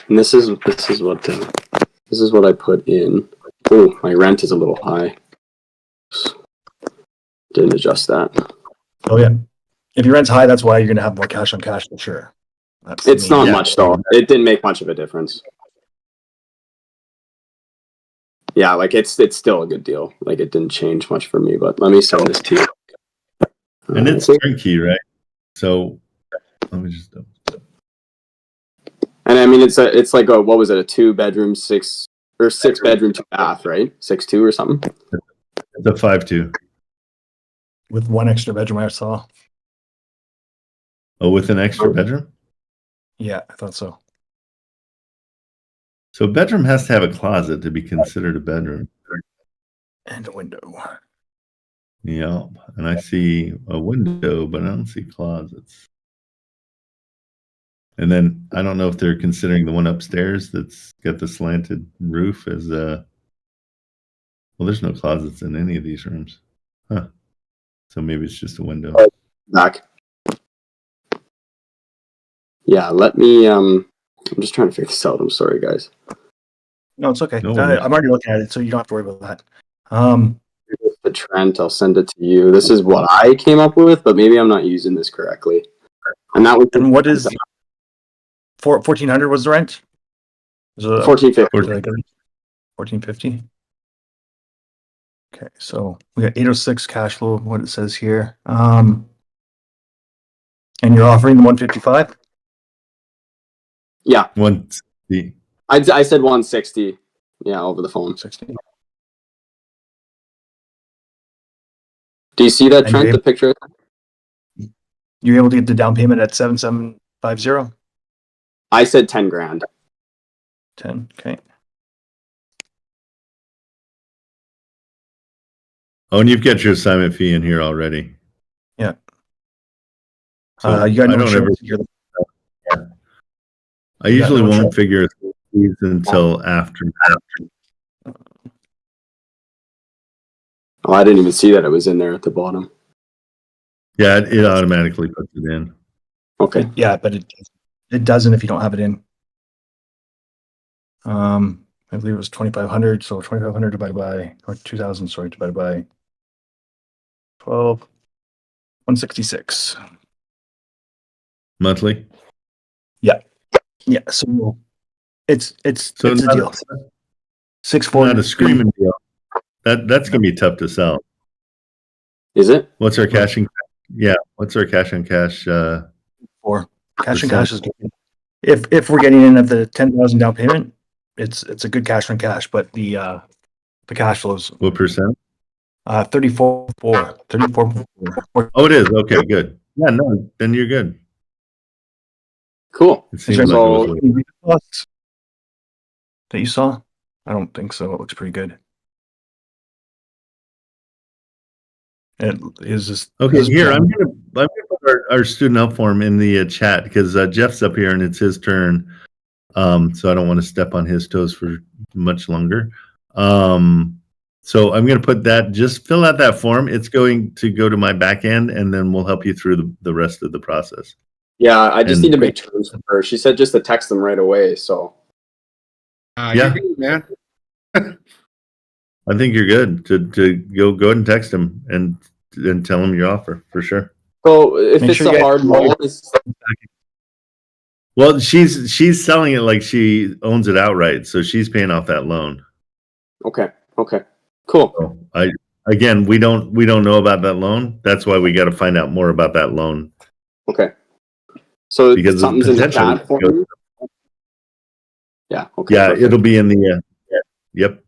And this is what I put in. Oh, my rent is a little high. Didn't adjust that. Oh yeah. If your rent's high, that's why you're going to have more cash on cash for sure. It's not much though. It didn't make much of a difference. Yeah, like it's still a good deal. Like it didn't change much for me, but let me send this to you. And it's turnkey, right? So let me just. And I mean, it's like a what was it? A 2-bedroom, 6-bedroom, 2-bath, right? 6.2 or something. It's a 5.2 with one extra bedroom. I saw. Oh, with an extra bedroom? Yeah, I thought so. So a bedroom has to have a closet to be considered a bedroom. And a window. Yeah, and I see a window, but I don't see closets. And then I don't know if they're considering the one upstairs that's got the slanted roof as a. Well, there's no closets in any of these rooms, huh? So maybe it's just a window. Back. Yeah, let me. I'm just trying to figure this out. I'm sorry, guys. No, it's okay. No worries. I'm already looking at it, so you don't have to worry about that. The Trent, I'll send it to you. This is what I came up with, but maybe I'm not using this correctly. And that would. And what is 1,400 was the rent? 1450. 1450. Okay, so we got 806 cash flow. What it says here, and you're offering the 155. Yeah, 160. I said 160. Yeah, over the phone. 60. Do you see that, And Trent? The picture. You're able to get the down payment at 7750. I said 10 grand. 10. Okay. Oh, and you've got your assignment fee in here already. Yeah. So You got no I don't ever. insurance. You're the- I usually no won't insurance? figure fees until after. Oh, I didn't even see that it was in there at the bottom. Yeah, it automatically puts it in. Okay. Yeah, but it doesn't if you don't have it in. I believe it was 2,500. So 2,500 divided by, or 2,000. Sorry, divided by 12. 166. Monthly. Yeah. Yeah. So it's So a not deal. a 640. not a screaming deal. That's gonna be tough to sell. Is it? What's our cash and yeah? What's our cash on cash? For cash and cash is good. If we're getting in at the 10,000 down payment, it's a good cash on cash, but the cash flows What percent? 34.4. Oh, it is. Okay, good. Yeah, no, then you're good. Cool. It seems like it was. That you saw? I don't think so. It looks pretty good. It is just Okay, here I'm gonna put our student help form in the chat because Jeff's up here and it's his turn. So I don't want to step on his toes for much longer. So I'm gonna put that. Just fill out that form. It's going to go to my back end, and then we'll help you through the rest of the process. Yeah, I just need to make terms for her. She said just to text them right away. So. Yeah. You're good, man. I think you're good to go ahead and text him and tell him your offer for sure. So if it's a hard loan, well, she's selling it like she owns it outright, so she's paying off that loan. Okay. Cool. So we don't know about that loan. That's why we got to find out more about that loan. Okay. So because something's in the chat for you. Yeah. Okay. Yeah, perfect. it'll be in the. Yep.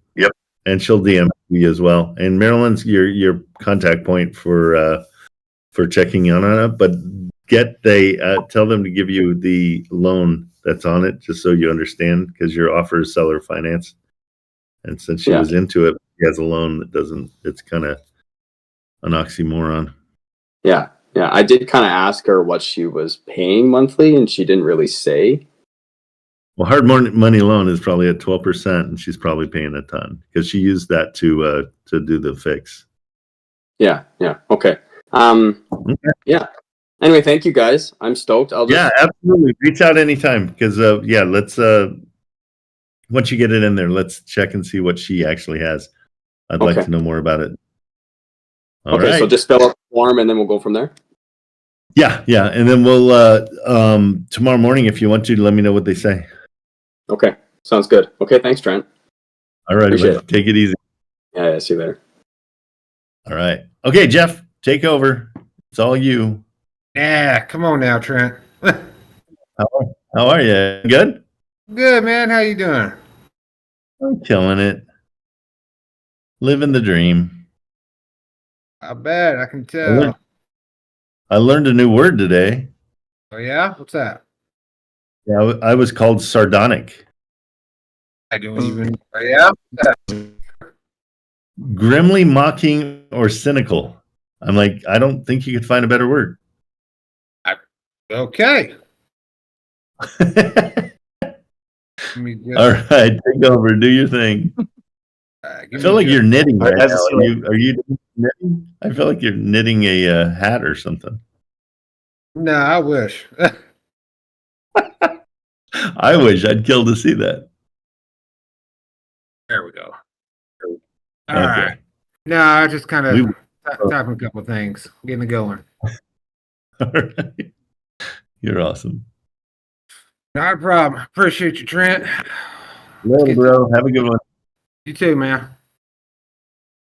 And she'll DM you as well. And Marilyn's your contact point for checking in on it. But tell them to give you the loan that's on it, just so you understand, because your offer is seller finance. And since she was into it, she has a loan that doesn't. It's kind of an oxymoron. Yeah. I did kind of ask her what she was paying monthly, and she didn't really say. Well, hard money loan is probably at 12%, and she's probably paying a ton because she used that to do the fix. Yeah. Okay. Yeah. Anyway, thank you guys. I'm stoked. Yeah, absolutely. Reach out anytime because let's once you get it in there, let's check and see what she actually has. I'd like to know more about it. All right. So just fill out the form and then we'll go from there. Yeah, and then we'll tomorrow morning if you want to let me know what they say. Okay, sounds good. Okay, thanks, Trent. All right, Appreciate it. Take it easy. Yeah, see you later. All right. Okay, Jeff, take over. It's all you. Yeah, come on now, Trent. How are you? Good? Good, man. How you doing? I'm killing it. Living the dream. I bet. I can tell. I learned a new word today. Oh, yeah? What's that? Yeah, I was called sardonic. I don't even. Oh, yeah? Grimly mocking or cynical. I'm like, I don't think you could find a better word. Okay. All right, take over. Do your thing. I feel like you're knitting right now. Are you knitting? I feel like you're knitting a hat or something. No, I wish. I wish. I'd kill to see that. There we go. All right. No, I just kind of typing a couple things, getting it going. All right. You're awesome. Not a problem. Appreciate you, Trent. Later, bro. Have a good one. You too, man.